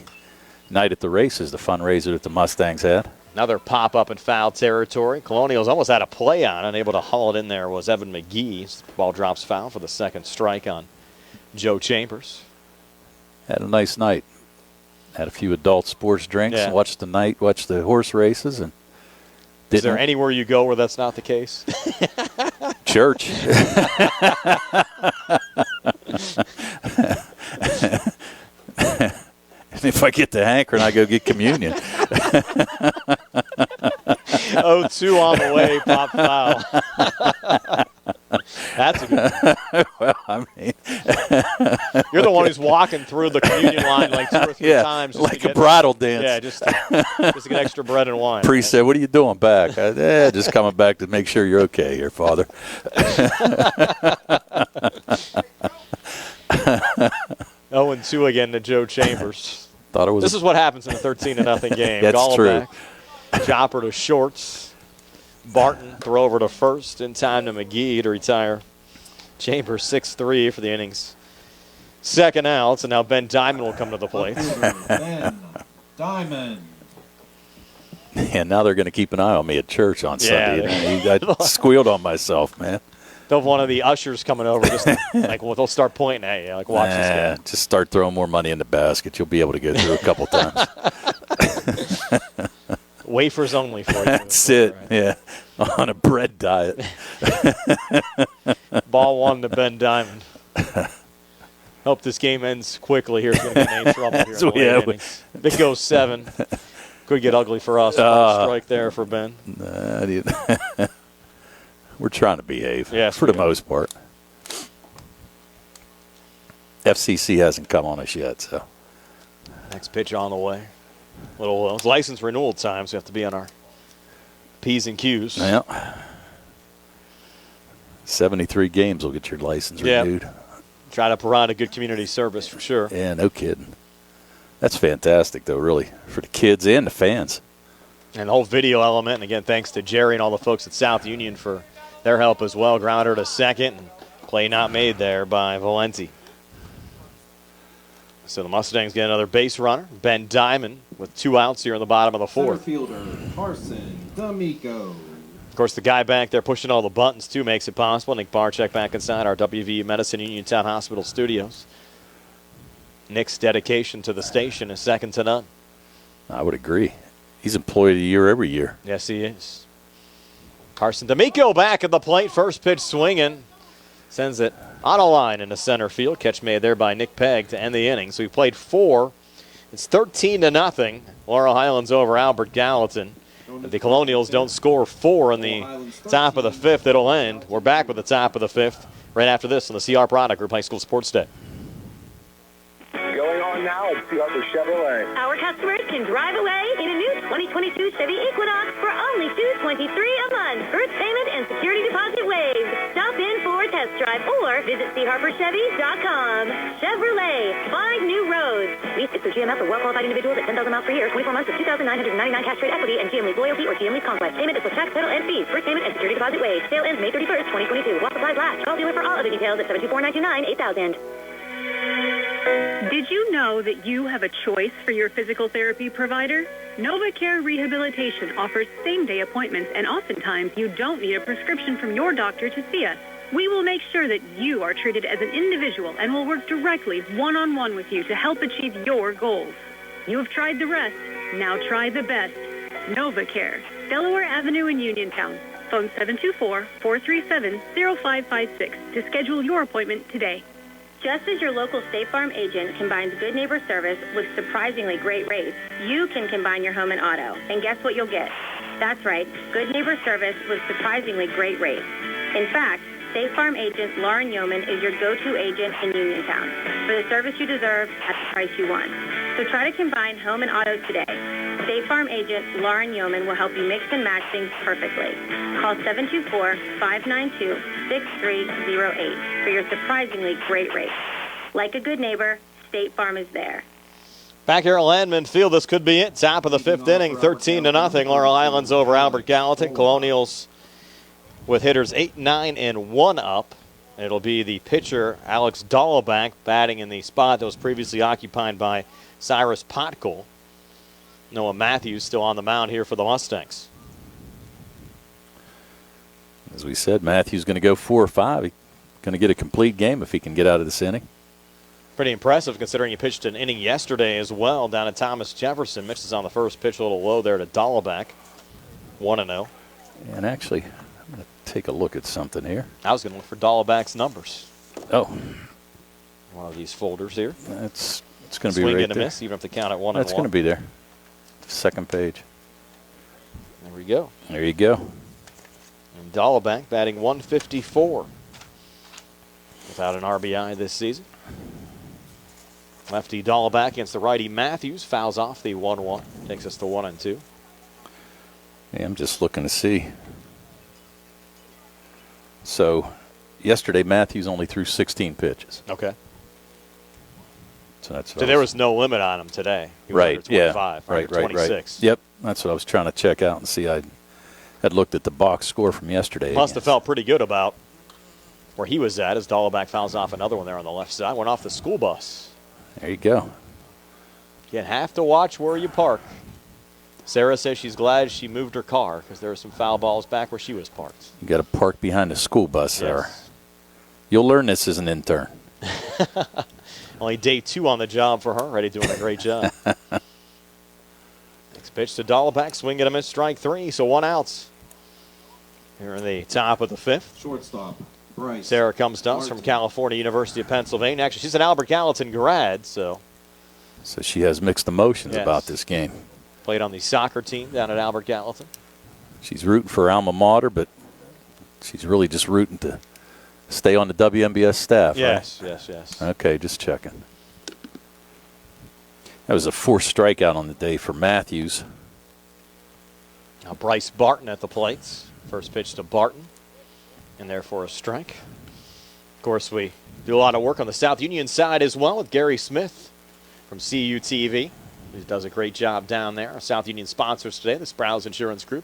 night at the races, the fundraiser that the Mustangs had. Another pop-up in foul territory. Colonials almost had a play on. Unable to haul it in there was Evan McGee. Ball drops foul for the second strike on Joe Chambers. Had a nice night. Had a few adult sports drinks. Yeah. Watched the horse races. And is there anywhere you go where that's not the case? Church. If I get the hankering, I go get communion. 0-2 on the way, pop foul. That's a good one. Well, I mean. You're the one who's walking through the communion line like 2 or 3 times. Just like a bridal dance. Yeah, just to get extra bread and wine. Priest said, "What are you doing back?" Just coming back to make sure you're okay here, Father. 0-2 again to Joe Chambers. Thought it was. This is what happens in a 13-0 game. That's Gallback, true. Chopper to shorts. Barton throw over to first in time to McGee to retire. Chambers 6-3 for the innings. Second out, so now Ben Diamond will come to the plate. Ben Diamond. And now they're going to keep an eye on me at church on Sunday. I squealed on myself, man. They'll have one of the ushers coming over, just they'll start pointing at you, like watch this guy. Just start throwing more money in the basket. You'll be able to go through a couple times. Wafers only for you. That's it, right? Yeah, on a bread diet. Ball 1 to Ben Diamond. Hope this game ends quickly here. It's going to get in trouble here in the late innings. If it goes 7, could get ugly for us. Strike there for Ben. We're trying to behave for the most part. FCC hasn't come on us yet, so. Next pitch on the way. It's license renewal time, so we have to be on our P's and Q's. Yeah. 73 games will get your license renewed. Try to provide a good community service for sure. Yeah, no kidding. That's fantastic, though, really, for the kids and the fans. And the whole video element, and again, thanks to Jerry and all the folks at South Union for their help as well. Grounder to second, and play not made there by Valenti. So the Mustangs get another base runner. Ben Diamond with 2 outs here in the bottom of the 4th. Center fielder Carson D'Amico. Of course, the guy back there pushing all the buttons, too, makes it possible. Nick Barczyk back inside our WVU Medicine Uniontown Hospital studios. Nick's dedication to the station is second to none. I would agree. He's employee of the year every year. Yes, he is. Carson D'Amico back at the plate. First pitch swinging. Sends it on a line into center field. Catch made there by Nick Pegg to end the inning. So we played 4. It's 13-0. Laurel Highlands over Albert Gallatin. If the Colonials don't score 4 in the top of the 5th, it'll end. We're back with the top of the 5th right after this on the CR Product Group High School Sports Day. Going on now at Harper Chevrolet. Our customers can drive away in a new 2022 Chevy Equinox for only $223 a month. First payment and security deposit waived. Stop in for a test drive or visit charperchevy.com. Chevrolet, 5 new roads. Lease is through GMF for well-qualified individuals at 10,000 miles per year, 24 months with $2,999 cash trade equity and GM Lease loyalty or GM Lease conquest. Payment is with tax, title, and fees. First payment and security deposit waived. Sale ends May 31st, 2022. While supplies last. Call dealer for all other details at 724-929-8000. Did you know that you have a choice for your physical therapy provider? NovaCare Rehabilitation offers same-day appointments, and oftentimes you don't need a prescription from your doctor to see us. We will make sure that you are treated as an individual and will work directly one-on-one with you to help achieve your goals. You have tried the rest. Now try the best. NovaCare, Delaware Avenue in Uniontown. Phone 724-437-0556 to schedule your appointment today. Just as your local State Farm agent combines good neighbor service with surprisingly great rates, you can combine your home and auto. And guess what you'll get? That's right, good neighbor service with surprisingly great rates. In fact, State Farm agent Lauren Yeoman is your go-to agent in Uniontown for the service you deserve at the price you want. So try to combine home and auto today. State Farm agent Lauren Yeoman will help you mix and match things perfectly. Call 724-592-6308 for your surprisingly great rate. Like a good neighbor, State Farm is there. Back here at Landman Field, this could be it. Top of the 5th inning, 13-0. Laurel Highlands over Albert Gallatin. Colonials with hitters 8, 9, and 1 up. It'll be the pitcher, Alex Dahlback, batting in the spot that was previously occupied by Cyrus Potkel. Noah Matthews still on the mound here for the Mustangs. As we said, Matthews going to go 4 or 5. He's going to get a complete game if he can get out of this inning. Pretty impressive considering he pitched an inning yesterday as well down at Thomas Jefferson. Misses on the first pitch, a little low there to Dahlback. 1-0. And actually, I'm going to take a look at something here. I was going to look for Dahlback's numbers. Oh. One of these folders here. It's going to be right there. Swing and a miss, even if they count at 1-1. That's going to be there. Second page. There we go. There you go. And Dahlback batting 154 without an RBI this season. Lefty Dahlback against the righty Matthews. Fouls off the 1-1. Takes us to 1-2. Yeah, I'm just looking to see. So, yesterday Matthews only threw 16 pitches. Okay. So there was no limit on him today. He was right, under 25, yeah. Right, 26. Yep, that's what I was trying to check out and see. I had looked at the box score from yesterday. Must have felt pretty good about where he was at as Dahlback fouls off another one there on the left side. Went off the school bus. There you go. You have to watch where you park. Sarah says she's glad she moved her car because there were some foul balls back where she was parked. You got to park behind the school bus, Sarah. Yes. You'll learn this as an intern. Only day 2 on the job for her. Already doing a great job. Next pitch to Dahlback. Swing and a miss, strike 3. So 1 out. Here in the top of the 5th. Shortstop, Bryce. Sarah comes to us from California, University of Pennsylvania. Actually, she's an Albert Gallatin grad, so she has mixed emotions about this game. Played on the soccer team down at Albert Gallatin. She's rooting for alma mater, but she's really just rooting to stay on the WMBS staff, Yes, right? yes. Okay, just checking. That was a 4th strikeout on the day for Matthews. Now Bryce Barton at the plates. First pitch to Barton, and therefore a strike. Of course, we do a lot of work on the South Union side as well with Gary Smith from CUTV. He does a great job down there. Our South Union sponsors today, the Sprouse Insurance Group,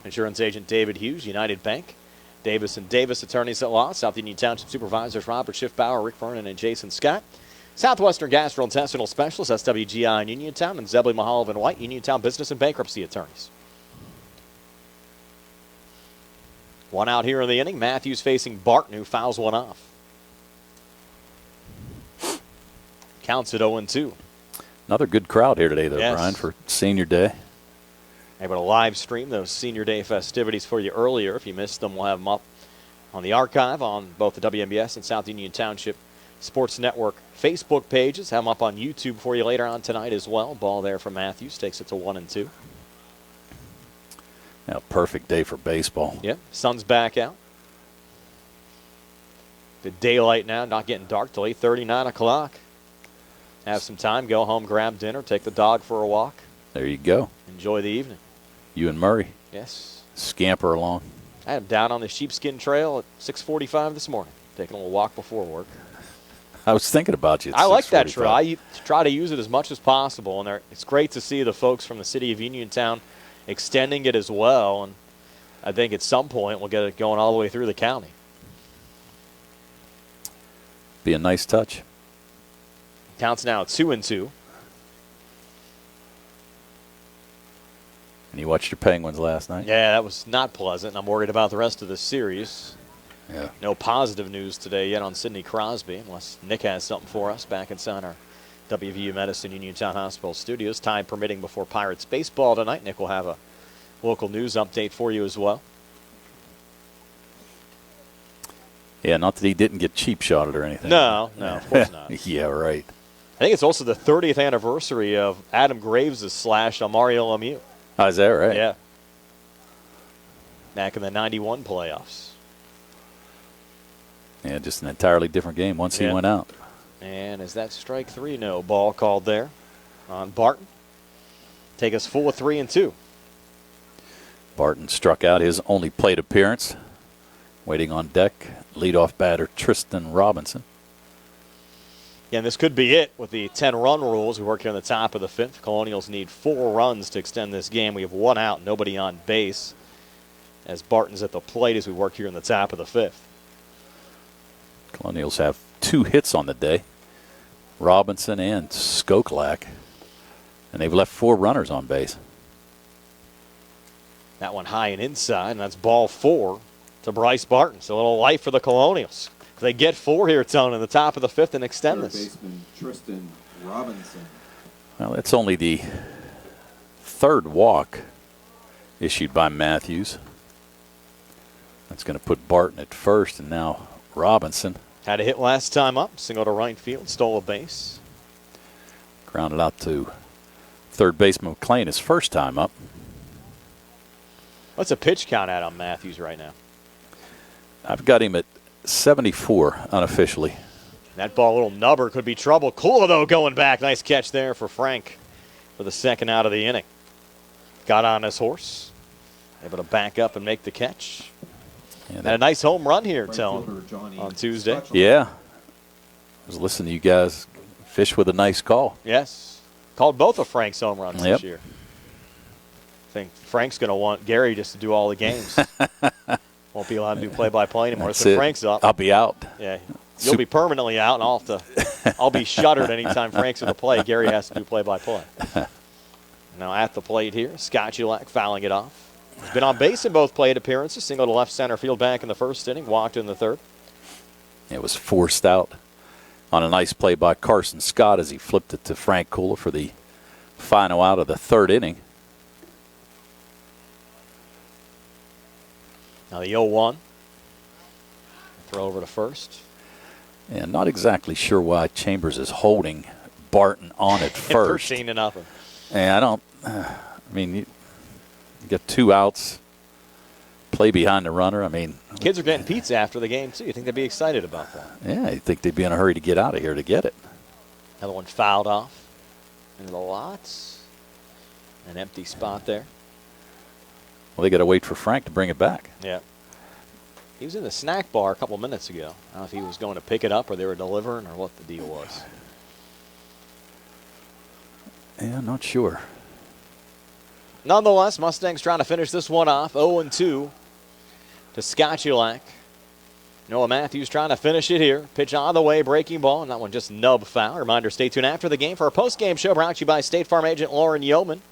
insurance agent David Hughes, United Bank, Davis & Davis Attorneys at Law, South Union Township Supervisors Robert Schiffbauer, Rick Vernon, and Jason Scott, Southwestern Gastrointestinal Specialist, SWGI in Uniontown, and Zebley Mahal and White, Uniontown Business and Bankruptcy Attorneys. One out here in the inning. Matthews facing Barton, who fouls one off. Counts at 0-2. Another good crowd here today, though, Yes. Brian, for Senior Day. Able to live stream those Senior Day festivities for you earlier. If you missed them, we'll have them up on the archive on both the WMBS and South Union Township Sports Network Facebook pages. Have them up on YouTube for you later on tonight as well. Ball there from Matthews. Takes it to 1-2. Now, perfect day for baseball. Yep, sun's back out. The daylight now, not getting dark till 8:30, 9 o'clock. Have some time, go home, grab dinner, take the dog for a walk. There you go. Enjoy the evening. You and Murray. Yes. Scamper along. I had him down on the sheepskin trail at 6:45 this morning, taking a little walk before work. I was thinking about you. At I like that 6:45. trail. I try to use it as much as possible, and it's great to see the folks from the city of Uniontown extending it as well. And I think at some point we'll get it going all the way through the county. Be a nice touch. Counts now at 2-2. And you watched your Penguins last night? Yeah, that was not pleasant. I'm worried about the rest of the series. Yeah. No positive news today yet on Sidney Crosby, unless Nick has something for us back inside our WVU Medicine Uniontown Hospital studios. Time permitting before Pirates baseball tonight. Nick will have a local news update for you as well. Yeah, not that he didn't get cheap shotted or anything. No, of course not. Yeah, right. I think it's also the 30th anniversary of Adam Graves' slash on Mario Lemieux. Oh, is that right? Yeah. Back in the 91 playoffs. Yeah, just an entirely different game once he Yeah. went out. And is that strike 3? No. Ball called there on Barton. Take us full of 3-2. Barton struck out his only plate appearance. Waiting on deck, leadoff batter Tristan Robinson. Yeah, and this could be it with the 10-run rules. We work here in the top of the 5th. Colonials need 4 runs to extend this game. We have 1 out, nobody on base, as Barton's at the plate as we work here in the top of the 5th. Colonials have 2 hits on the day, Robinson and Skoklak, and they've left 4 runners on base. That one high and inside, and that's ball 4 to Bryce Barton. So a little life for the Colonials. They get 4 here, Tone, in the top of the 5th and extend Third this. baseman Tristan Robinson. Well, that's only the 3rd walk issued by Matthews. That's going to put Barton at first, and now Robinson. Had a hit last time up, single to right field, stole a base. Grounded out to third baseman Mclean his first time up. What's a pitch count at on Matthews right now? I've got him at 74 unofficially. That ball, a little nubber, could be trouble. Kula, though, going back. Nice catch there for Frank for the 2nd out of the inning. Got on his horse. Able to back up and make the catch. Yeah, and a nice home run here, Tone, on Tuesday. Yeah. I was listening to you guys fish with a nice call. Yes. Called both of Frank's home runs Yep. this year. I think Frank's going to want Gary just to do all the games. Won't be allowed to do play-by-play anymore. That's So it. Frank's up. I'll be out. Yeah. You'll be permanently out, and I'll be shuttered anytime Frank's in the play. Gary has to do play-by-play. Now at the plate here, Skocilak fouling it off. He's been on base in both plate appearances. Single to left center field back in the 1st inning. Walked in the 3rd. It was forced out on a nice play by Carson Scott as he flipped it to Frank Kula for the final out of the 3rd inning. Now the 0-1. Throw over to first. And not exactly sure why Chambers is holding Barton on at first. 13-0. And I mean, you got 2 outs. play behind the runner. I mean, kids are getting pizza after the game, too. You think they'd be excited about that? Yeah, you think they'd be in a hurry to get out of here to get it. Another one fouled off into the lots. An empty spot there. Well, they got to wait for Frank to bring it back. Yeah. He was in the snack bar a couple minutes ago. I don't know if he was going to pick it up or they were delivering or what the deal was. Yeah, not sure. Nonetheless, Mustangs trying to finish this one off. 0-2 to Scotchulac. Noah Matthews trying to finish it here. Pitch on the way, breaking ball, and that one just nub foul. Reminder, stay tuned after the game for our post-game show brought to you by State Farm agent Lauren Yeoman.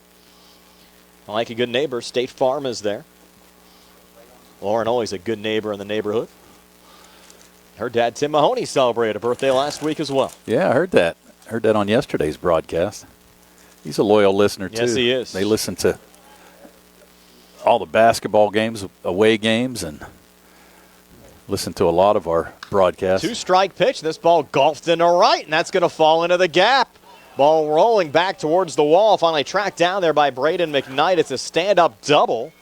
Like a good neighbor, State Farm is there. Lauren always a good neighbor in the neighborhood. Her dad, Tim Mahoney, celebrated a birthday last week as well. Yeah, I heard that. Heard that on yesterday's broadcast. He's a loyal listener, too. Yes, he is. They listen to all the basketball games, away games, and listen to a lot of our broadcasts. 2-strike pitch. This ball golfed into right, and that's going to fall into the gap. Ball rolling back towards the wall. Finally tracked down there by Braden Mcknight. It's a stand-up double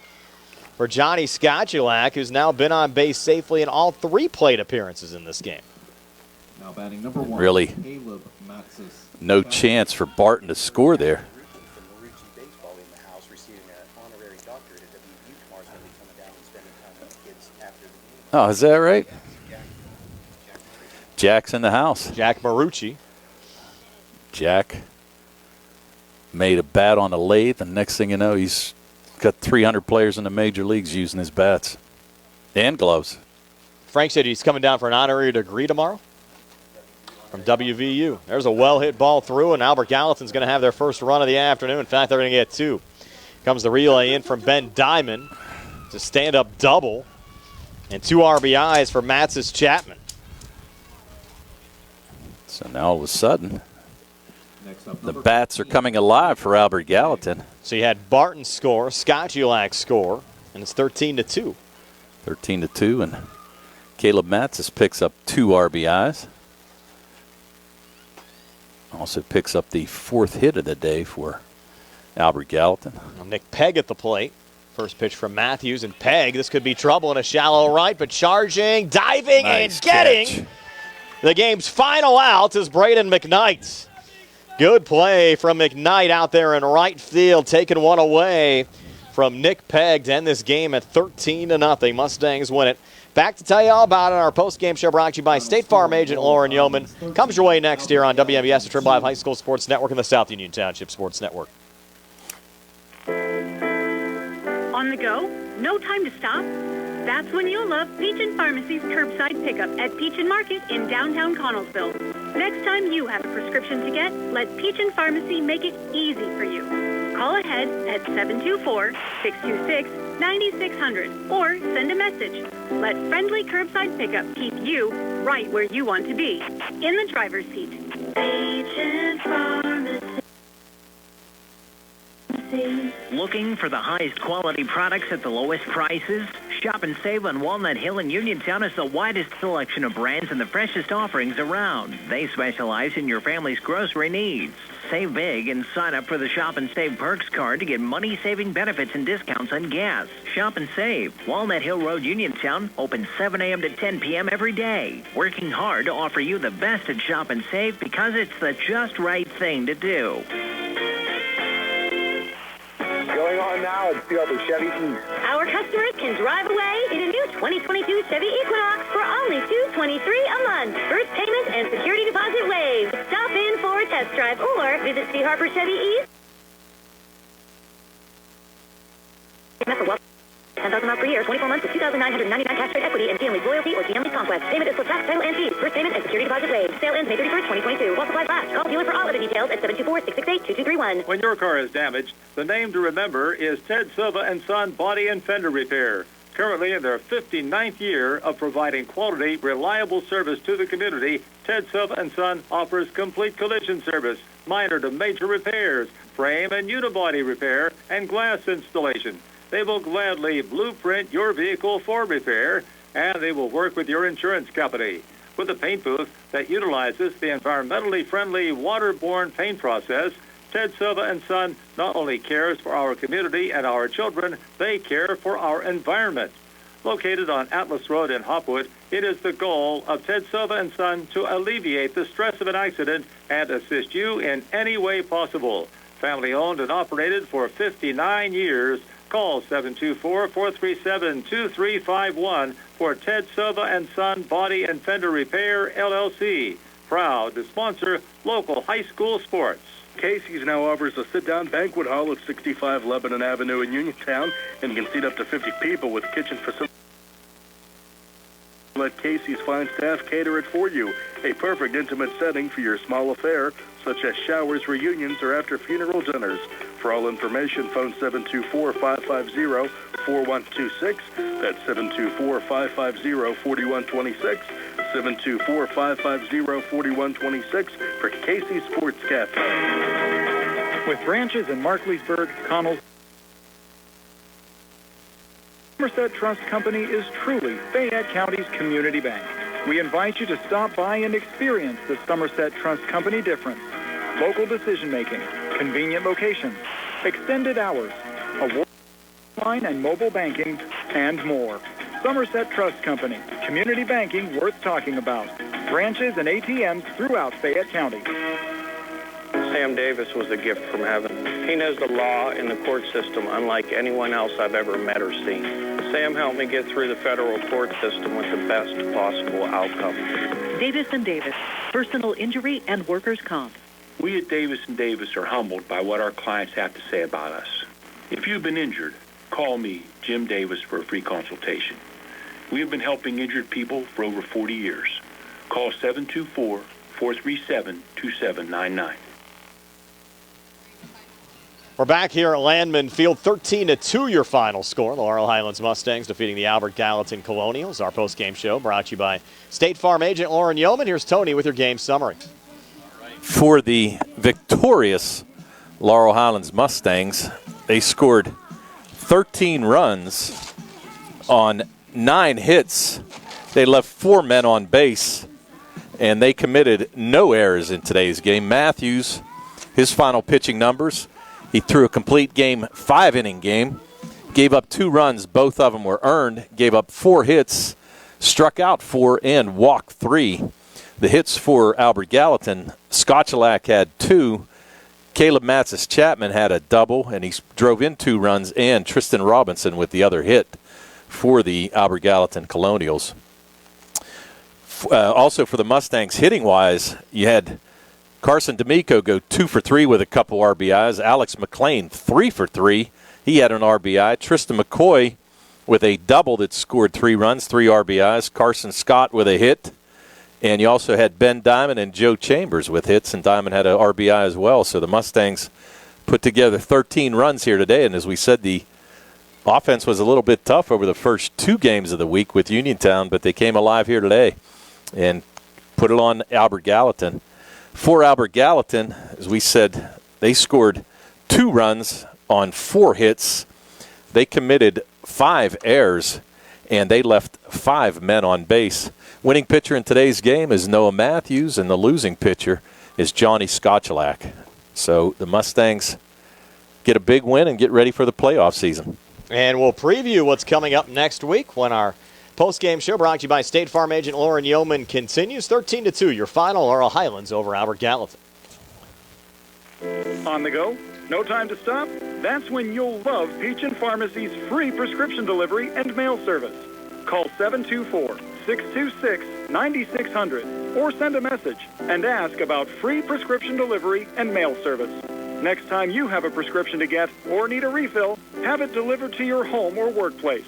for Johnny Scotchulac, who's now been on base safely in all 3 plate appearances in this game. Now batting number 1, really, Caleb Matzis. No chance for Barton to score there. Oh, is that right? Jack's in the house. Jack Marucci. Jack made a bat on a lathe, and next thing you know, he's got 300 players in the major leagues using his bats and gloves. Frank said he's coming down for an honorary degree tomorrow from WVU. There's a well-hit ball through, and Albert Gallatin's going to have their first run of the afternoon. In fact, they're going to get 2. Comes the relay in from Ben Diamond. It's a stand-up double. And 2 RBIs for Matzis Chapman. So now all of a sudden, the bats are coming alive for Albert Gallatin. So you had Barton score, Scotchulac score, and it's 13-2. 13-2, and Caleb Matzis picks up 2 RBIs. Also picks up the 4th hit of the day for Albert Gallatin. Nick Pegg at the plate. First pitch from Matthews, and Pegg. This could be trouble in a shallow right, but charging, diving, nice and getting catch. The game's final out is Braden Mcknight. Good play from Mcknight out there in right field, taking one away from Nick Pegg to end this game at 13-0. Mustangs win it. Back to tell you all about it on our post-game show brought to you by State Farm agent Lauren Yeoman. Comes your way next here on WMBS, the Triple Live High School Sports Network and the South Union Township Sports Network. On the go? No time to stop? That's when you'll love Peach & Pharmacy's curbside pickup at Peach & Market in downtown Connellsville. Next time you have a prescription to get, let Peach & Pharmacy make it easy for you. Call ahead at 724-626-9600 or send a message. Let friendly curbside pickup keep you right where you want to be, in the driver's seat. Peach & Pharmacy. Looking for the highest quality products at the lowest prices? Shop and save on Walnut Hill in Uniontown has the widest selection of brands and the freshest offerings around. They specialize in your family's grocery needs. Save big and sign up for the Shop and Save Perks card to get money-saving benefits and discounts on gas. Shop and save. Walnut Hill Road, Uniontown, open 7 a.m. to 10 p.m. every day. Working hard to offer you the best at Shop and Save because it's the just right thing to do. Going on now at Wpial Chevy East. Our customers can drive away in a new 2022 Chevy Equinox for only $223 a month. First payment and security deposit waived. Stop in for a test drive or visit C. Harper Chevy East. $10,000 per year, 24 months with $2,999 cash rate equity and GM Lease Loyalty or GM Lease Conquest. Payment is for tax, title, and fees. First payment and security deposit waived. Sale ends May 31st, 2022. While supplies last. Call dealer for all other details at 724-668-2231. When your car is damaged, the name to remember is Ted Silva & Son Body and Fender Repair. Currently in their 59th year of providing quality, reliable service to the community, Ted Silva & Son offers complete collision service, minor to major repairs, frame and unibody repair, and glass installation. They will gladly blueprint your vehicle for repair, and they will work with your insurance company. With a paint booth that utilizes the environmentally friendly waterborne paint process, Ted Silva & Son not only cares for our community and our children, they care for our environment. Located on Atlas Road in Hopwood, it is the goal of Ted Silva & Son to alleviate the stress of an accident and assist you in any way possible. Family owned and operated for 59 years. Call 724-437-2351 for Ted Silva & Son Body and Fender Repair, LLC. Proud to sponsor local high school sports. Casey's now offers a sit-down banquet hall at 65 Lebanon Avenue in Uniontown, and you can seat up to 50 people with kitchen facilities. Let Casey's fine staff cater it for you. A perfect intimate setting for your small affair, such as showers, reunions, or after funeral dinners. For all information, phone 724-550-4126. That's 724-550-4126. 724-550-4126 for Casey's Sports Cafe. With branches in Markleysburg, Connells, Somerset Trust Company is truly Fayette County's community bank. We invite you to stop by and experience the Somerset Trust Company difference. Local decision-making, convenient locations, extended hours, award line and mobile banking, and more. Somerset Trust Company, community banking worth talking about. Branches and ATMs throughout Fayette County. Sam Davis was a gift from heaven. He knows the law and the court system unlike anyone else I've ever met or seen. Sam helped me get through the federal court system with the best possible outcome. Davis & Davis, personal injury and workers' comp. We at Davis & Davis are humbled by what our clients have to say about us. If you've been injured, call me, Jim Davis, for a free consultation. We have been helping injured people for over 40 years. Call 724-437-2799. We're back here at Landman Field, 13-2 your final score. The Laurel Highlands Mustangs defeating the Albert Gallatin Colonials. Our post-game show brought to you by State Farm agent Lauren Yeoman. Here's Tony with your game summary. For the victorious Laurel Highlands Mustangs, they scored 13 runs on 9 hits. They left 4 men on base, and they committed no errors in today's game. Matthews, his final pitching numbers, he threw a complete game, 5-inning game, gave up 2 runs. Both of them were earned, gave up 4 hits, struck out 4, and walked 3. The hits for Albert Gallatin, Scotchelak had 2, Caleb Matzis-Chapman had a double, and he drove in 2 runs, and Tristan Robinson with the other hit for the Albert Gallatin Colonials. Also for the Mustangs, hitting-wise, you had Carson D'Amico go 2 for 3 with a couple RBIs. Alex Mclean 3 for 3. He had an RBI. Tristan McCoy with a double that scored 3 runs, 3 RBIs. Carson Scott with a hit. And you also had Ben Diamond and Joe Chambers with hits, and Diamond had an RBI as well. So the Mustangs put together 13 runs here today. And as we said, the offense was a little bit tough over the first 2 games of the week with Uniontown, but they came alive here today and put it on Albert Gallatin. For Albert Gallatin, as we said, they scored 2 runs on 4 hits. They committed 5 errors, and they left 5 men on base. Winning pitcher in today's game is Noah Matthews, and the losing pitcher is Johnny Scotchelak. So the Mustangs get a big win and get ready for the playoff season. And we'll preview what's coming up next week when our post-game show brought to you by State Farm agent Lauren Yeoman continues. 13-2, your final Laurel Highlands over Albert Gallatin. On the go? No time to stop? That's when you'll love Peachin Pharmacy's free prescription delivery and mail service. Call 724-626-9600 or send a message and ask about free prescription delivery and mail service. Next time you have a prescription to get or need a refill, have it delivered to your home or workplace.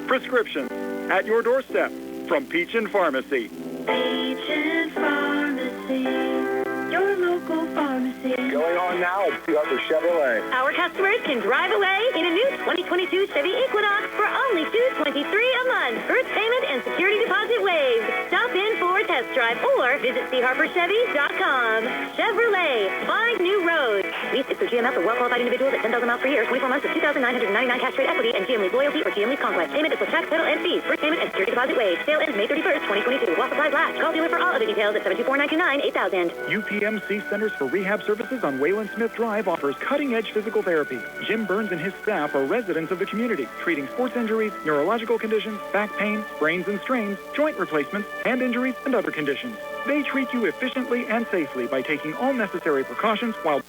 Prescriptions at your doorstep from Peachin Pharmacy. Peachin Pharmacy, your local pharmacy. Going on now at Arthur Chevrolet. Our customers can drive away in a new 2022 Chevy Equinox for only $223 a month. First payment and security deposit waived. Stop in for a test drive or visit charperchevy.com. Chevrolet, find new roads. Lease is through GMF for well-qualified individuals at 10,000 miles per year, 24 months of 2,999 cash trade equity, and GM Lease Loyalty or GM Lease Conquest. Payment is with tax, title, and fees. First payment and security deposit waived. Sale ends May 31st, 2022. While supplies last. Call dealer for all other details at 724-929-8000. UPMC Centers for Rehab Services on Wayland Smith Drive offers cutting-edge physical therapy. Jim Burns and his staff are residents of the community, treating sports injuries, neurological conditions, back pain, sprains and strains, joint replacements, hand injuries, and other conditions. They treat you efficiently and safely by taking all necessary precautions while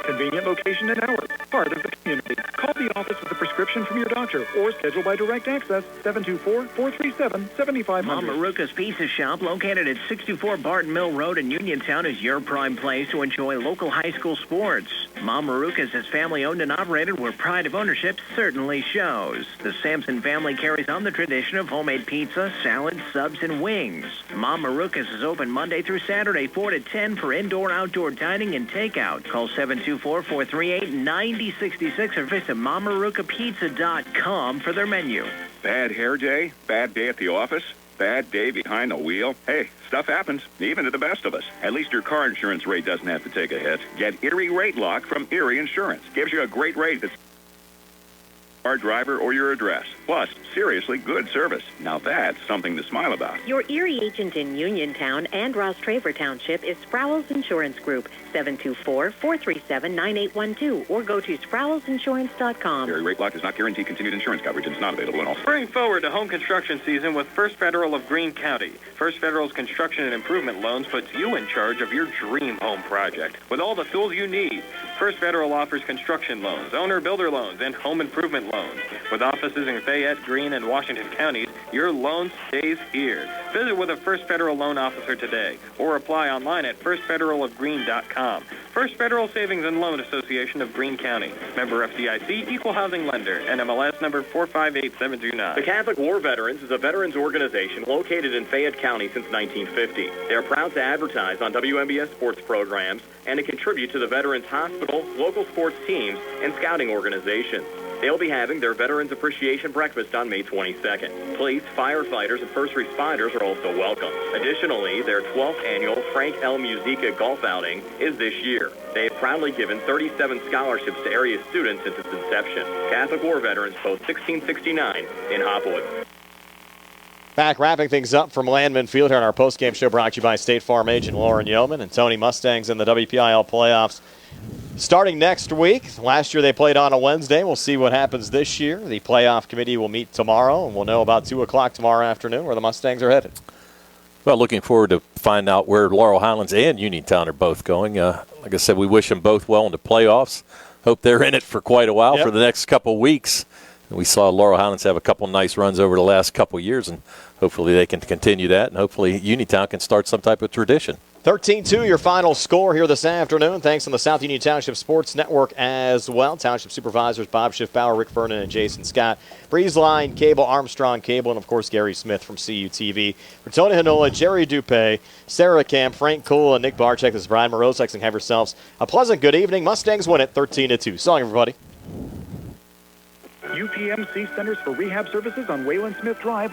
convenient location and hours, part of the community. Call the office with a prescription from your doctor or schedule by direct access 724-437-7500. Mom Marucas Pizza Shop, located at 64 Barton Mill Road in Uniontown, is your prime place to enjoy local high school sports. Mom Marucas is family-owned and operated where pride of ownership certainly shows. The Sampson family carries on the tradition of homemade pizza, salad, subs, and wings. Mom Marucas is open Monday through Saturday, 4 to 10 for indoor-outdoor dining and takeout. Call 724-438-9066 or visit MamarucaPizza.com for their menu. Bad hair day? Bad day at the office? Bad day behind the wheel? Hey, stuff happens, even to the best of us. At least your car insurance rate doesn't have to take a hit. Get Erie Rate Lock from Erie Insurance. Gives you a great rate that's car driver or your address. Plus, seriously good service. Now that's something to smile about. Your Erie agent in Uniontown and Ross Traver Township is Sprowls Insurance Group, 724-437-9812, or go to SprowlsInsurance.com. Erie Rate Lock does not guarantee continued insurance coverage and is not available in all states. Spring forward to home construction season with First Federal of Greene County. First Federal's construction and improvement loans puts you in charge of your dream home project with all the tools you need. First Federal offers construction loans, owner-builder loans, and home improvement loans. With offices in Fayette, Greene, and Washington counties, your loan stays here. Visit with a First Federal loan officer today or apply online at firstfederalofgreene.com. First Federal Savings and Loan Association of Greene County. Member FDIC, Equal Housing Lender, NMLS number 458729. The Catholic War Veterans is a veterans organization located in Fayette County since 1950. They are proud to advertise on WMBS sports programs and to contribute to the Veterans Hospital, local sports teams, and scouting organizations. They'll be having their Veterans Appreciation Breakfast on May 22nd. Police, firefighters, and first responders are also welcome. Additionally, their 12th annual Frank L. Musica golf outing is this year. They have proudly given 37 scholarships to area students since its inception. Catholic War Veterans Post 1669 in Hopwood. Back wrapping things up from Landman Field here on our postgame show, brought to you by State Farm agent Lauren Yeoman and Tony Mustangs in the Wpial playoffs. Starting next week. Last year they played on a Wednesday. We'll see what happens this year. The playoff committee will meet tomorrow, and we'll know about 2 o'clock tomorrow afternoon where the Mustangs are headed. Well, looking forward to find out where Laurel Highlands and Uniontown are both going. Like I said, we wish them both well in the playoffs. Hope they're in it for quite a while for the next couple weeks. We saw Laurel Highlands have a couple nice runs over the last couple years, and hopefully they can continue that, and hopefully Uniontown can start some type of tradition. 13-2 your final score here this afternoon. Thanks on the South Union Township Sports Network as well. Township supervisors Bob Schiffbauer, Rick Vernon, and Jason Scott. Breeze Line Cable, Armstrong Cable, and of course Gary Smith from CUTV. For Tony Hanola, Jerry Dupé, Sarah Camp, Frank Cole, and Nick Barczyk, this is Brian Morosex, and have yourselves a pleasant good evening. Mustangs win it 13-2. So long, everybody. UPMC Centers for Rehab Services on Wayland Smith Drive.